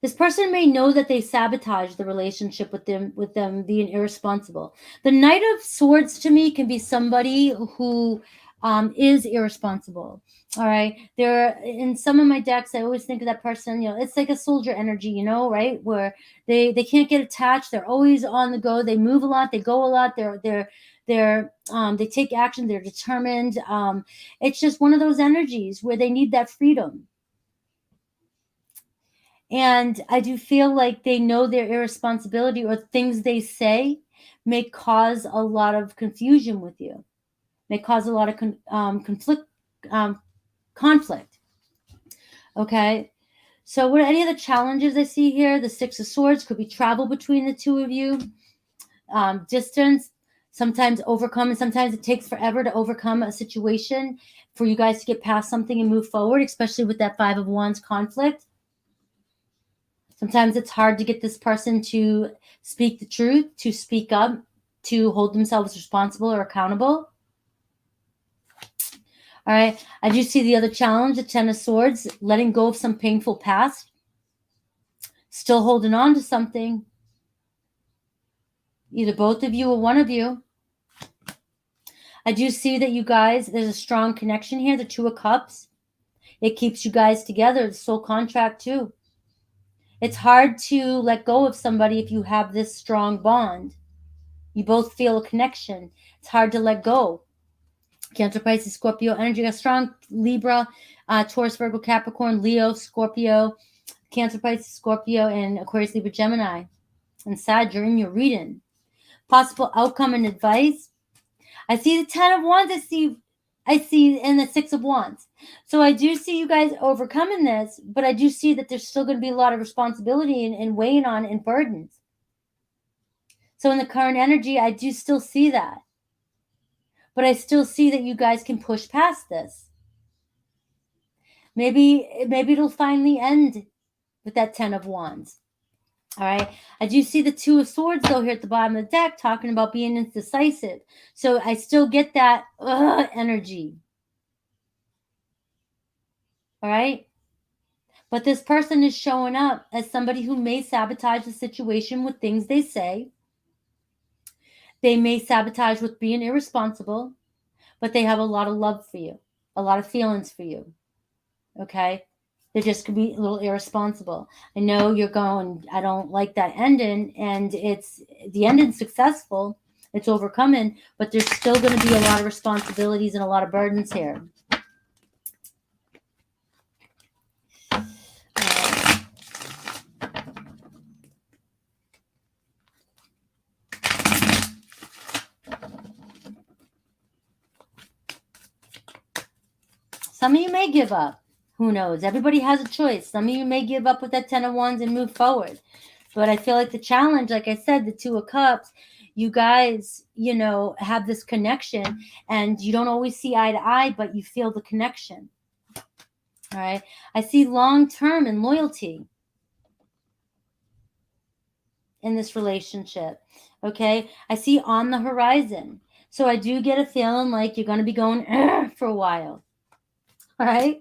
This person may know that they sabotage the relationship with them being irresponsible. The Knight of Swords to me can be somebody who is irresponsible. All right. There, in some of my decks, I always think of that person, it's like a soldier energy, right? Where they can't get attached. They're always on the go. They move a lot. They go a lot. They take action. They're determined. It's just one of those energies where they need that freedom. And I do feel like they know their irresponsibility, or things they say may cause a lot of confusion with you, may cause a lot of conflict. Okay. So what are any of the challenges I see here? The Six of Swords could be travel between the two of you, distance, sometimes overcome, and sometimes it takes forever to overcome a situation for you guys to get past something and move forward, especially with that Five of Wands conflict. Sometimes it's hard to get this person to speak the truth, to speak up, to hold themselves responsible or accountable. All right. I do see the other challenge, the Ten of Swords, letting go of some painful past, still holding on to something. Either both of you or one of you. I do see that you guys, there's a strong connection here, the Two of Cups. It keeps you guys together, the soul contract too. It's hard to let go of somebody if you have this strong bond. You both feel a connection. It's hard to let go. Cancer, Pisces, Scorpio energy. A strong Libra, Taurus, Virgo, Capricorn, Leo, Scorpio, Cancer, Pisces, Scorpio, and Aquarius, Libra, Gemini, and Sag during your reading. Possible outcome and advice. I see the Ten of Wands. I see and the Six of Wands. So I do see you guys overcoming this, but I do see that there's still going to be a lot of responsibility and weighing on and burdens. So in the current energy, I do still see that. But I still see that you guys can push past this. Maybe it'll finally end with that Ten of Wands. All right. I do see the Two of Swords, though, here at the bottom of the deck, talking about being indecisive. So I still get that energy. All right. But this person is showing up as somebody who may sabotage the situation with things they say. They may sabotage with being irresponsible, but they have a lot of love for you, a lot of feelings for you. Okay. They just could be a little irresponsible. I know you're going, I don't like that ending, and it's the ending successful. It's overcoming, but there's still going to be a lot of responsibilities and a lot of burdens here. Some of you may give up. Who knows? Everybody has a choice. Some of you may give up with that Ten of Wands and move forward. But I feel like the challenge, like I said, the Two of Cups, you guys, have this connection, and you don't always see eye to eye, but you feel the connection. All right. I see long-term and loyalty in this relationship. Okay. I see on the horizon. So I do get a feeling like you're going to be going for a while. All right.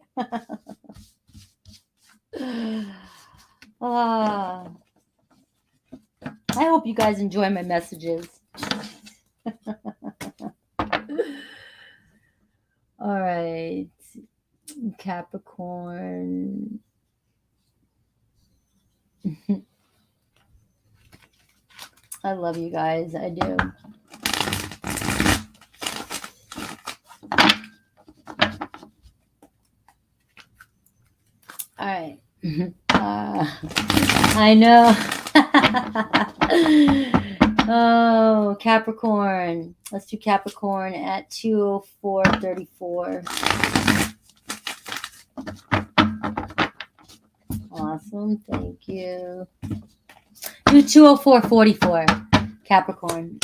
I hope you guys enjoy my messages. All right. Capricorn. I love you guys. I do. All right. I know. Oh, Capricorn. Let's do Capricorn at 204.34. Awesome. Thank you. Do 204.44. Capricorn.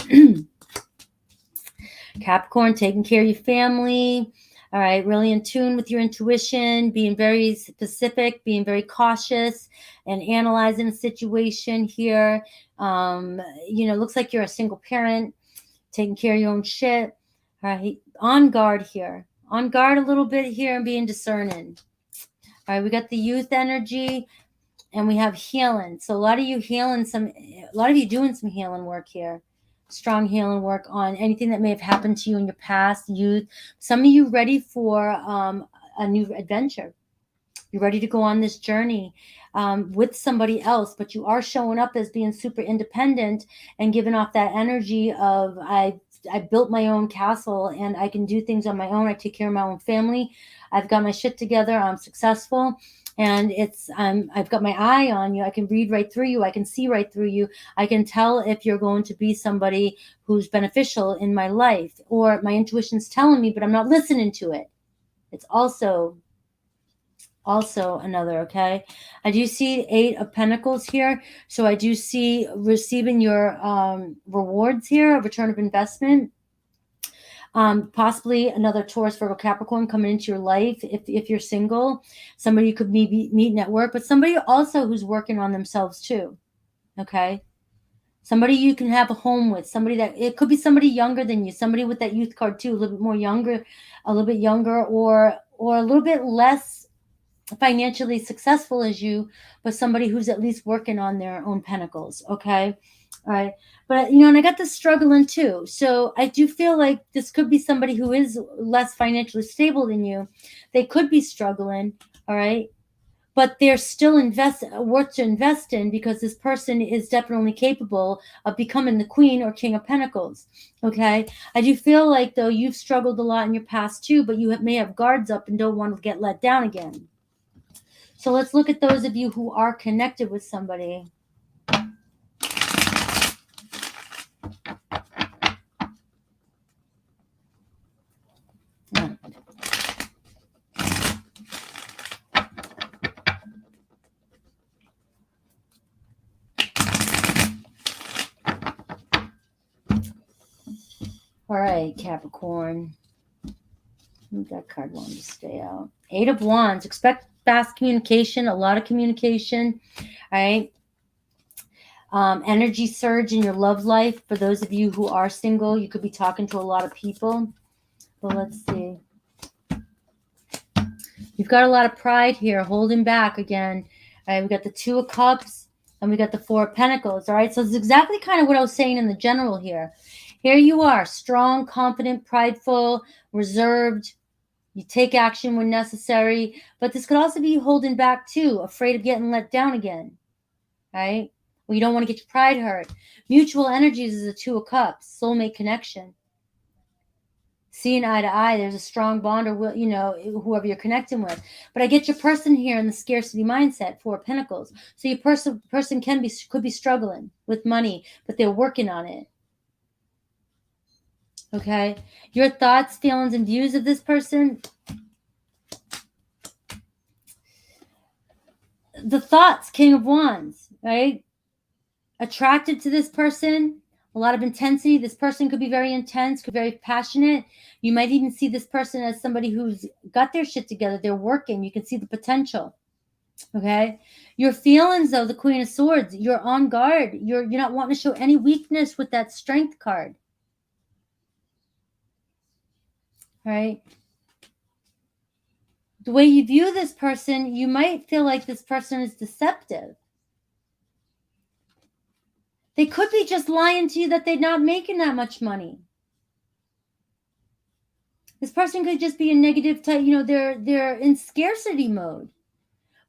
Capricorn, taking care of your family. All right, really in tune with your intuition, being very specific, being very cautious, and analyzing a situation here. Looks like you're a single parent, taking care of your own shit. All right, on guard here. On guard a little bit here and being discerning. All right, we got the youth energy. And we have healing. So a lot of you doing some healing work here. Strong healing work on anything that may have happened to you in your past, youth. Some of you ready for a new adventure. You're ready to go on this journey with somebody else, but you are showing up as being super independent and giving off that energy of I built my own castle and I can do things on my own. I take care of my own family. I've got my shit together. I'm successful. And I've got my eye on you. I can read right through you. I can see right through you. I can tell if you're going to be somebody who's beneficial in my life, or my intuition's telling me, but I'm not listening to it. It's also another, okay? I do see 8 of Pentacles here. So I do see receiving your rewards here, a return of investment. Possibly another Taurus, Virgo, Capricorn coming into your life if you're single. Somebody you could maybe meet at work, but somebody also who's working on themselves too, okay? Somebody you can have a home with, somebody that, it could be somebody younger than you, somebody with that youth card too, a little bit more younger, a little bit younger, or a little bit less financially successful as you, but somebody who's at least working on their own pentacles, okay? All right. But, and I got this struggling too. So I do feel like this could be somebody who is less financially stable than you. They could be struggling, all right? But they're still worth to invest in, because this person is definitely capable of becoming the Queen or King of Pentacles, okay? I do feel like, though, you've struggled a lot in your past too, but you may have guards up and don't want to get let down again. So let's look at those of you who are connected with somebody. All right, Capricorn. That card wanted to stay out. 8 of Wands. Expect fast communication, a lot of communication. All right. Energy surge in your love life. For those of you who are single, you could be talking to a lot of people. But let's see. You've got a lot of pride here, holding back again. All right, we got the 2 of Cups and we got the 4 of Pentacles. All right, so it's exactly kind of what I was saying in the general here. Here you are, strong, confident, prideful, reserved. You take action when necessary, but this could also be holding back too, afraid of getting let down again, right? Well, you don't want to get your pride hurt. Mutual energies is the 2 of Cups, soulmate connection. Seeing eye to eye, there's a strong bond, or whoever you're connecting with. But I get your person here in the scarcity mindset, 4 of Pentacles. So your person could be struggling with money, but they're working on it. Okay, your thoughts, feelings, and views of this person. The thoughts, King of Wands, right? Attracted to this person, a lot of intensity. This person could be very intense, could be very passionate. You might even see this person as somebody who's got their shit together. They're working. You can see the potential. Okay, your feelings, though, the Queen of Swords. You're on guard. You're not wanting to show any weakness with that Strength card. Right? The way you view this person, you might feel like this person is deceptive. They could be just lying to you that they're not making that much money. This person could just be a negative type, they're in scarcity mode.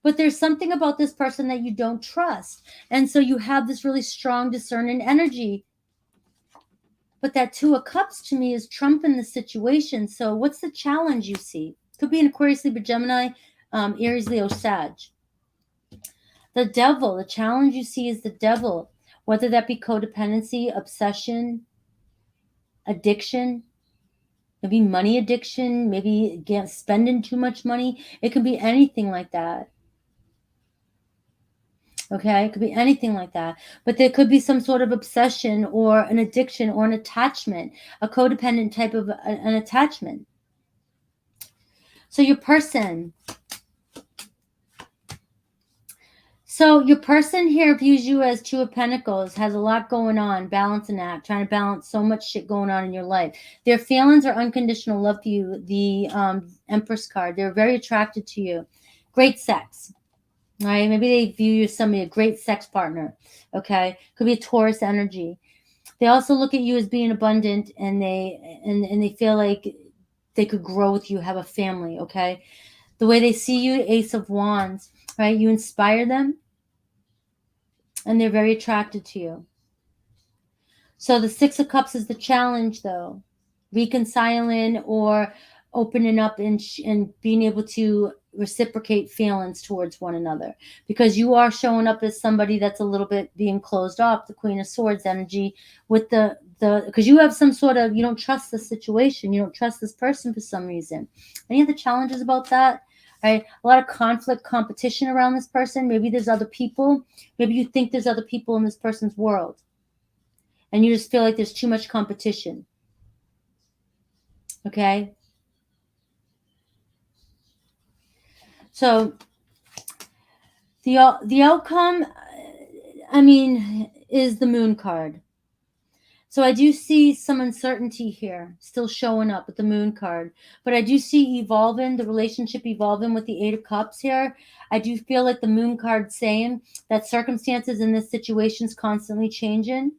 But there's something about this person that you don't trust. And so you have this really strong discerning energy. But that 2 of Cups to me is trumping the situation. So what's the challenge you see? Could be an Aquarius, Libra, Gemini, Aries, Leo, Sag. The Devil, the challenge you see is the Devil. Whether that be codependency, obsession, addiction, maybe money addiction, maybe spending too much money. It could be anything like that. Okay, it could be anything like that. But there could be some sort of obsession or an addiction or an attachment, a codependent type of an attachment. So your person here views you as 2 of Pentacles, has a lot going on, balancing that, trying to balance so much shit going on in your life. Their feelings are unconditional love for you, the Empress card. They're very attracted to you. Great sex. right? Maybe they view you as somebody, a great sex partner, okay? Could be a Taurus energy. They also look at you as being abundant, and they feel like they could grow with you, have a family, okay? The way they see you, Ace of Wands, right? You inspire them, and they're very attracted to you. So the Six of Cups is the challenge, though. Reconciling or opening up and being able to reciprocate feelings towards one another, because you are showing up as somebody that's a little bit being closed off, the Queen of Swords energy, with the because you have some sort of, you don't trust the situation, you don't trust this person for some reason. Any other challenges about that? Right? A lot of conflict, competition around this person. Maybe there's other people. Maybe you think there's other people in this person's world, and you just feel like there's too much competition. Okay? So the outcome, I mean, is the Moon card. So I do see some uncertainty here still showing up with the Moon card, but I do see evolving, the relationship evolving with the Eight of Cups here. I do feel like the Moon card saying that circumstances in this situation is constantly changing.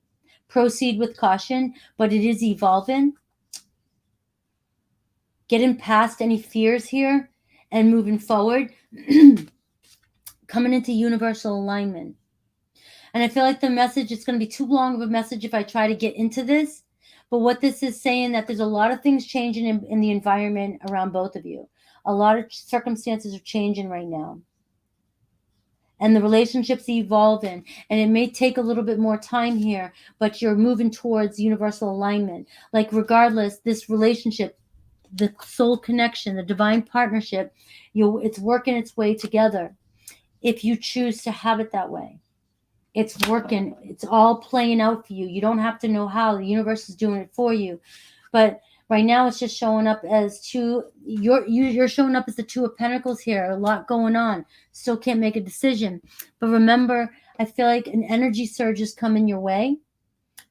Proceed with caution, but it is evolving. Getting past any fears here and moving forward. Coming into universal alignment. And I feel like the message, it's going to be too long of a message if I try to get into this. But what this is saying, that there's a lot of things changing in the environment around both of you. A lot of circumstances are changing right now. And the relationship's evolving. And it may take a little bit more time here, but you're moving towards universal alignment. Like regardless, this relationship, the soul connection, the divine partnership, it's working its way together. If you choose to have it that way. It's working. It's all playing out for you. You don't have to know how. The universe is doing it for you. But right now it's just showing up as you're showing up as the Two of Pentacles here. A lot going on. Still can't make a decision. But remember, I feel like an energy surge is coming your way.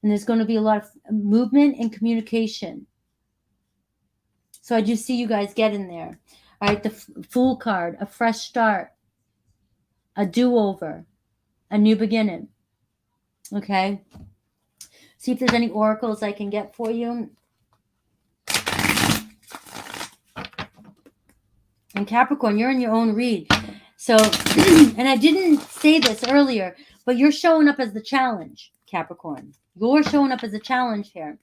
And there's going to be a lot of movement and communication. So I do see you guys getting there. All right, the Fool card, a fresh start, a do-over, a new beginning. Okay. See if there's any oracles I can get for you. And Capricorn, you're in your own read. So, and I didn't say this earlier, but you're showing up as the challenge, Capricorn. You're showing up as a challenge here.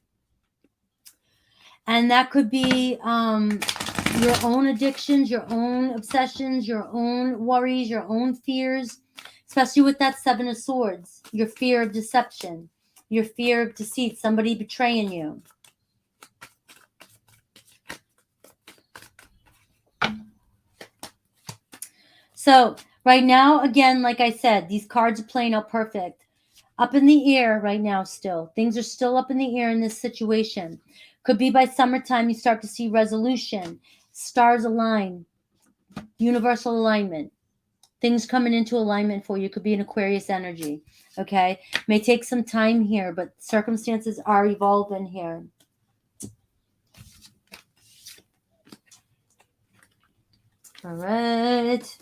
And that could be your own addictions, your own obsessions, your own worries, your own fears. Especially with that Seven of Swords, your fear of deception, your fear of deceit, somebody betraying you. So right now, again, like I said, these cards are playing out perfect. Up in the air right now still. Things are still up in the air in this situation. Could be by summertime you start to see resolution. Stars align. Universal alignment. Things coming into alignment for you. Could be an Aquarius energy, okay? May take some time here, but circumstances are evolving here. All right.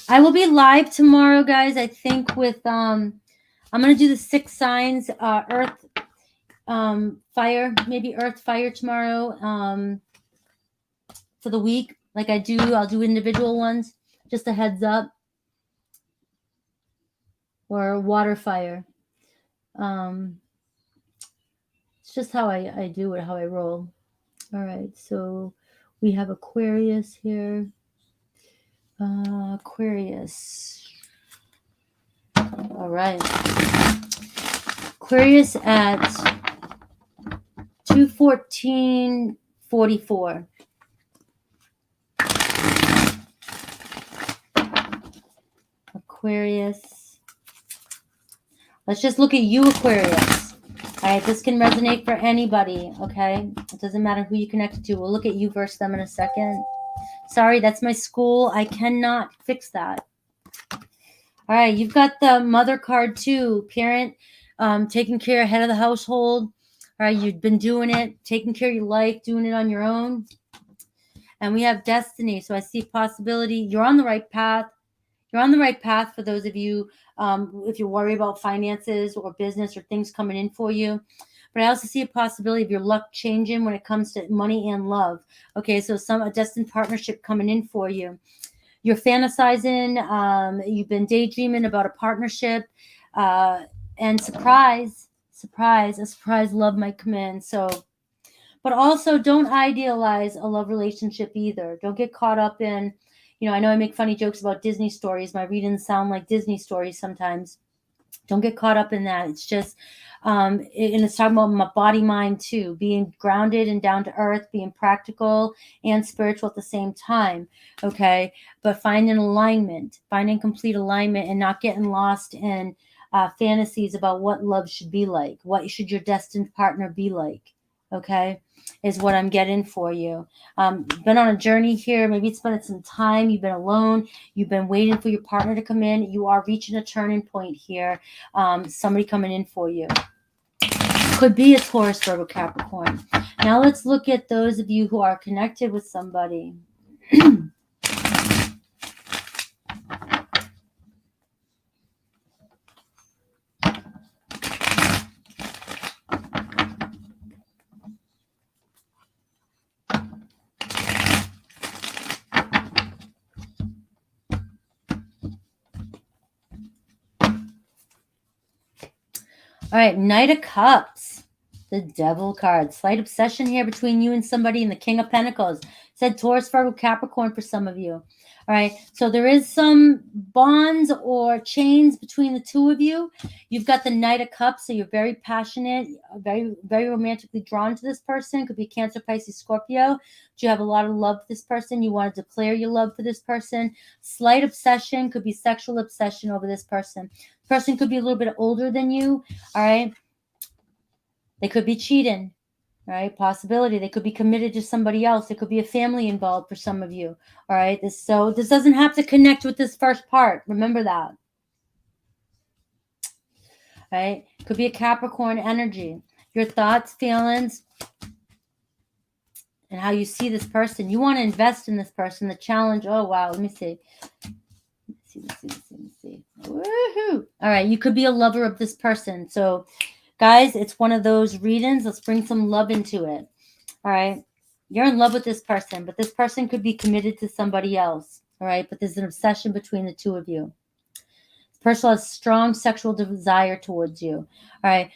I will be live tomorrow, guys, I think with, I'm going to do the 6 signs, Earth, fire, maybe Earth, fire tomorrow for the week. Like I do, I'll do individual ones. Just a heads up. Or water, fire. It's just how I do it, how I roll. All right, so we have Aquarius here. Aquarius. All right. Aquarius at 2/14/44. Aquarius. Let's just look at you, Aquarius. All right, this can resonate for anybody, okay? It doesn't matter who you connected to. We'll look at you, verse them in a second. Sorry, that's my school. I cannot fix that. All right, you've got the Mother card too. Parent, taking care, head of the household. All right, you've been doing it, taking care of your life, doing it on your own. And we have destiny. So I see possibility. You're on the right path. You're on the right path for those of you, if you worry about finances or business or things coming in for you. But I also see a possibility of your luck changing when it comes to money and love. Okay, so a destined partnership coming in for you. You're fantasizing. You've been daydreaming about a partnership. And a surprise love might come in. So, but also don't idealize a love relationship either. Don't get caught up in, I know I make funny jokes about Disney stories. My readings sound like Disney stories sometimes. Don't get caught up in that. It's just, and it's talking about my body, mind too, being grounded and down to earth, being practical and spiritual at the same time. Okay. But finding alignment, finding complete alignment and not getting lost in fantasies about what love should be like. What should your destined partner be like? Okay, is what I'm getting for you. Been on a journey here. Maybe it's been some time. You've been alone. You've been waiting for your partner to come in. You are reaching a turning point here. Somebody coming in for you. Could be a Taurus, Virgo, Capricorn. Now let's look at those of you who are connected with somebody. All right, Knight of Cups, the Devil card. Slight obsession here between you and somebody, and the King of Pentacles. Said Taurus, Virgo, Capricorn for some of you. All right, so there is some bonds or chains between the two of you. You've got the Knight of Cups, so you're very passionate, very, very romantically drawn to this person. Could be Cancer, Pisces, Scorpio. Do you have a lot of love for this person? You want to declare your love for this person. Slight obsession, could be sexual obsession over this person. Person could be a little bit older than you. All right, they could be cheating. All right, possibility they could be committed to somebody else. There could be a family involved for some of you. All right, this doesn't have to connect with this first part. Remember that. All right, could be a Capricorn energy. Your thoughts, feelings, and how you see this person. You want to invest in this person. The challenge. Oh wow, let me see. Let me see. Woohoo! All right, you could be a lover of this person. So, guys, it's one of those readings. Let's bring some love into it. All right, you're in love with this person, but this person could be committed to somebody else. All right, but there's an obsession between the two of you. This person has strong sexual desire towards you. All right,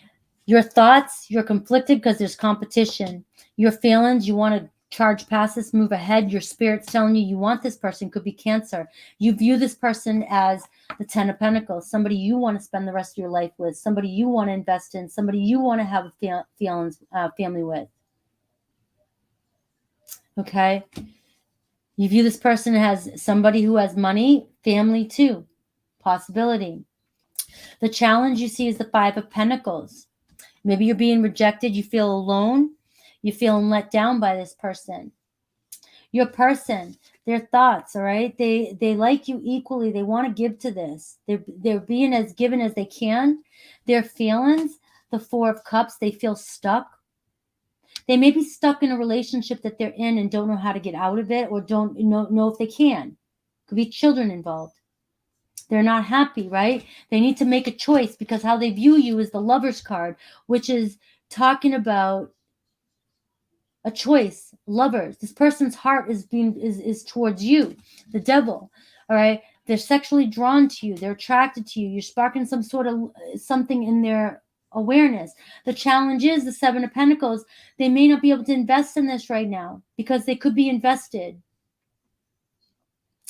your thoughts, you're conflicted because there's competition. Your feelings, you want to charge past this, move ahead. Your spirit's telling you want this person. Could be Cancer. You view this person as the Ten of Pentacles, somebody you want to spend the rest of your life with, somebody you want to invest in, somebody you want to have a family with. Okay, you view this person as somebody who has money, family too, possibility. The challenge you see is the Five of Pentacles. Maybe you're being rejected. You feel alone. You feel let down by this person. Your person, their thoughts, all right? They like you equally. They want to give to this. They're being as given as they can. Their feelings, the Four of Cups, they feel stuck. They may be stuck in a relationship that they're in and don't know how to get out of it, or don't know if they can. Could be children involved. They're not happy, right? They need to make a choice, because how they view you is the Lover's card, which is talking about a choice. Lovers. This person's heart is towards you, the Devil. All right. They're sexually drawn to you. They're attracted to you. You're sparking some sort of something in their awareness. The challenge is the Seven of Pentacles. They may not be able to invest in this right now because they could be invested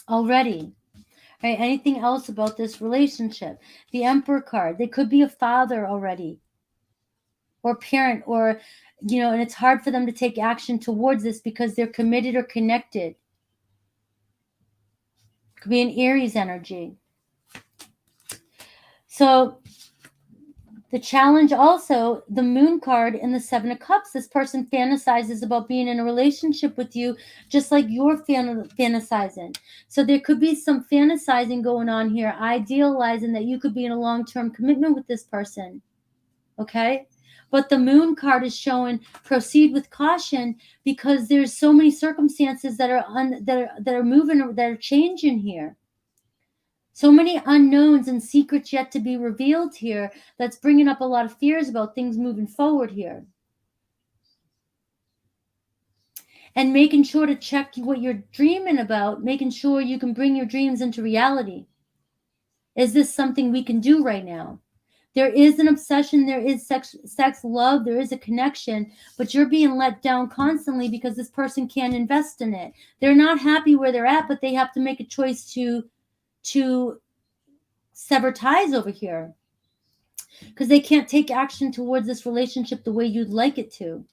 already. Right? Anything else about this relationship? The Emperor card. They could be a father already, or parent, or and it's hard for them to take action towards this because they're committed or connected. Could be an Aries energy. So the challenge also, the Moon card and the Seven of Cups. This person fantasizes about being in a relationship with you, just like you're fantasizing. So there could be some fantasizing going on here, idealizing that you could be in a long-term commitment with this person. Okay? But the moon card is showing proceed with caution, because there's so many circumstances that are moving, that are changing here. So many unknowns and secrets yet to be revealed here, that's bringing up a lot of fears about things moving forward here. And making sure to check what you're dreaming about, making sure you can bring your dreams into reality. Is this something we can do right now? There is an obsession, there is sex, love, there is a connection, but you're being let down constantly because this person can't invest in it. They're not happy where they're at, but they have to make a choice to sever ties over here, because they can't take action towards this relationship the way you'd like it to.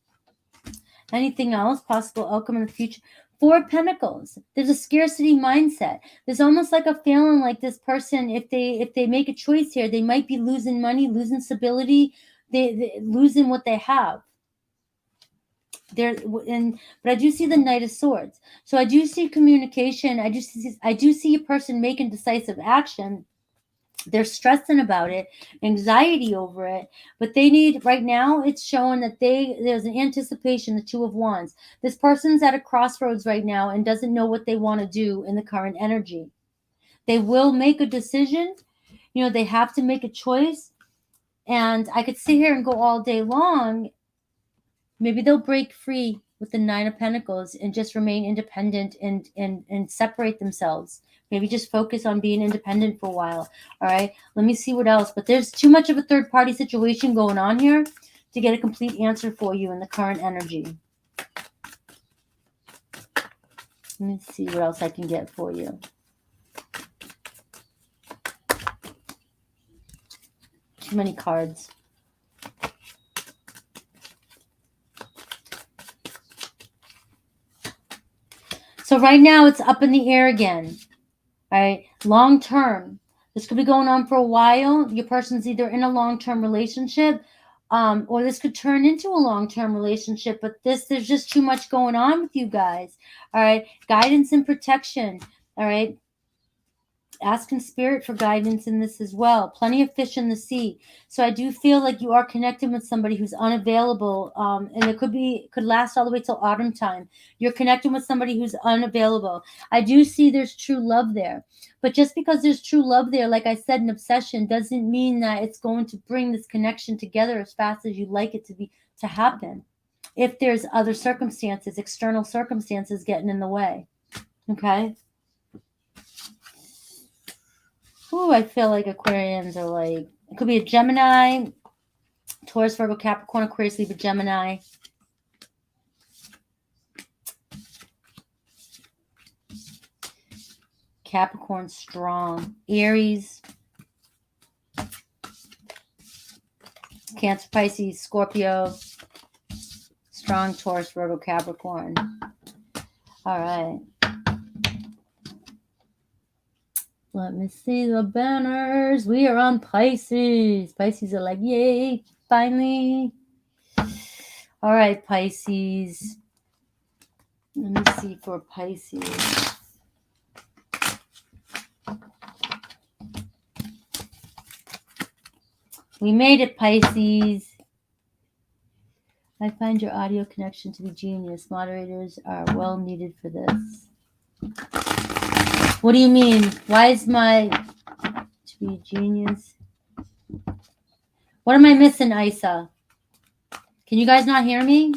Anything else? Possible outcome in the future. 4 of Pentacles. There's a scarcity mindset. There's almost like a feeling like this person, if they make a choice here, they might be losing money, losing stability, they losing what they have. But I do see the Knight of Swords. So I do see communication. I do see a person making decisive action. They're stressing about it, anxiety over it, but they need, right now, it's showing that there's an anticipation, the 2 of Wands. This person's at a crossroads right now and doesn't know what they want to do in the current energy. They will make a decision. They have to make a choice. And I could sit here and go all day long. Maybe they'll break free with the 9 of Pentacles and just remain independent and separate themselves. Maybe just focus on being independent for a while. All right. Let me see what else. But there's too much of a third party situation going on here to get a complete answer for you in the current energy. Let me see what else I can get for you. Too many cards. So right now it's up in the air again. All right, long term. This could be going on for a while. Your person's either in a long-term relationship, or this could turn into a long-term relationship. But there's just too much going on with you guys. All right, guidance and protection. All right, asking spirit for guidance in this as well. Plenty of fish in the sea. So I do feel like you are connecting with somebody who's unavailable, and it could last all the way till autumn time. You're connecting with somebody who's unavailable. I do see there's true love there, but just because there's true love there, like I said, an obsession doesn't mean that it's going to bring this connection together as fast as you'd like it to happen. If there's other circumstances, external circumstances getting in the way. Okay. Ooh, I feel like Aquarians are like, it could be a Gemini, Taurus, Virgo, Capricorn, Aquarius, Libra, Gemini. Capricorn, strong. Aries. Cancer, Pisces, Scorpio. Strong Taurus, Virgo, Capricorn. All right. Let me see the banners. We are on Pisces. Pisces are like, yay, finally. All right, Pisces. Let me see for Pisces. We made it, Pisces. I find your audio connection to be genius. Moderators are well needed for this. What do you mean? Why is my to be genius? What am I missing, Isa? Can you guys not hear me?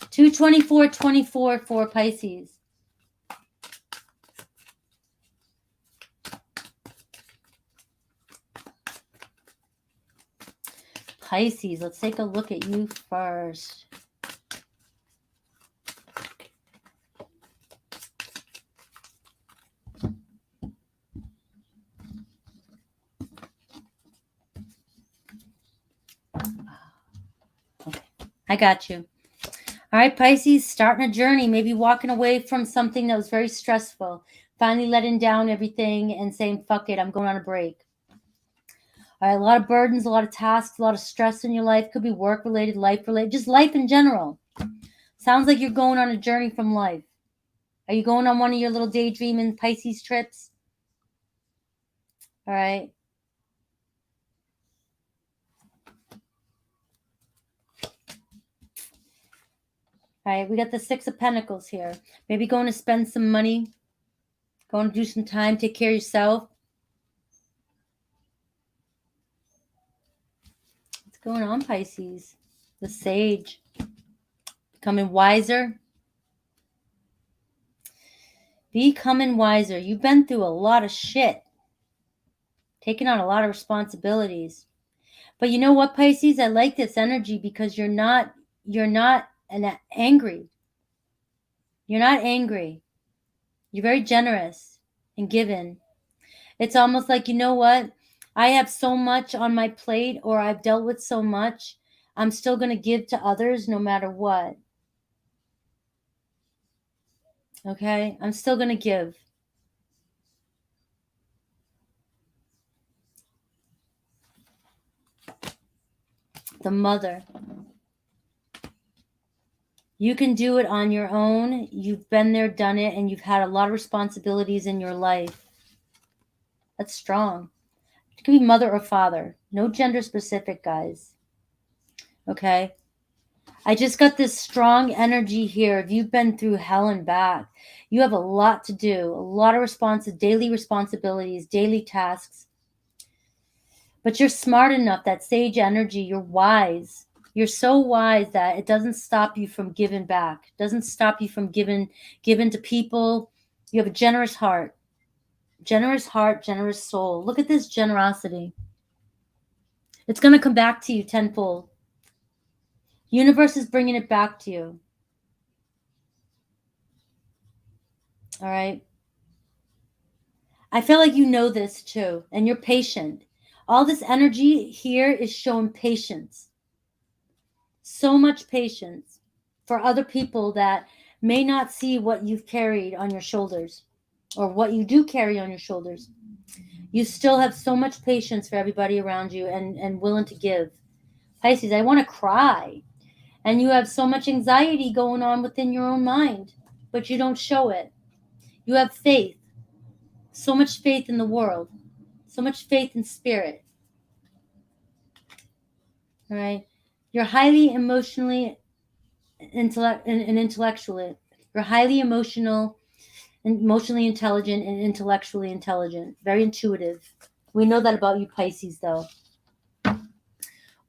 $224.24 for Pisces. Pisces, let's take a look at you first. Okay, I got you. All right, Pisces, starting a journey, maybe walking away from something that was very stressful, finally letting down everything and saying, fuck it, I'm going on a break. All right, a lot of burdens, a lot of tasks, a lot of stress in your life. Could be work-related, life-related, just life in general. Sounds like you're going on a journey from life. Are you going on one of your little daydreaming Pisces trips? All right. All right, we got the Six of Pentacles here. Maybe going to spend some money, going to do some time, take care of yourself. What's going on, Pisces? The Sage. Becoming wiser. Becoming wiser. You've been through a lot of shit. Taking on a lot of responsibilities. But you know what, Pisces? I like this energy because you're not angry. You're not angry. You're very generous and giving. It's almost like, you know what? I have so much on my plate, or I've dealt with so much. I'm still going to give to others no matter what. Okay? I'm still going to give. The Mother. You can do it on your own. You've been there, done it, and you've had a lot of responsibilities in your life. That's strong. It could be mother or father. No gender specific, guys. Okay? I just got this strong energy here. If you've been through hell and back, you have a lot to do, a lot of daily responsibilities, daily tasks. But you're smart enough, that sage energy, you're wise. You're so wise that it doesn't stop you from giving back. It doesn't stop you from giving to people. You have a generous heart. Generous heart, generous soul. Look at this generosity. It's going to come back to you tenfold. Universe is bringing it back to you. All right. I feel like you know this too, and you're patient. All this energy here is showing patience. So much patience for other people that may not see what you've carried on your shoulders, or what you do carry on your shoulders. You still have so much patience for everybody around you, and willing to give. Pisces, I want to cry. And you have so much anxiety going on within your own mind, but you don't show it. You have faith. So much faith in the world. So much faith in spirit. All right. You're highly emotionally intellectually. You're highly emotionally intelligent and intellectually intelligent. Very intuitive. We know that about you, Pisces, though.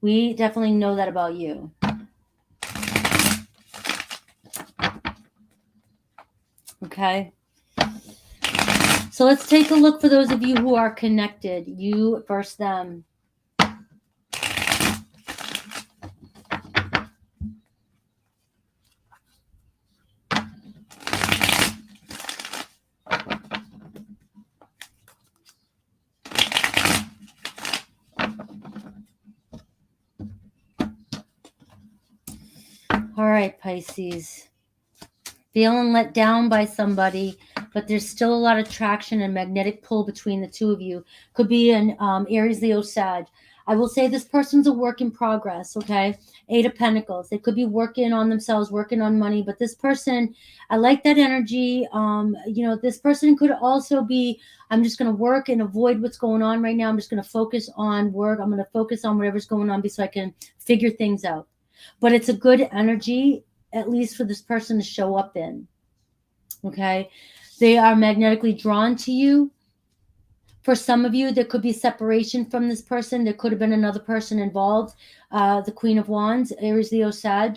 We definitely know that about you. Okay. So let's take a look for those of you who are connected. You versus them. All right, Pisces. Feeling let down by somebody, but there's still a lot of traction and magnetic pull between the two of you. Could be an Aries, Leo, Sag. I will say this person's a work in progress, okay? Eight of Pentacles. They could be working on themselves, working on money, but this person, I like that energy. This person could also be, I'm just going to work and avoid what's going on right now. I'm just going to focus on work. I'm going to focus on whatever's going on so I can figure things out. But it's a good energy, at least for this person to show up in. Okay? They are magnetically drawn to you. For some of you, there could be separation from this person. There could have been another person involved. The Queen of Wands, Aries, Leo, Sag.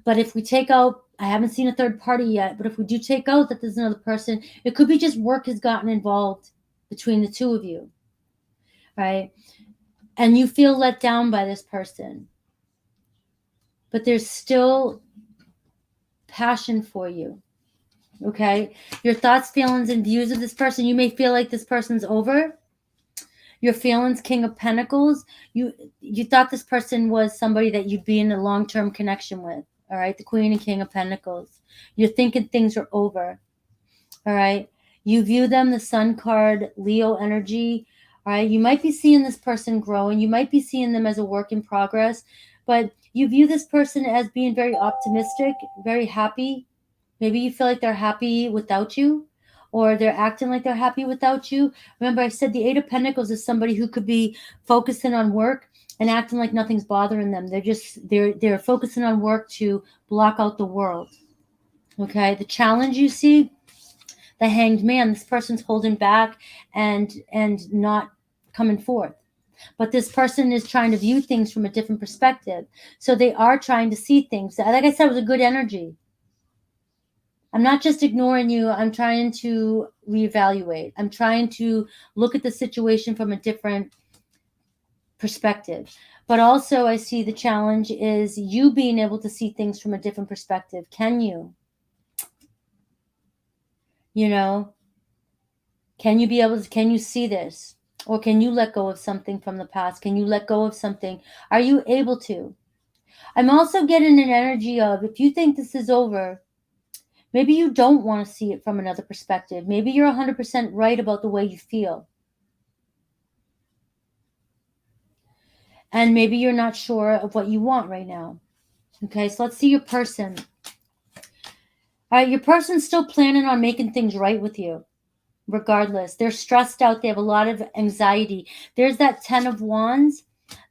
But if we take out, I haven't seen a third party yet, but if we do take out that there's another person, it could be just work has gotten involved between the two of you. Right? And you feel let down by this person. But there's still passion for you. Okay? Your thoughts, feelings, and views of this person, you may feel like this person's over. Your feelings, King of Pentacles, you thought this person was somebody that you'd be in a long-term connection with. All right? The Queen and King of Pentacles. You're thinking things are over. All right? You view them, the Sun card, Leo energy. All right? You might be seeing this person grow, and you might be seeing them as a work in progress, but you view this person as being very optimistic, very happy. Maybe you feel like they're happy without you, or they're acting like they're happy without you. Remember, I said the Eight of Pentacles is somebody who could be focusing on work and acting like nothing's bothering them. They're focusing on work to block out the world. Okay, the challenge you see, the Hanged Man, this person's holding back and not coming forth. But this person is trying to view things from a different perspective. So they are trying to see things. Like I said, it was a good energy. I'm not just ignoring you. I'm trying to reevaluate. I'm trying to look at the situation from a different perspective. But also I see the challenge is you being able to see things from a different perspective. Can you? You know, can you see this? Or can you let go of something from the past? Can you let go of something? Are you able to? I'm also getting an energy of, if you think this is over, maybe you don't want to see it from another perspective. Maybe you're 100% right about the way you feel. And maybe you're not sure of what you want right now. Okay, so let's see your person. All right, your person's still planning on making things right with you. Regardless, they're stressed out. They have a lot of anxiety. There's that 10 of Wands,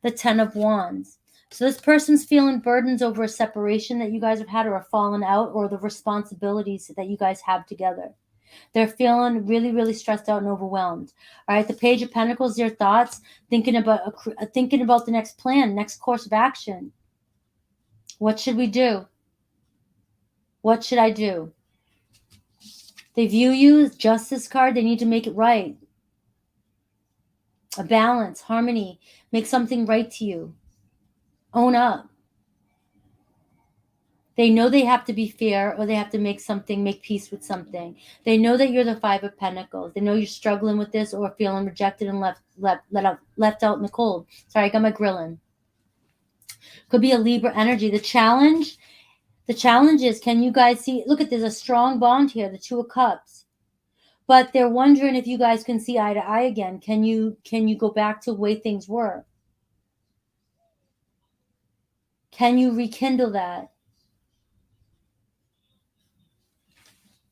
the 10 of Wands. So this person's feeling burdens over a separation that you guys have had, or a falling out, or the responsibilities that you guys have together. They're feeling really, really stressed out and overwhelmed. All right, the Page of Pentacles, their thoughts, thinking about the next plan, next course of action. What should we do? What should I do? They view you as Justice card. They need to make it right. A balance, harmony, make something right to you. Own up. They know they have to be fair, or they have to make peace with something. They know that you're the Five of Pentacles. They know you're struggling with this, or feeling rejected and left out in the cold. Sorry, I got my grilling. Could be a Libra energy. The challenge is, can you guys see? Look at, there's a strong bond here, the Two of Cups. But they're wondering if you guys can see eye to eye again. Can you go back to the way things were? Can you rekindle that?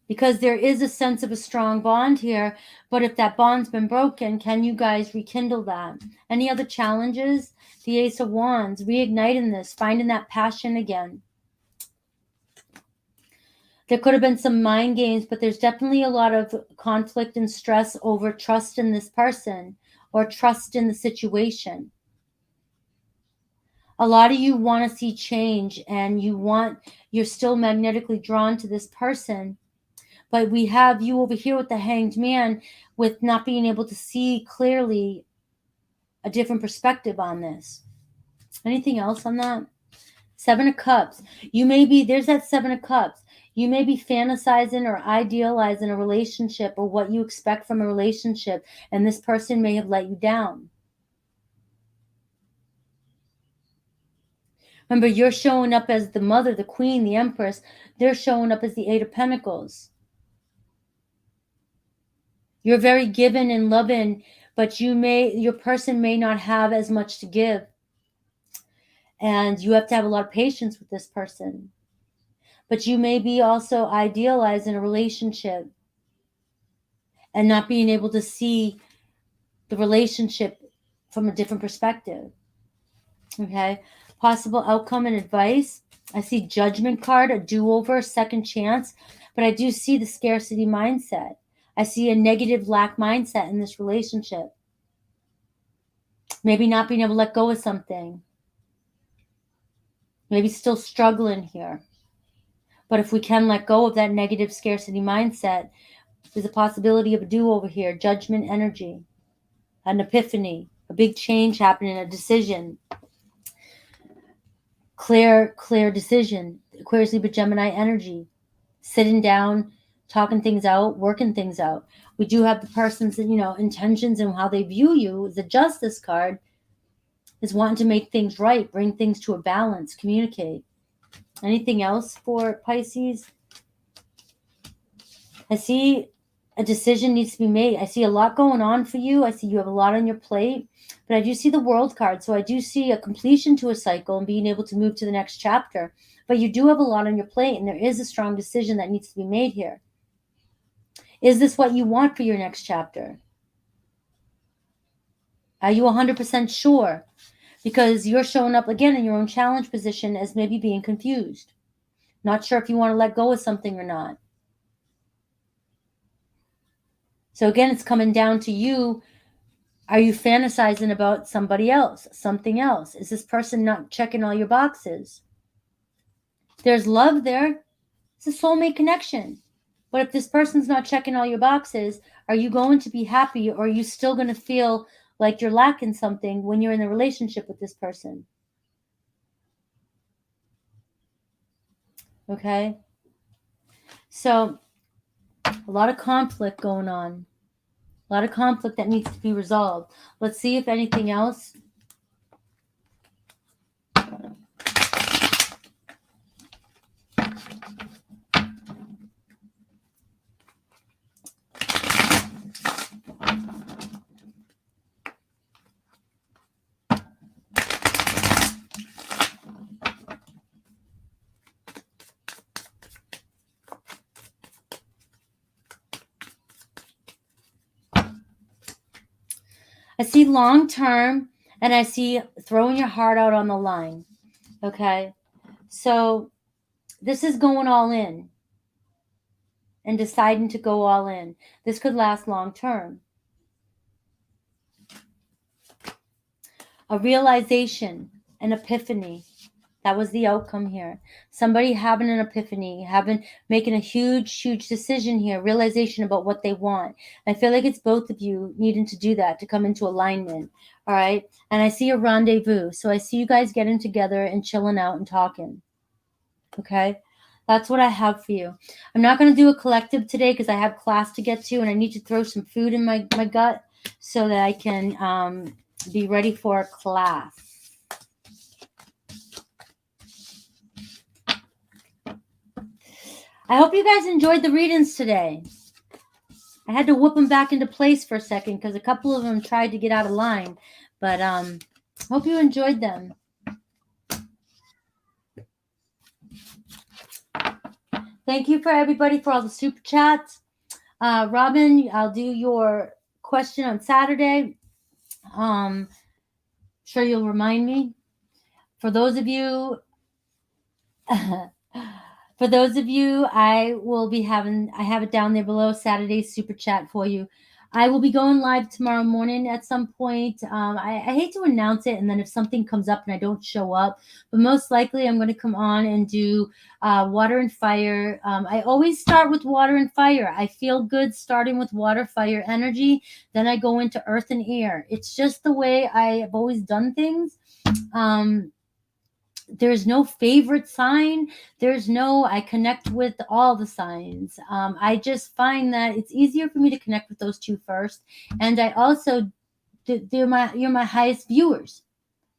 Because there is a sense of a strong bond here, but if that bond's been broken, can you guys rekindle that? Any other challenges? The Ace of Wands, reigniting this, finding that passion again. There could have been some mind games, but there's definitely a lot of conflict and stress over trust in this person, or trust in the situation. A lot of you want to see change, and you're still magnetically drawn to this person. But we have you over here with the Hanged Man, with not being able to see clearly a different perspective on this. Anything else on that? Seven of Cups. There's that Seven of Cups. You may be fantasizing or idealizing a relationship, or what you expect from a relationship, and this person may have let you down. Remember, you're showing up as the mother, the queen, the empress. They're showing up as the Eight of Pentacles. You're very giving and loving, but your person may not have as much to give. And you have to have a lot of patience with this person. But you may be also idealizing a relationship and not being able to see the relationship from a different perspective. Okay? Possible outcome and advice. I see Judgment card, a do-over, second chance. But I do see the scarcity mindset. I see a negative lack mindset in this relationship. Maybe not being able to let go of something. Maybe still struggling here. But if we can let go of that negative scarcity mindset, there's a possibility of a do-over here. Judgment energy. An epiphany. A big change happening. A decision. Clear decision. Aquarius, Libra, Gemini energy. Sitting down, talking things out, working things out. We do have the person's, intentions and how they view you. The Justice card is wanting to make things right, bring things to a balance, communicate. Anything else for Pisces? I see a decision needs to be made. I see a lot going on for you. I see you have a lot on your plate, but I do see the World card. So I do see a completion to a cycle and being able to move to the next chapter. But you do have a lot on your plate, and there is a strong decision that needs to be made here. Is this what you want for your next chapter? Are you 100% sure? Because you're showing up again in your own challenge position as maybe being confused. Not sure if you want to let go of something or not. So again, it's coming down to you. Are you fantasizing about somebody else, something else? Is this person not checking all your boxes? There's love there. It's a soulmate connection. But if this person's not checking all your boxes, are you going to be happy, or are you still going to feel like you're lacking something when you're in a relationship with this person? Okay? So, a lot of conflict going on. A lot of conflict that needs to be resolved. Let's see if anything else. I see long term, and I see throwing your heart out on the line. Okay? So this is going all in and deciding to go all in. This could last long term. A realization, an epiphany. That was the outcome here. Somebody having an epiphany, making a huge decision here, realization about what they want. I feel like it's both of you needing to do that, to come into alignment. All right. And I see a rendezvous. So I see you guys getting together and chilling out and talking. Okay. That's what I have for you. I'm not going to do a collective today because I have class to get to, and I need to throw some food in my gut so that I can be ready for class. I hope you guys enjoyed the readings today. I had to whip them back into place for a second because a couple of them tried to get out of line. But hope you enjoyed them. Thank you for everybody for all the super chats. Robin, I'll do your question on Saturday. Sure you'll remind me. For those of you... For those of you, I have it down there below, Saturday's super chat for you. I will be going live tomorrow morning at some point. I hate to announce it, and then if something comes up and I don't show up, but most likely I'm going to come on and do water and fire. I always start with water and fire. I feel good starting with water, fire, energy. Then I go into earth and air. It's just the way I have always done things. There's no favorite sign. I connect with all the signs. I just find that it's easier for me to connect with those two first. And I also, you're my highest viewers.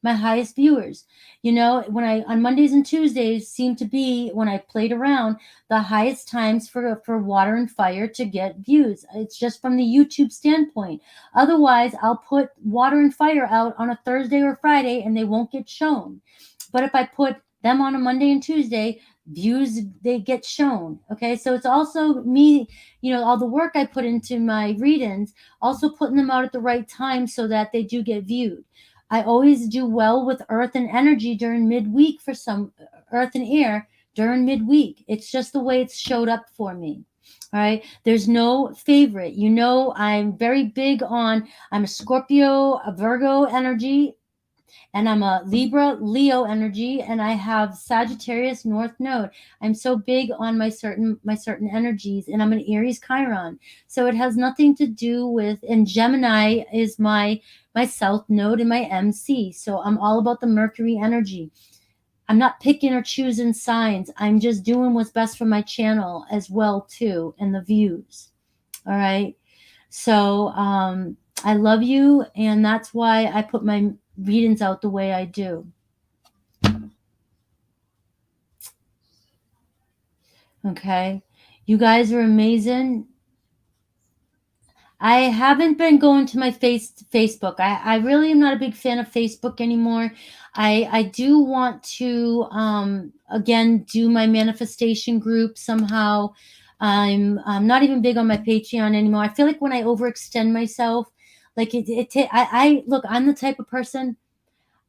My highest viewers. You know, on Mondays and Tuesdays seem to be, when I played around, the highest times for water and fire to get views. It's just from the YouTube standpoint. Otherwise, I'll put water and fire out on a Thursday or Friday and they won't get shown. But if I put them on a Monday and Tuesday, views, they get shown. Okay. So it's also me, all the work I put into my readings, also putting them out at the right time so that they do get viewed. I always do well with earth and energy during midweek, for some earth and air during midweek. It's just the way it's showed up for me. All right. There's no favorite. I'm very big on, I'm a Scorpio, a Virgo energy, and I'm a Libra, Leo energy, and I have Sagittarius North Node. I'm so big on my certain energies, and I'm an Aries Chiron. So it has nothing to do with, and Gemini is my South Node and my MC. So I'm all about the Mercury energy. I'm not picking or choosing signs. I'm just doing what's best for my channel as well too, and the views. All right. So I love you, and that's why I put my readings out the way I do. Okay. You guys are amazing. I haven't been going to my Facebook. I really am not a big fan of Facebook anymore. I do want to, again, do my manifestation group somehow. I'm not even big on my Patreon anymore. I feel like when I overextend myself, like I look, I'm the type of person,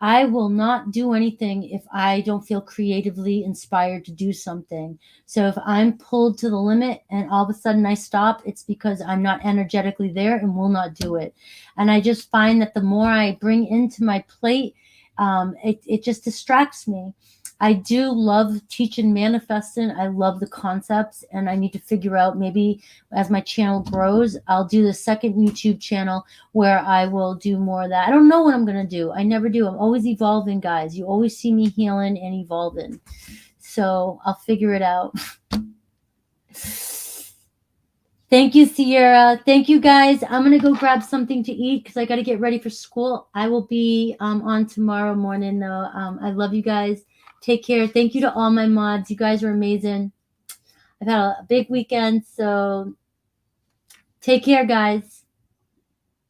I will not do anything if I don't feel creatively inspired to do something. So if I'm pulled to the limit and all of a sudden I stop, it's because I'm not energetically there and will not do it. And I just find that the more I bring into my plate, it just distracts me. I do love teaching manifesting. I love the concepts, and I need to figure out, maybe as my channel grows, I'll do the second YouTube channel where I will do more of that. I don't know what I'm going to do. I never do. I'm always evolving, guys. You always see me healing and evolving. So I'll figure it out. Thank you, Sierra. Thank you, guys. I'm going to go grab something to eat because I got to get ready for school. I will be on tomorrow morning, though. I love you guys. Take care. Thank you to all my mods. You guys are amazing. I've had a big weekend, so take care, guys.